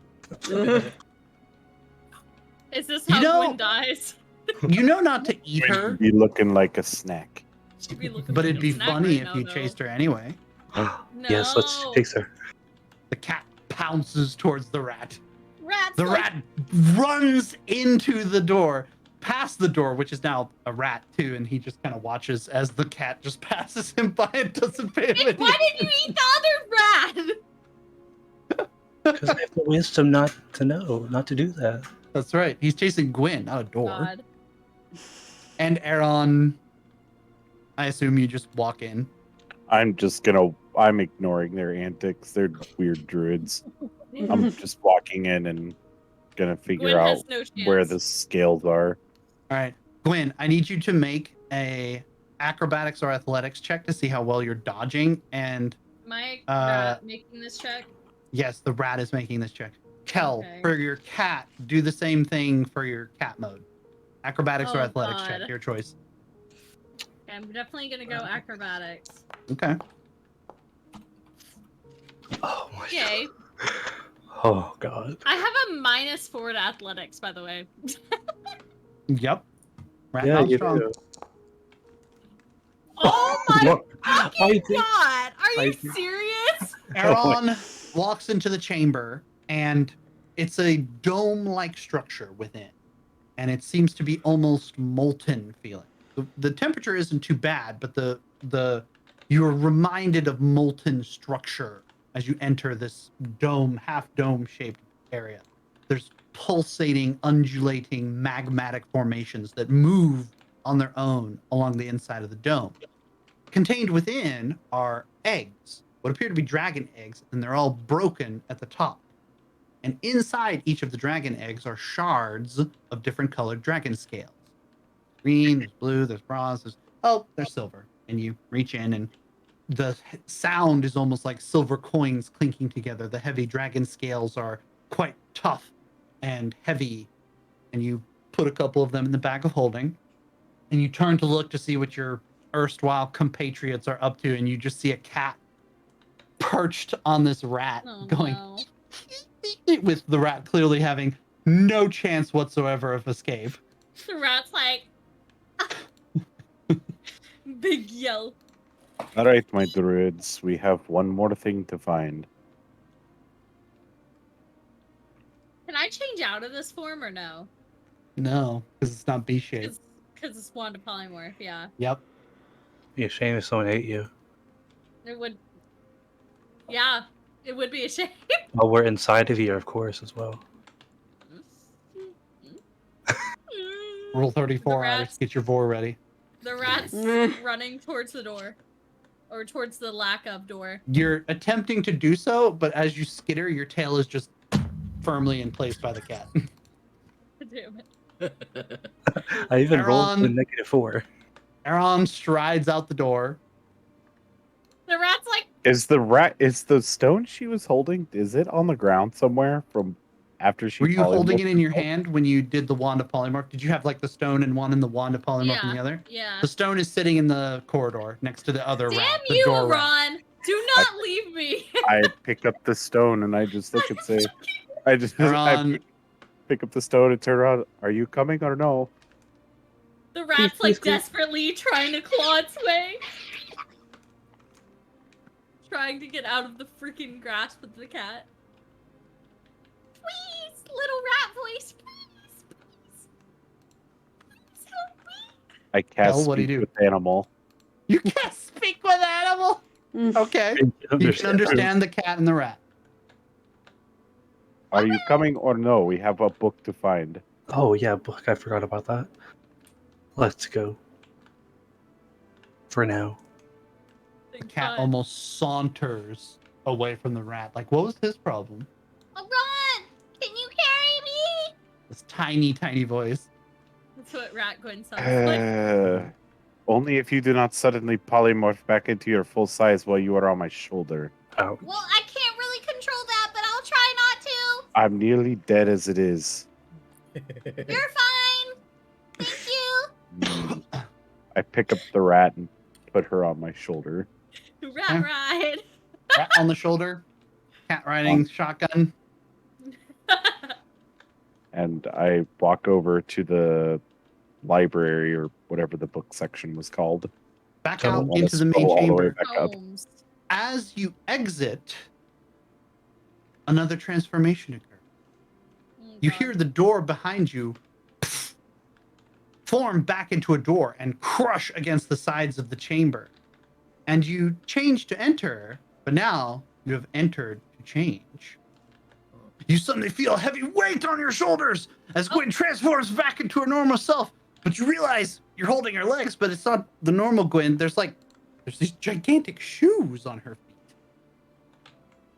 is this You how know- Gwen dies? You know not to eat her, You'd be looking like a snack. She'd be looking but like it'd a be snack funny right if now, you though. chased her anyway. Yes, let's No. chase her. The cat pounces towards the rat. Rat's The like, rat runs into the door, past the door, which is now a rat too, and he just kind of watches as the cat just passes him by and doesn't pay him Nick, any why did you eat the other rat? Because I have the wisdom not to know, not to do that. That's right. He's chasing Gwen, not a door. God. And Aaron, I assume you just walk in. I'm ignoring their antics. They're weird druids. I'm just walking in and gonna figure Gwen out has no chance. where the scales are. All right, Gwen, I need you to make a acrobatics or athletics check to see how well you're dodging. And My rat making this check. yes, the rat is making this check. Kel, Okay. for your cat, do the same thing for your cat mode. Acrobatics or Oh, athletics God. check, your choice. Okay, I'm definitely gonna go acrobatics. Okay. Oh my Yay. god. Oh god. I have a -4 to athletics, by the way. Yep. Rat Yeah, not you strong. do. Oh my Look, I fucking think god! Are I you think- serious? Aaron walks into the chamber, and it's a dome-like structure within, and it seems to be almost molten feeling. The temperature isn't too bad, but the you're reminded of molten structure as you enter this half dome shaped area. There's pulsating, undulating, magmatic formations that move on their own along the inside of the dome. Contained within are eggs, what appear to be dragon eggs, and they're all broken at the top. And inside each of the dragon eggs are shards of different colored dragon scales. Green, there's blue, there's bronze, there's silver. And you reach in, and the sound is almost like silver coins clinking together. The heavy dragon scales are quite tough and heavy. And you put a couple of them in the bag of holding, and you turn to look to see what your erstwhile compatriots are up to, and you just see a cat perched on this rat Oh, going no. with the rat clearly having no chance whatsoever of escape. The rat's like big yell. All right, my druids, we have one more thing to find. Can I change out of this form or no? No, because it's not B-shaped. Because it's wand of polymorph, yeah. Yep. be a shame if someone ate you. It would. Yeah, it would be a shame. Well, we're inside of you, of course, as well. Roll 34 The Iris, rats. get your vor ready. The rat's running towards the door. Or towards the lack of door. You're attempting to do so, but as you skitter, your tail is just firmly in place by the cat. Damn it. I even rolled a Aaron. -4. Aaron strides out the door. The rat's like, Is the stone she was holding, is it on the ground somewhere from after she Were you holding polymorphed it in your herself? hand when you did the wand of polymorph? Did you have like the stone in one and the wand of polymorph in the yeah, other? yeah. The stone is sitting in the corridor next to the other Damn rat, the you, door rat. Ron! Do not leave me. I pick up the stone and I just look and say, I Aaron, pick up the stone and turn around. Are you coming or no? The rat's please, like please. desperately trying to claw its way. Trying to get out of the freaking grasp of the cat. Please, little rat voice, please, please. Please help me. I cast Well, what do you speak do? with animal. you can't speak with animal. Okay. You can understand the cat and the rat. Are you coming or no? We have a book to find. Oh yeah, book. I forgot about that. Let's go. For now. The cat almost saunters away from the rat. Like, what was his problem? Oh, Ron! Can you carry me? This tiny, tiny voice. That's what Rat Gwen sounds like. Only if you do not suddenly polymorph back into your full size while you are on my shoulder. Oh. Well, I can't really control that, but I'll try not to. I'm nearly dead as it is. You're fine. Thank you. I pick up the rat and put her on my shoulder. Rat ride. Rat on the shoulder. Cat riding shotgun. And I walk over to the library or whatever the book section was called. Back And I out wanna into the main scroll all the way chamber. back up. Holmes. As you exit, another transformation occurs. Oh, You God. hear the door behind you form back into a door and crush against the sides of the chamber. And you change to enter, but now you have entered to change. You suddenly feel a heavy weight on your shoulders as Gwen transforms back into her normal self. But you realize you're holding her legs, but it's not the normal Gwen. There's these gigantic shoes on her feet.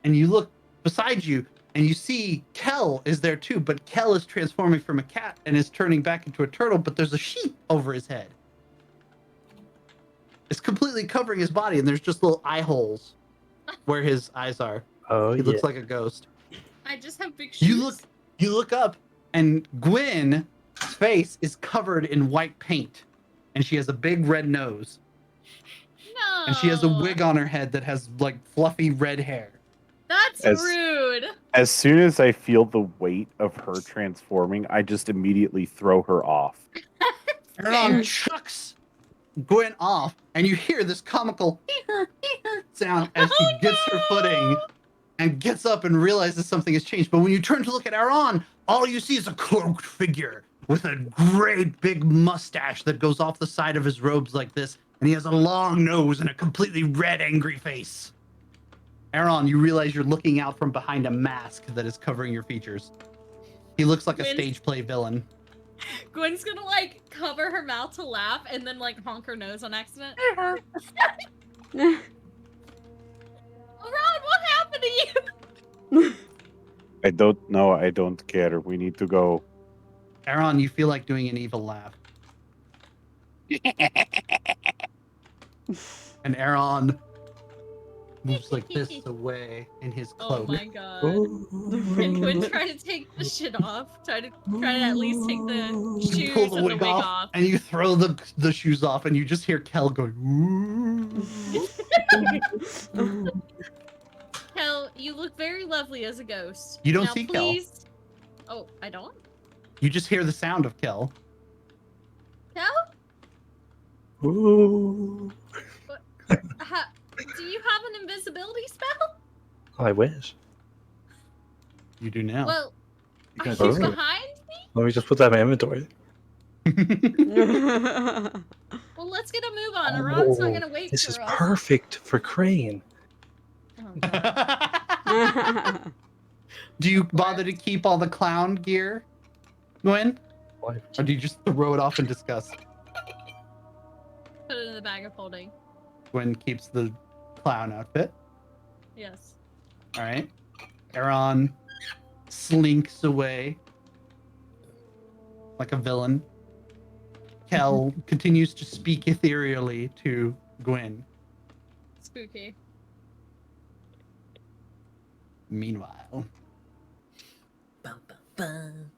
And you look beside you and you see Kel is there too, but Kel is transforming from a cat and is turning back into a turtle, but there's a sheet over his head. It's completely covering his body, and there's just little eye holes where his eyes are. Oh He yeah. looks like a ghost. I just have big shoes. You look up, and Gwen's face is covered in white paint, and she has a big red nose, No. and she has a wig on her head that has like fluffy red hair. That's As- rude. As soon as I feel the weight of her transforming, I just immediately throw her off. Aaron chucks Gwen off, and you hear this comical sound as she gets her footing and gets up and realizes something has changed. But when you turn to look at Aaron, all you see is a cloaked figure with a great big mustache that goes off the side of his robes like this, and he has a long nose and a completely red, angry face. Aaron, you realize you're looking out from behind a mask that is covering your features. He looks like a Gwen- stage play villain. Gwen's gonna like cover her mouth to laugh and then like honk her nose on accident. Oh, Ron, what happened to you? I don't know. I don't care. We need to go. Aaron, you feel like doing an evil laugh. And Aaron moves like this away in his Oh cloak. my god. And Gwen try to take the shit off. Try to at least take the You shoes pull and the the wig off, and you throw the shoes off, and you just hear Kel going, "Ooh." Kel, you look very lovely as a ghost. You don't Now, see Kel. please... Oh, I don't? You just hear the sound of Kel. Kel? Ooh. Do you have an invisibility spell? I wish. You do now. Well, are you Oh. behind? Let me just put that in my inventory. Well, let's get a move on. Ron's not gonna wait This for is us. perfect for Crane. Oh, God. Do you bother to keep all the clown gear, Gwen? Why? Or do you just throw it off in disgust? Put it in the bag of holding. Gwen keeps the clown outfit. Yes. All right. Aaron slinks away. like a villain. Kel continues to speak ethereally to Gwyn. Spooky. Meanwhile, Bum, bum, bum.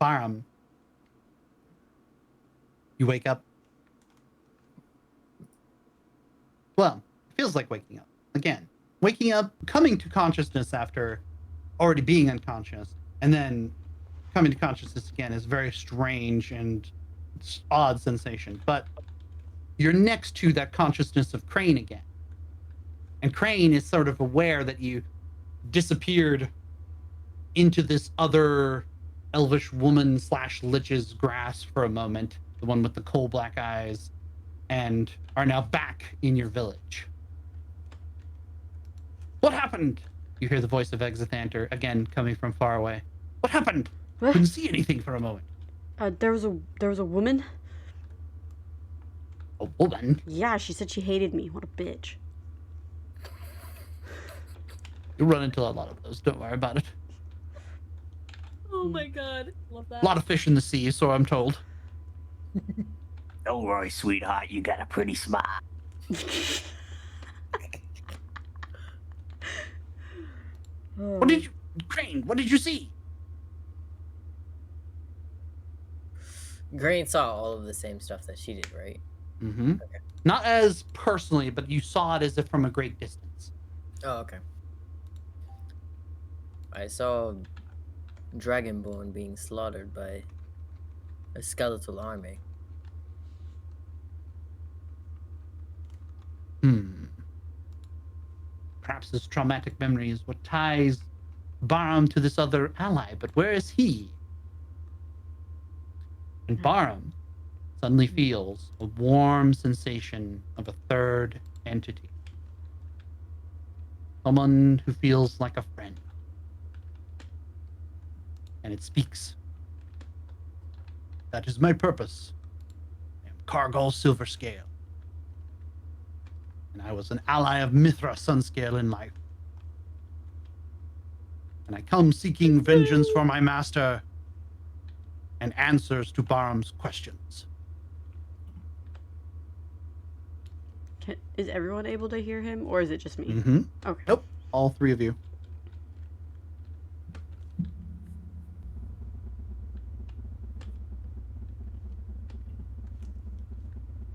Barum, you wake up. Well, it feels like waking up. Again, waking up, coming to consciousness after already being unconscious, and then coming to consciousness again is a very strange and odd sensation. But you're next to that consciousness of Crane again. And Crane is sort of aware that you disappeared into this other elvish woman / lich's grasp for a moment, the one with the coal black eyes, and are now back in your village. What happened? You hear the voice of Exithanter again coming from far away. What happened? What? Couldn't see anything for a moment. There was a woman. A woman? Yeah, she said she hated me. What a bitch. You'll run into a lot of those. Don't worry about it. Oh my god. Love that. A lot of fish in the sea, so I'm told. Don't worry, sweetheart. You got a pretty smile. What did you, Crane? What did you see? Grain saw all of the same stuff that she did, right? Mm-hmm. Okay. Not as personally, but you saw it as if from a great distance. Oh, okay. I saw Dragonborn being slaughtered by a skeletal army. Perhaps this traumatic memory is what ties Barum to this other ally, but where is he? And Barum suddenly feels a warm sensation of a third entity. Someone who feels like a friend. And it speaks. That is my purpose. I am Cargol Silverscale. And I was an ally of Mithra Sunscale in life. And I come seeking vengeance for my master and answers to Barum's questions. Is everyone able to hear him, or is it just me? Mm-hmm. Okay. Nope. All three of you.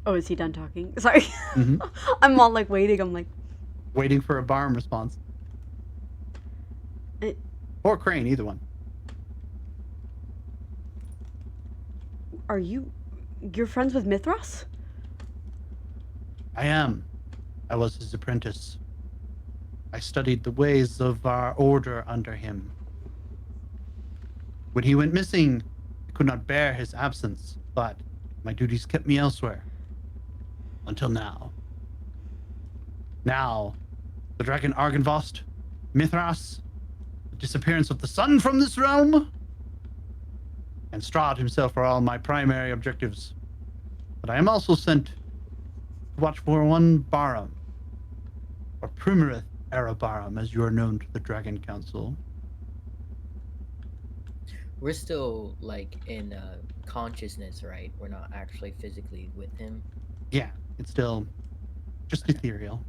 Oh, is he done talking? Sorry. Mhm. I'm all like waiting. I'm like, Waiting for a Barum response. It- Or Crane, either one. you're friends with Mithras? I am. I was his apprentice. I studied the ways of our order under him. When he went missing, I could not bear his absence, but my duties kept me elsewhere. Until now. Now, the dragon Argynvost, Mithras, the disappearance of the sun from this realm, and Strahd himself are all my primary objectives. But I am also sent to watch for one Barum, or Primarith era Barum, as you are known to the Dragon Council. We're still like in consciousness, right? We're not actually physically with him. Yeah, it's still just ethereal.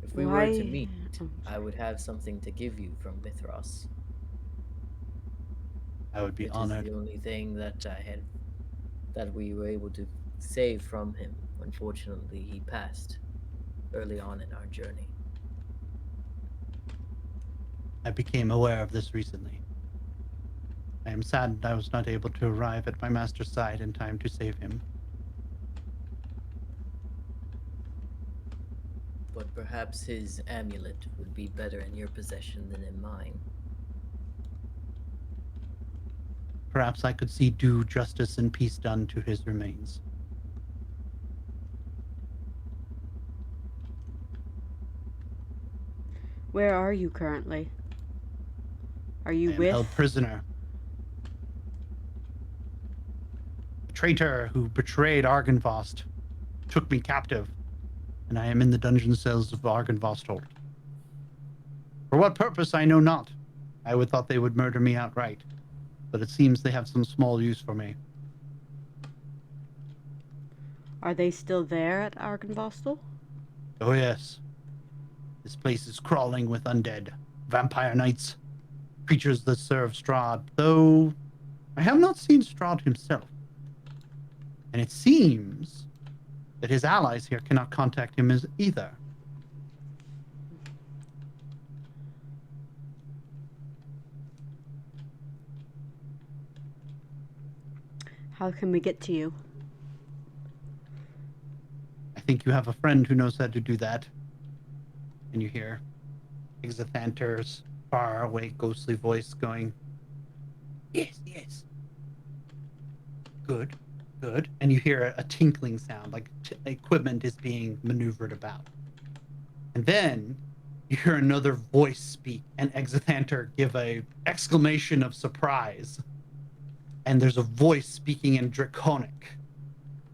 If we were to Why- meet, Oh, I would have something to give you from Mithras. I would be It is honored. the only thing that that we were able to save from him. Unfortunately, he passed early on in our journey. I became aware of this recently. I am saddened I was not able to arrive at my master's side in time to save him. But perhaps his amulet would be better in your possession than in mine. Perhaps I could see due justice and peace done to his remains. Where are you currently? Are I you am with? held prisoner. A traitor who betrayed Argynvost took me captive and I am in the dungeon cells of Argynvostold. For what purpose, I know not. I would thought they would murder me outright, but it seems they have some small use for me. Are they still there at Argynvostold? Oh yes. This place is crawling with undead, vampire knights, creatures that serve Strahd, though I have not seen Strahd himself. And it seems that his allies here cannot contact him as either. How can we get to you? I think you have a friend who knows how to do that. And you hear Exathanter's faraway ghostly voice going, yes, yes. Good, good. And you hear a tinkling sound, like equipment is being maneuvered about. And then you hear another voice speak, and Exathanter give a exclamation of surprise. And there's a voice speaking in Draconic,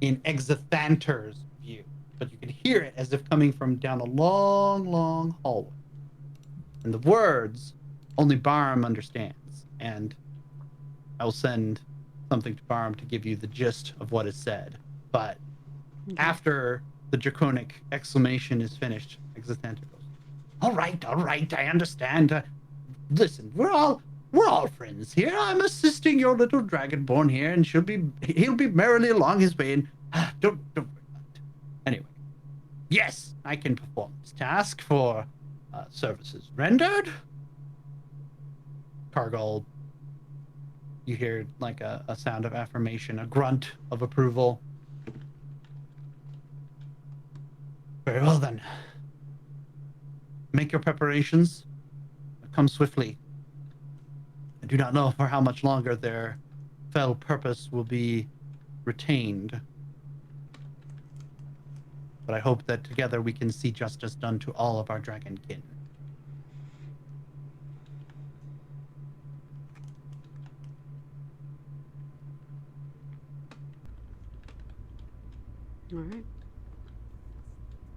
in Exathanter's view. But you can hear it as if coming from down a long, long hallway. And the words only Barham understands. And I will send something to Barham to give you the gist of what is said. But after the Draconic exclamation is finished, Exathanter goes, all right, I understand. Listen, we're all friends here. I'm assisting your little dragonborn here, and he'll be merrily along his way. And don't worry about it. Anyway, yes, I can perform this task for services rendered. Cargol, you hear like a sound of affirmation, a grunt of approval. Very well then. Make your preparations. Come swiftly. I do not know for how much longer their fell purpose will be retained. But I hope that together we can see justice done to all of our dragonkin. All right.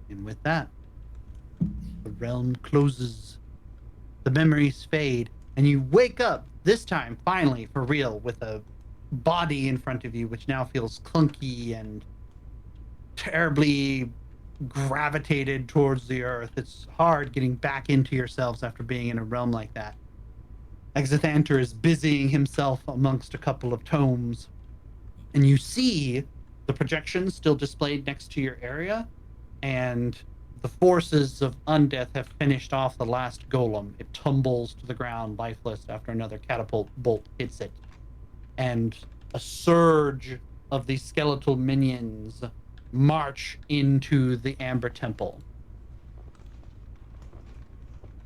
And with that, the realm closes. The memories fade, and you wake up, this time, finally, for real, with a body in front of you, which now feels clunky and terribly gravitated towards the earth. It's hard getting back into yourselves after being in a realm like that. Exathanter is busying himself amongst a couple of tomes, and you see the projections still displayed next to your area, and the forces of undeath have finished off the last golem. It tumbles to the ground lifeless after another catapult bolt hits it. And a surge of these skeletal minions march into the Amber Temple.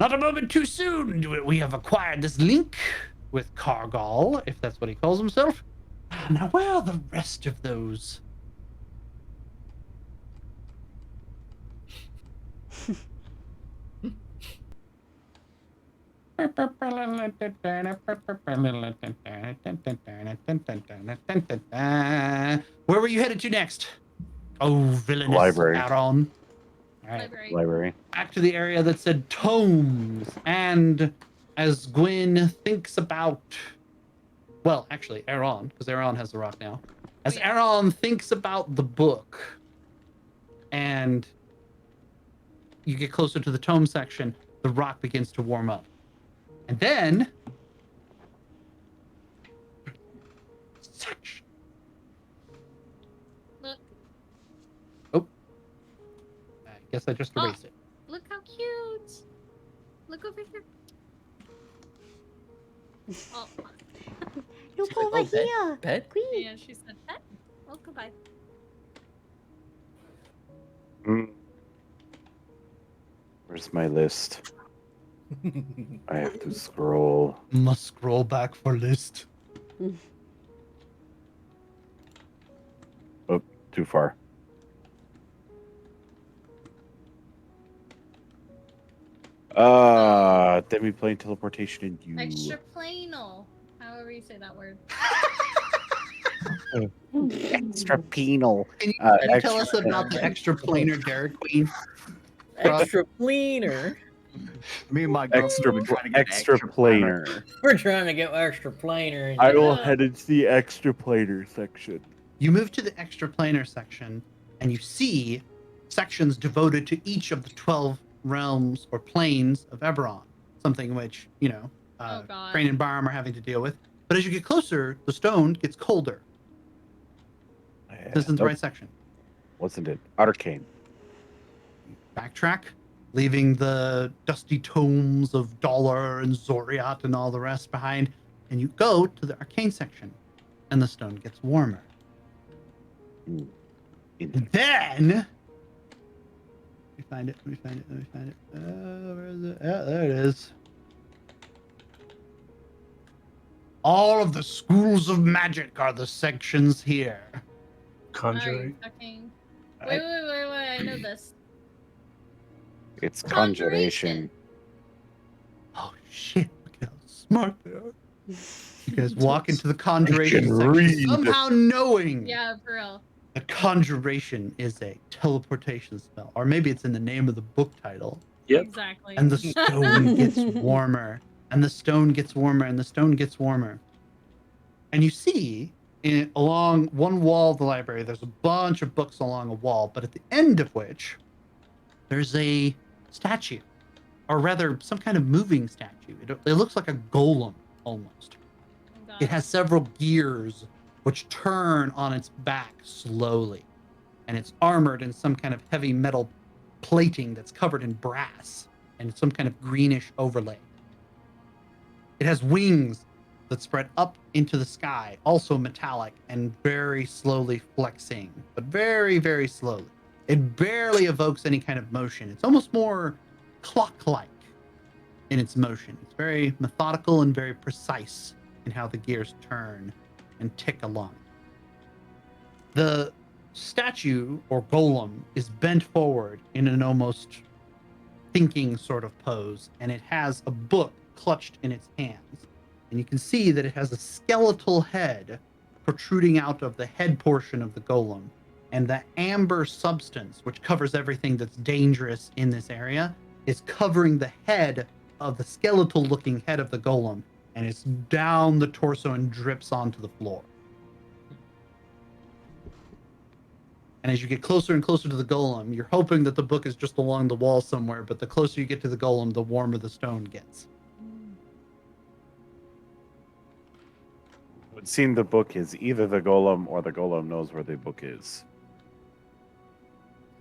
Not a moment too soon. We have acquired this link with Cargol, if that's what he calls himself. Now, where are the rest of those? Where were you headed to next? Oh, villainous Library. Aaron. All right. Library. Back to the area that said tomes. And as Gwyn thinks about, well, actually, Aaron, because Aaron has the rock now. As Aaron thinks about the book, and you get closer to the tome section, the rock begins to warm up. And then section. Look. Oh. I guess I just erased it. Look how cute. Look over here. Oh. Look She's like, over "Oh, here. Pet? Queen. Yeah, she said pet. Oh, goodbye. Where's my list? I have to scroll. Must scroll back for list. Oh, too far. Demi-plane teleportation and you. Extraplanal. However you say that word. Extra penal. Can you tell extra- us about the extraplanar Dairy Queen? Extra cleaner. Me and my Extra, girlfriend been trying to get an extra platter. planar. We're trying to get extra planer. In I here. will head into the extra planar section. You move to the extraplanar section, and you see sections devoted to each of the 12 realms or planes of Eberron, something which, Oh, God. Crane and Barham are having to deal with. But as you get closer, the stone gets colder. This isn't the right section. Wasn't it? Arcane. Backtrack, leaving the dusty tomes of Dollar and Zoriat and all the rest behind, and you go to the arcane section, and the stone gets warmer. And then, let me find it. Where is it? Yeah, there it is. All of the schools of magic are the sections here. Are you Conjuring. fucking... Wait, I know this. It's Conjuration. conjuration. Oh shit! Look how smart they are. You guys walk into the conjuration can section, read. somehow knowing Yeah, for real. that conjuration is a teleportation spell, or maybe it's in the name of the book title. Yep. Exactly. And the stone gets warmer, and the stone gets warmer, and the stone gets warmer. And you see, along one wall of the library, there's a bunch of books along a wall, but at the end of which, there's a statue, or rather, some kind of moving statue. It looks like a golem, almost. Oh, God. It has several gears which turn on its back slowly, and it's armored in some kind of heavy metal plating that's covered in brass and some kind of greenish overlay. It has wings that spread up into the sky, also metallic and very slowly flexing, but very, very slowly. It barely evokes any kind of motion. It's almost more clock-like in its motion. It's very methodical and very precise in how the gears turn and tick along. The statue or golem is bent forward in an almost thinking sort of pose, and it has a book clutched in its hands. And you can see that it has a skeletal head protruding out of the head portion of the golem, and the amber substance, which covers everything that's dangerous in this area, is covering the head of the skeletal looking head of the golem, and it's down the torso and drips onto the floor. And as you get closer and closer to the golem, you're hoping that the book is just along the wall somewhere, but the closer you get to the golem, the warmer the stone gets. It would seem the book is either the golem or the golem knows where the book is.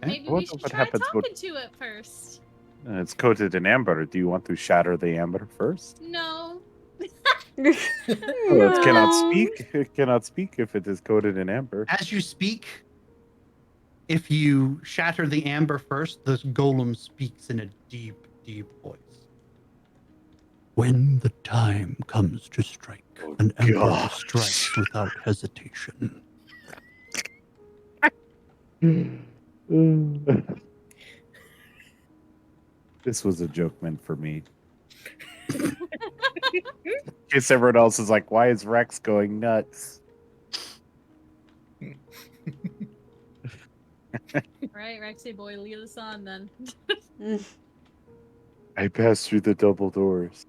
Maybe What- we should what try happens talking when- to it first. It's coated in amber. Do you want to shatter the amber first? No. Oh, it cannot speak. It cannot speak if it is coated in amber. As you speak, if you shatter the amber first, the golem speaks in a deep, deep voice. When the time comes to strike, an emperor gosh. strikes without hesitation. This was a joke meant for me. In case everyone else is like, why is Rex going nuts? Right, Rexy boy, lead us on then. I passed through the double doors.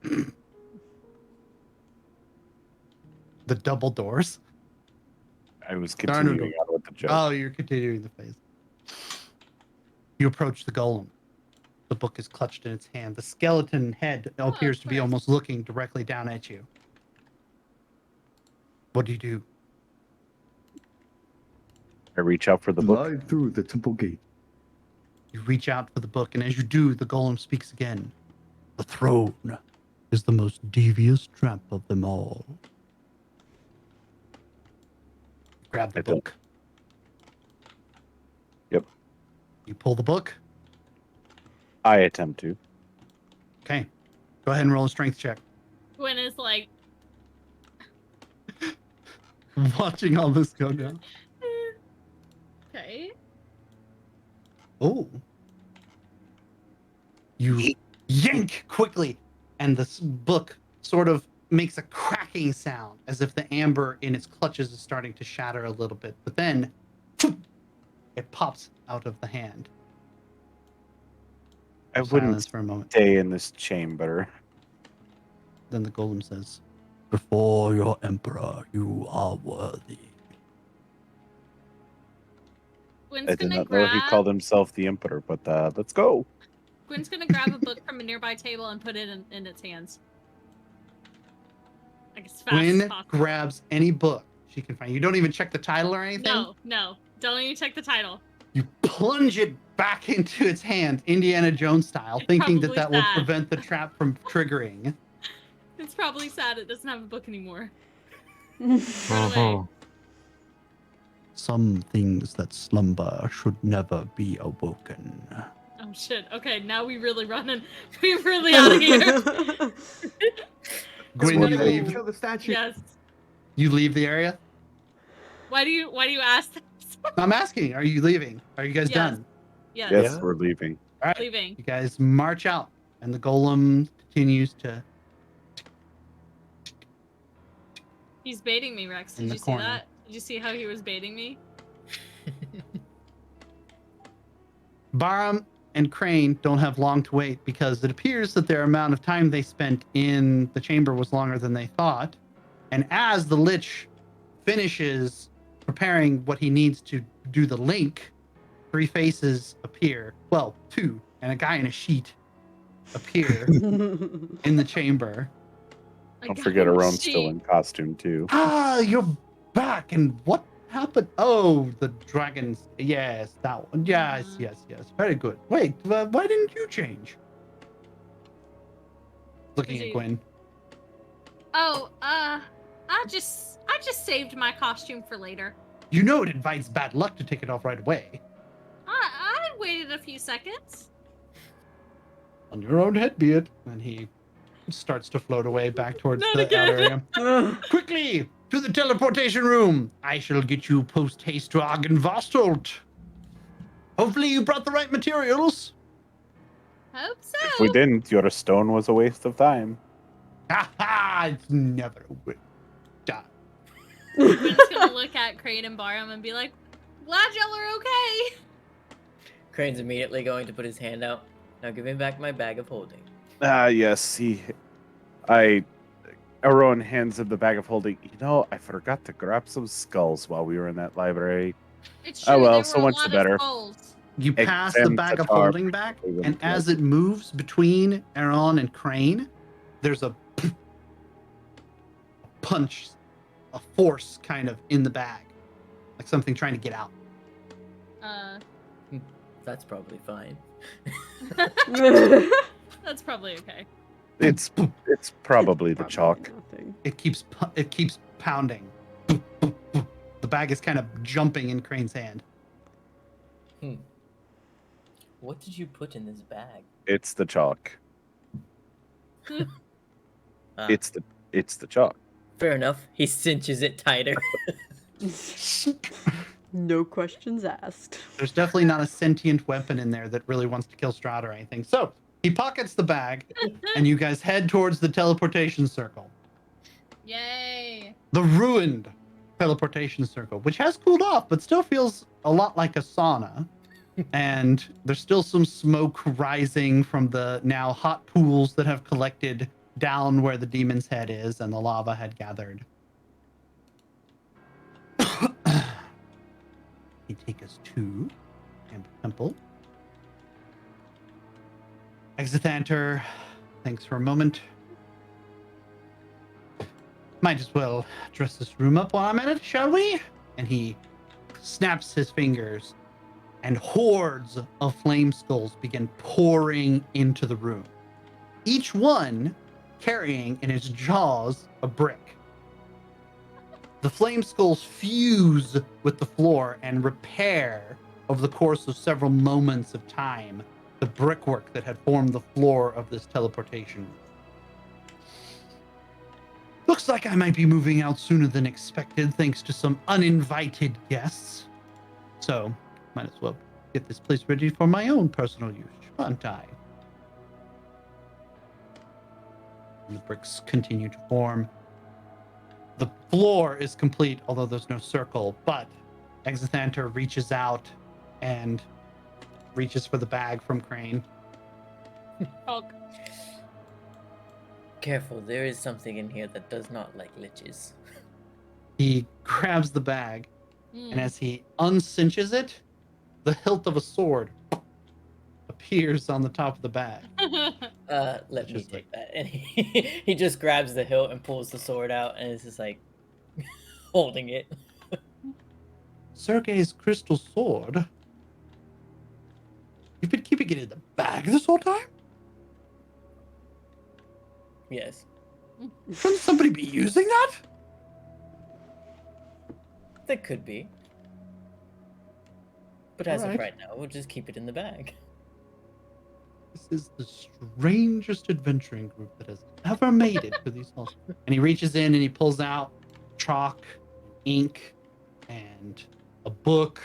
The double doors? I was Darn it. continuing on with the joke. Oh, you're continuing the phase. You approach the golem. The book is clutched in its hand. The skeleton head appears to be course. almost looking directly down at you. What do you do? I reach out for the book. Slide through the temple gate. You reach out for the book, and as you do, the golem speaks again. The throne is the most devious trap of them all. Grab the I don't- book. Yep. You pull the book. I attempt to. Okay. Go ahead and roll a strength check. Gwen is like, Watching all this go down. okay. Oh. You yank quickly, and this book sort of makes a cracking sound as if the amber in its clutches is starting to shatter a little bit, but then it pops out of the hand. I Silence wouldn't for a moment. stay in this chamber. Then the golem says, "Before your emperor, you are worthy." Gwen's I did gonna not know he called himself the Emperor, but let's go. Gwen's gonna grab a book from a nearby table and put it in its hands. Like as fast as Gwen possible. grabs any book she can find. You don't even check the title or anything? No. Don't even check the title. You plunge it back into its hand, Indiana Jones style, It's thinking that probably that will sad. prevent the trap from triggering. It's probably sad it doesn't have a book anymore. Run away. Some things that slumber should never be awoken. Oh shit. Okay, now we really running. We really out of here. Gwen, What you do leave. Kill the statue. Yes. You leave the area? Why do you ask that? I'm asking, are you leaving? Are you guys Yes. done? Yes. Yes, Yeah. we're leaving. All right. Leaving. You guys march out, and the golem continues to He's baiting me, Rex. In Did the you see corner. that? Did you see how he was baiting me? Barum and Crane don't have long to wait because it appears that their amount of time they spent in the chamber was longer than they thought. And as the Lich finishes preparing what he needs to do the link, 3 faces appear. Well, 2, and a guy in a sheet appear in the chamber. Don't forget a Aron's still in costume too. Ah, you're back. And what happened? Oh, the dragons. Yes, that one. Yes. Very good. Wait, why didn't you change? Looking Is at he- Gwen. Oh, I just saved my costume for later. You know it invites bad luck to take it off right away. I waited a few seconds. On your own head be it. And he starts to float away back towards Not the again. outer area. Quickly, to the teleportation room. I shall get you post-haste to Argenvostolt. Hopefully you brought the right materials. Hope so. If we didn't, your stone was a waste of time. Ha ha! It's never a waste. Gwen's gonna look at Crane and Barum and be like, "Glad y'all are okay." Crane's immediately going to put his hand out. Now give me back my bag of holding. Yes, Aron hands him the bag of holding. You know, I forgot to grab some skulls while we were in that library. It's Oh, true, well, there so were a much lot the better. of skulls. You pass the Extend bag the of tar- holding back, and as it moves between Aaron and Crane, there's a punch, a force kind of in the bag, like something trying to get out. That's probably fine. That's probably okay. It's probably the chalk. Nothing. It keeps pounding. The bag is kind of jumping in Crane's hand. What did you put in this bag? It's the chalk. Ah, It's the chalk. fair enough. He cinches it tighter. No questions asked. There's definitely not a sentient weapon in there that really wants to kill Strahd or anything. So he pockets the bag, and you guys head towards the teleportation circle. Yay. The ruined teleportation circle, which has cooled off, but still feels a lot like a sauna. And there's still some smoke rising from the now hot pools that have collected down where the demon's head is and the lava had gathered. You take us to Amber Temple. Exithanter, thanks for a moment. Might as well dress this room up while I'm at it, shall we? And he snaps his fingers, and hordes of flame skulls begin pouring into the room. Each one carrying in its jaws a brick. The flame skulls fuse with the floor and repair over the course of several moments of time the brickwork that had formed the floor of this teleportation room. Looks like I might be moving out sooner than expected thanks to some uninvited guests. So, might as well get this place ready for my own personal use, shan't I? and the bricks continue to form. The floor is complete, although there's no circle, but Exithanter reaches out and reaches for the bag from Crane. Oh, Careful, there is something in here that does not like liches. He grabs the bag, mm. and as he uncinches it, the hilt of a sword appears on the top of the bag. Let me Just take that. And he just grabs the hilt and pulls the sword out and is just like holding it. Sergei's crystal sword? You've been keeping it in the bag this whole time? Yes. Shouldn't somebody be using that? That could be. But as Alright. of right now, we'll just keep it in the bag. This is the strangest adventuring group that has ever made it to these halls. And he reaches in and he pulls out chalk, ink, and a book,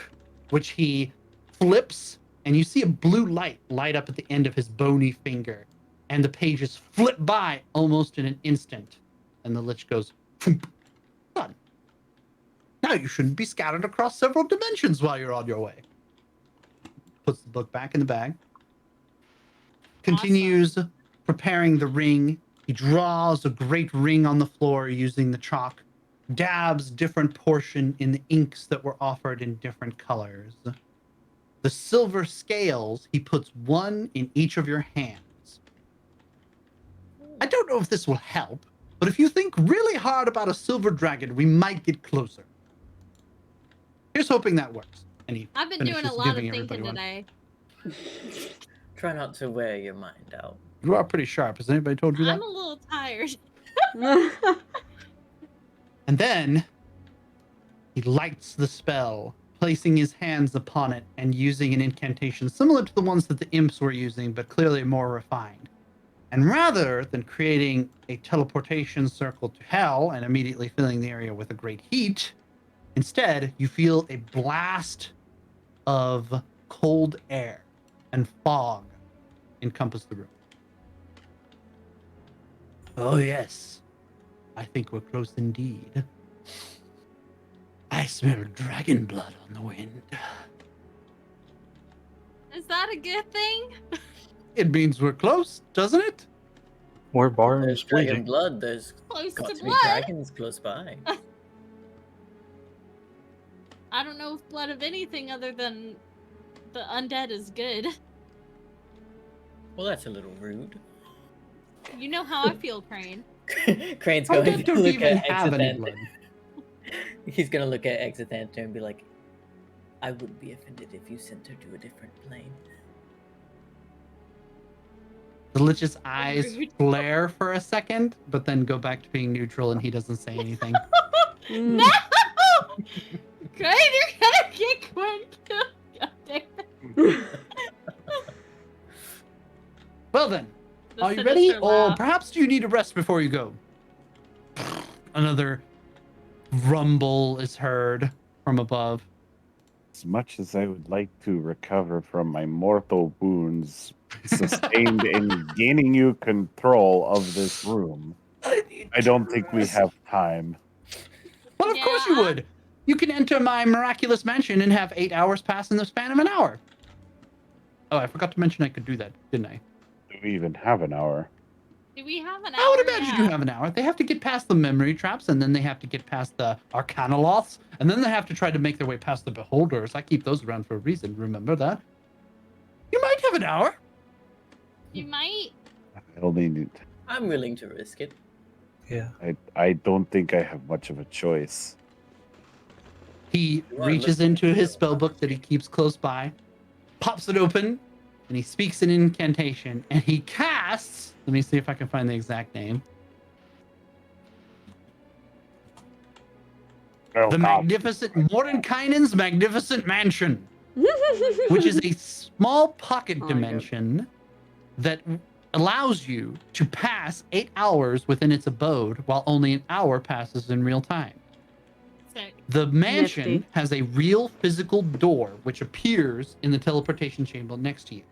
which he flips, and you see a blue light up at the end of his bony finger, and the pages flip by almost in an instant. And the lich goes, "Phoomp, done. Now you shouldn't be scattered across several dimensions while you're on your way." Puts the book back in the bag. Continues preparing the ring. He draws a great ring on the floor using the chalk, dabs different portion in the inks that were offered in different colors. The silver scales, he puts one in each of your hands. I don't know if this will help, but if you think really hard about a silver dragon, we might get closer. Here's hoping that works. And he I've been doing a finishes lot of giving thinking everybody one. today. Try not to wear your mind out. You are pretty sharp. Has anybody told you that? I'm a little tired. And then he lights the spell, placing his hands upon it and using an incantation similar to the ones that the imps were using, but clearly more refined. And rather than creating a teleportation circle to hell and immediately filling the area with a great heat, instead you feel a blast of cold air and fog encompass the room. Oh yes, I think we're close indeed. I smell dragon blood on the wind. Is that a good thing? It means we're close, doesn't it? More bar There's is dragon bleeding. blood. There's Close got to to be blood. dragons close by. I don't know if blood of anything other than the undead is good. Well, that's a little rude. You know how I feel, Crane. Crane's How going did to don't look even at have any Exithanter. blood? He's gonna look at Exithanter and be like, I wouldn't be offended if you sent her to a different plane. The lich's eyes Rude. flare for a second, but then go back to being neutral and he doesn't say anything. Mm. No! Crane, you're gonna get Quinn killed. God damn it. Well then, The are you ready? sinister Or laugh. perhaps do you need a rest before you go? Another rumble is heard from above. As much as I would like to recover from my mortal wounds sustained in gaining you control of this room, I don't think we have time. Well, of course you Yeah. would. You can enter my miraculous mansion and have 8 hours pass in the span of an hour. Oh, I forgot to mention I could do that, didn't I? Do we even have an hour? Do we have an hour? I would imagine you Yeah. have an hour. They have to get past the memory traps, and then they have to get past the arcanoloths, and then they have to try to make their way past the beholders. I keep those around for a reason. Remember that? You might have an hour. You might. I only need. I'm willing to risk it. Yeah. I don't think I have much of a choice. He You are reaches listening into to his it. spell book that he keeps close by, pops it open, and he speaks an incantation, and he casts. Let me see if I can find the exact name. Oh, The God. Magnificent Mordenkainen's Magnificent Mansion, which is a small pocket Oh my God. dimension that allows you to pass 8 hours within its abode while only an hour passes in real time. Sick. The mansion Nifty. has a real physical door which appears in the teleportation chamber next to you.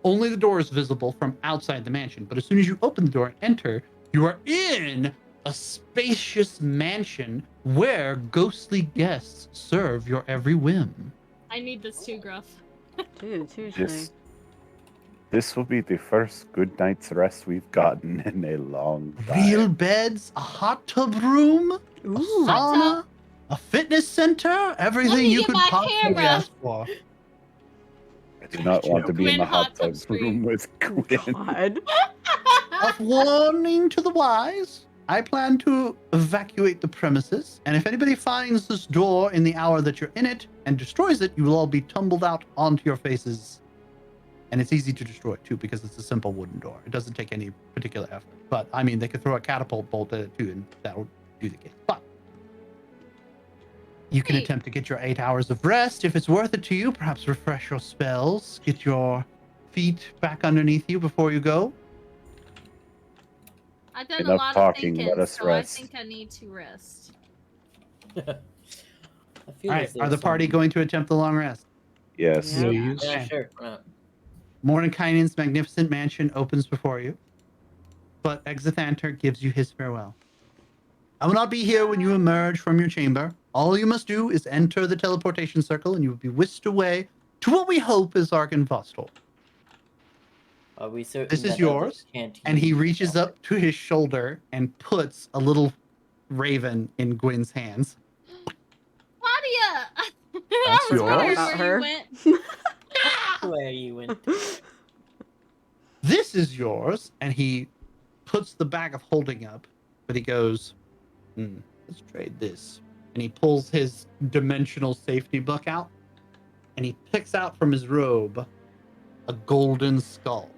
Only the door is visible from outside the mansion, but as soon as you open the door and enter, You are in a spacious mansion where ghostly guests serve your every whim. I need this too, Gruff. Dude, seriously. This will be the first good night's rest we've gotten in a long time. Real beds, a hot tub room, a Ooh. Hot sauna, a fitness center, everything me you get could my possibly camera. ask for. I do not want to be in Gwyn the hot tub screen. room with Gwyn. God. Of warning to the wise, I plan to evacuate the premises, and if anybody finds this door in the hour that you're in it and destroys it, you will all be tumbled out onto your faces. And it's easy to destroy too, because it's a simple wooden door. It doesn't take any particular effort. But I mean, they could throw a catapult bolt at it too, and that would do the case. But you can Hey. attempt to get your 8 hours of rest if it's worth it to you. Perhaps refresh your spells, get your feet back underneath you before you go. I've done a Enough lot talking, of thinking, let us so rest. I think I need to rest. I feel All as right, though are the party some- going to attempt the long rest? Yes. Yeah. you. Yeah, Okay. sure. Mordenkainen's magnificent mansion opens before you, but Exithanter gives you his farewell. I will not be here when you emerge from your chamber. All you must do is enter the teleportation circle, and you will be whisked away to what we hope is Arkenvostal. Are we certain This is that yours, others can't And he use reaches it? up to his shoulder and puts a little raven in Gwyn's hands. Claudia! That's I was yours. wondering About where her. you went. Where you went? This is yours. And he puts the bag of holding up, but he goes, let's trade this. And he pulls his dimensional safety book out, and he picks out from his robe a golden skull.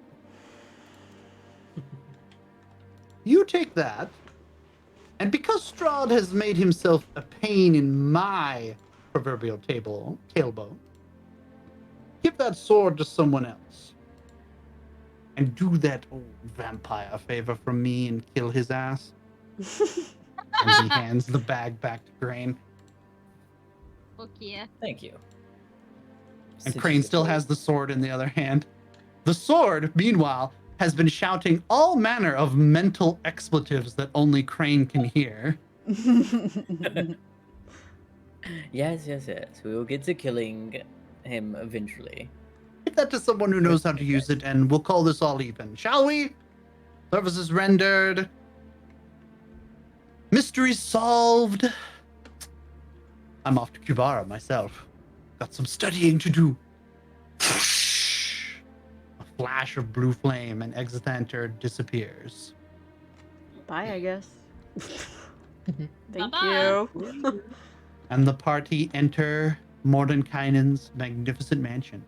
You take that, and because Strahd has made himself a pain in my proverbial tailbone, give that sword to someone else. And do that old vampire a favor from me and kill his ass. And he hands the bag back to Crane. Fuck yeah. Thank you. And Since Crane you still support- has the sword in the other hand. The sword, meanwhile, has been shouting all manner of mental expletives that only Crane can hear. Yes. We will get to killing him eventually. Give that to someone who knows how to use it, and we'll call this all even, shall we? Services rendered. Mystery solved. I'm off to Kubara myself. Got some studying to do. A flash of blue flame, and Exithanter disappears. Bye, I guess. Thank Bye-bye. you. And the party enter Mordenkainen's magnificent mansion.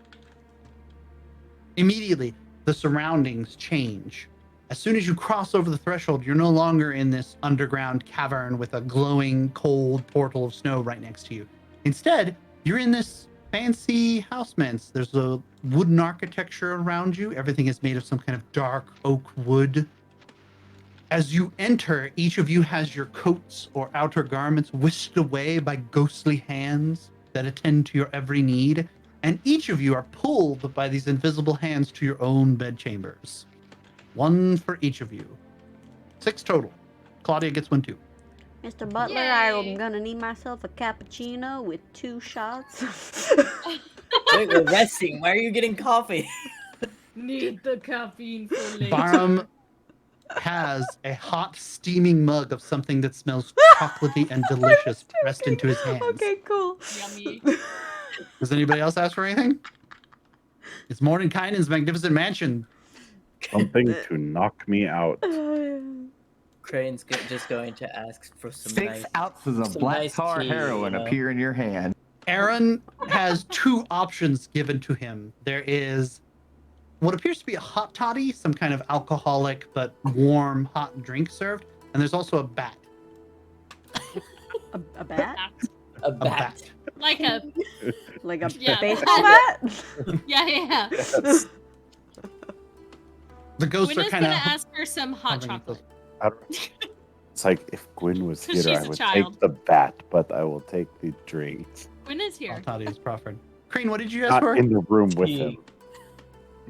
Immediately, the surroundings change. As soon as you cross over the threshold, you're no longer in this underground cavern with a glowing, cold portal of snow right next to you. Instead, you're in this fancy house manse. There's a wooden architecture around you. Everything is made of some kind of dark oak wood. As you enter, each of you has your coats or outer garments whisked away by ghostly hands that attend to your every need, and each of you are pulled by these invisible hands to your own bedchambers. One for each of you. 6 total. Claudia gets 1 too. Mr. Butler, Yay. I'm gonna need myself a cappuccino with 2 shots. Wait, we're resting. Why are you getting coffee? Need the caffeine for later. Barham has a hot, steaming mug of something that smells chocolatey and delicious pressed into his hands. Okay, cool. Yummy. Does anybody else ask for anything? It's Mordenkainen's magnificent mansion. Something to knock me out. Crane's just going to ask for some 6 nice... ounces of some black nice tar tea, heroin you know? appear in your hand. Aaron has 2 options given to him. There is what appears to be a hot toddy, some kind of alcoholic but warm hot drink served, and there's also a bat. A bat? A bat. Like a Like a Yeah. baseball bat? yeah. Yes. The ghosts Gwyn are is kind gonna of ask for some hot chocolate. It's like if Gwyn was She's here, a I would child. take the bat, but I will take the drink. Gwyn is here. hot toddy is proffered. Crane, what did you ask Not for? in the room with Tea. him.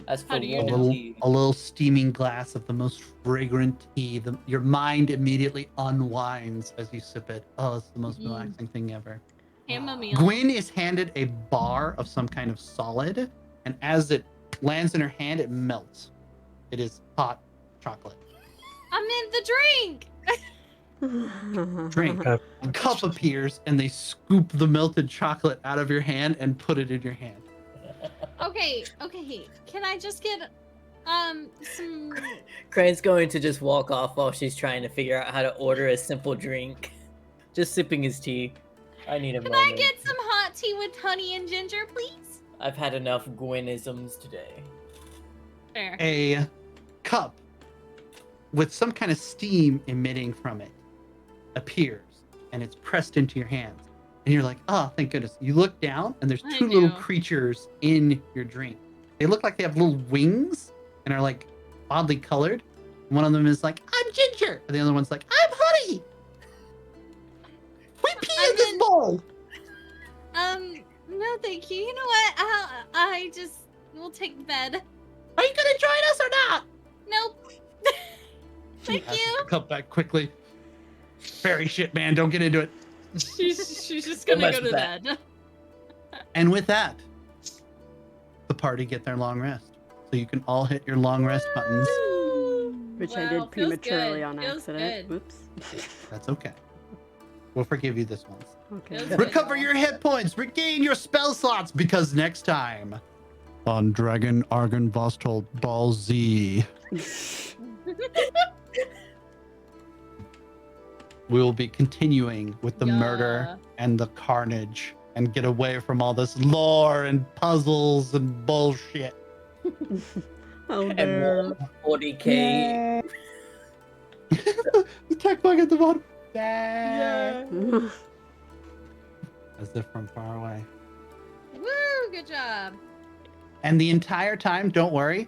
As for How do you warm know? tea, a little steaming glass of the most fragrant tea. Your mind immediately unwinds as you sip it. Oh, it's the most Mm. relaxing thing ever. Chamomile. Gwyn is handed a bar of some kind of solid, and as it lands in her hand, it melts. It is hot chocolate. I meant the drink. Drink. Uh, A cup appears, and they scoop the melted chocolate out of your hand and put it in your hand. Okay. Can I just get some? Crane's going to just walk off while she's trying to figure out how to order a simple drink. Just sipping his tea. I need a Can moment. I get some hot tea with honey and ginger, please? I've had enough Gwynisms today. Fair. A cup with some kind of steam emitting from it appears, and it's pressed into your hands. And you're like, oh, thank goodness. You look down, and there's I two little do. creatures in your drink. They look like they have little wings and are like oddly colored. One of them is like, I'm ginger. And the other one's like, I'm honey. We pee in this bowl. No, thank you. You know what? I just will take the bed. Are you gonna join us or not? Nope. Thank Passes you. the cup back quickly. Fairy shit, man. Don't get into it. She's just Don't gonna mess go to with that. bed. And with that, the party get their long rest. So you can all hit your long rest buttons. Which I Wow, did feels prematurely good, on feels accident. good. Oops. That's okay. We'll forgive you this once. Okay. Feels good. Recover your hit points, regain your spell slots, because next time on Dragon Argon Vosthold Ball Z, we will be continuing with the murder and the carnage and get away from all this lore and puzzles and bullshit. Oh, And there. more 40k. The tech bug at the bottom. Yeah. As if from far away. Woo! Good job. And the entire time, don't worry.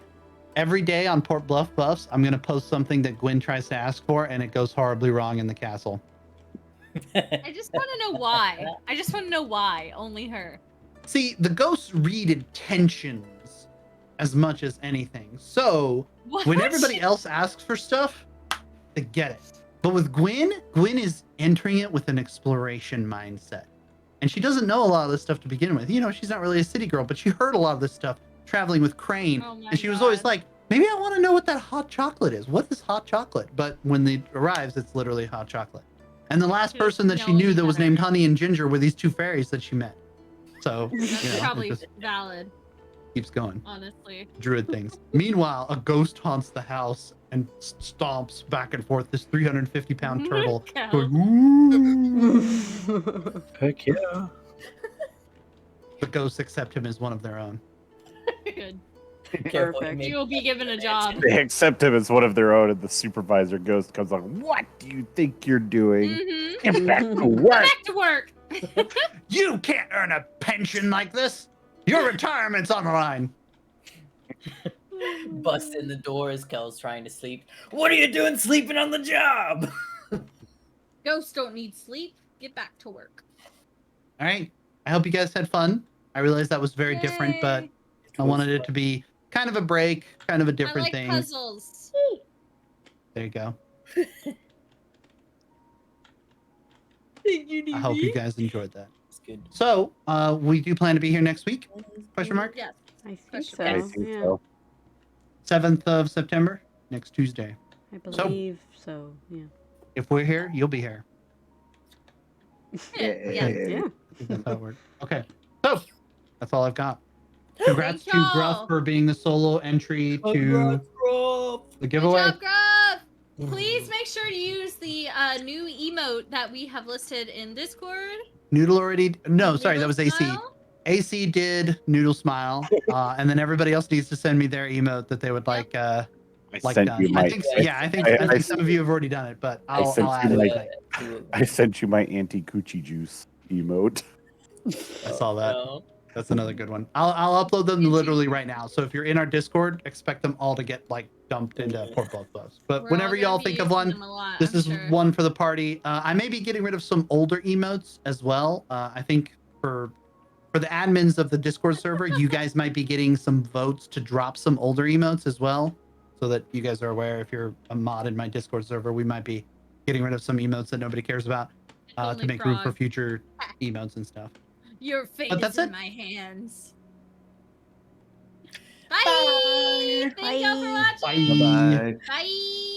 Every day on Port Bluff Buffs, I'm going to post something that Gwyn tries to ask for, and it goes horribly wrong in the castle. I just want to know why. I just want to know why. Only her. See, the ghosts read intentions as much as anything. So What? when everybody else asks for stuff, they get it. But with Gwyn is entering it with an exploration mindset. And she doesn't know a lot of this stuff to begin with. You know, she's not really a city girl, but she heard a lot of this stuff traveling with Crane. Oh my And she was always God. like, maybe I want to know what that hot chocolate is. What is hot chocolate? But when it arrives, it's literally hot chocolate. And the last She person that doesn't she know knew any that was better. named Honey and Ginger were these two fairies that she met. So, That's you know, probably it just valid, keeps going. honestly. Druid things. Meanwhile, a ghost haunts the house and stomps back and forth this 350-pound turtle. Cal. Going, ooh. Heck yeah. The ghosts accept him as one of their own. Good. Careful, Perfect. you You will be given a job. They accept him as one of their own, and the supervisor ghost comes like, "What do you think you're doing? Mm-hmm. Get back to work!" Back to work. You can't earn a pension like this. Your retirement's on the line. bust in the door as Kel's trying to sleep. What are you doing sleeping on the job? Ghosts don't need sleep. Get back to work. All right. I hope you guys had fun. I realized that was very different, but Yay. I wanted it to be kind of a break, kind of a different I like thing. puzzles. There you go. Thank you, I hope you guys enjoyed that. It's good. So, we do plan to be here next week? Question mark? Yes. I think Question so. I mark. think Yeah, so. 7th of September, next Tuesday. I believe so. Yeah. If we're here, you'll be here. Yeah. Yeah. I think that's how it works. Okay. So, that's all I've got. Congrats to Thank Gruff y'all. for being the solo entry to Congrats, Rob. the Good giveaway. job, Gruff. Please make sure to use the new emote that we have listed in Discord. Noodle already. No, sorry, that Noodle was AC. style. AC did Noodle Smile, and then everybody else needs to send me their emote that they would like. I Like sent done. you my. I think. Yeah, I think. I think some of you have already done it, but I'll sent add you it. my- tonight. I sent you my anti-coochie juice emote. I saw that. No. That's another good one. I'll upload them literally right now. So if you're in our Discord, expect them all to get like dumped into Port Bluff Buffs. But We're whenever all y'all gonna be think of using one, them a lot, this I'm is sure. one for the party. I may be getting rid of some older emotes as well. I think for for the admins of the Discord server, you guys might be getting some votes to drop some older emotes as well, so that you guys are aware. If you're a mod in my Discord server, we might be getting rid of some emotes that nobody cares about to Only make room for frog. future emotes and stuff. Your fate But is that's in it. my hands. Bye. Thank y'all for Bye. watching. Bye. Bye.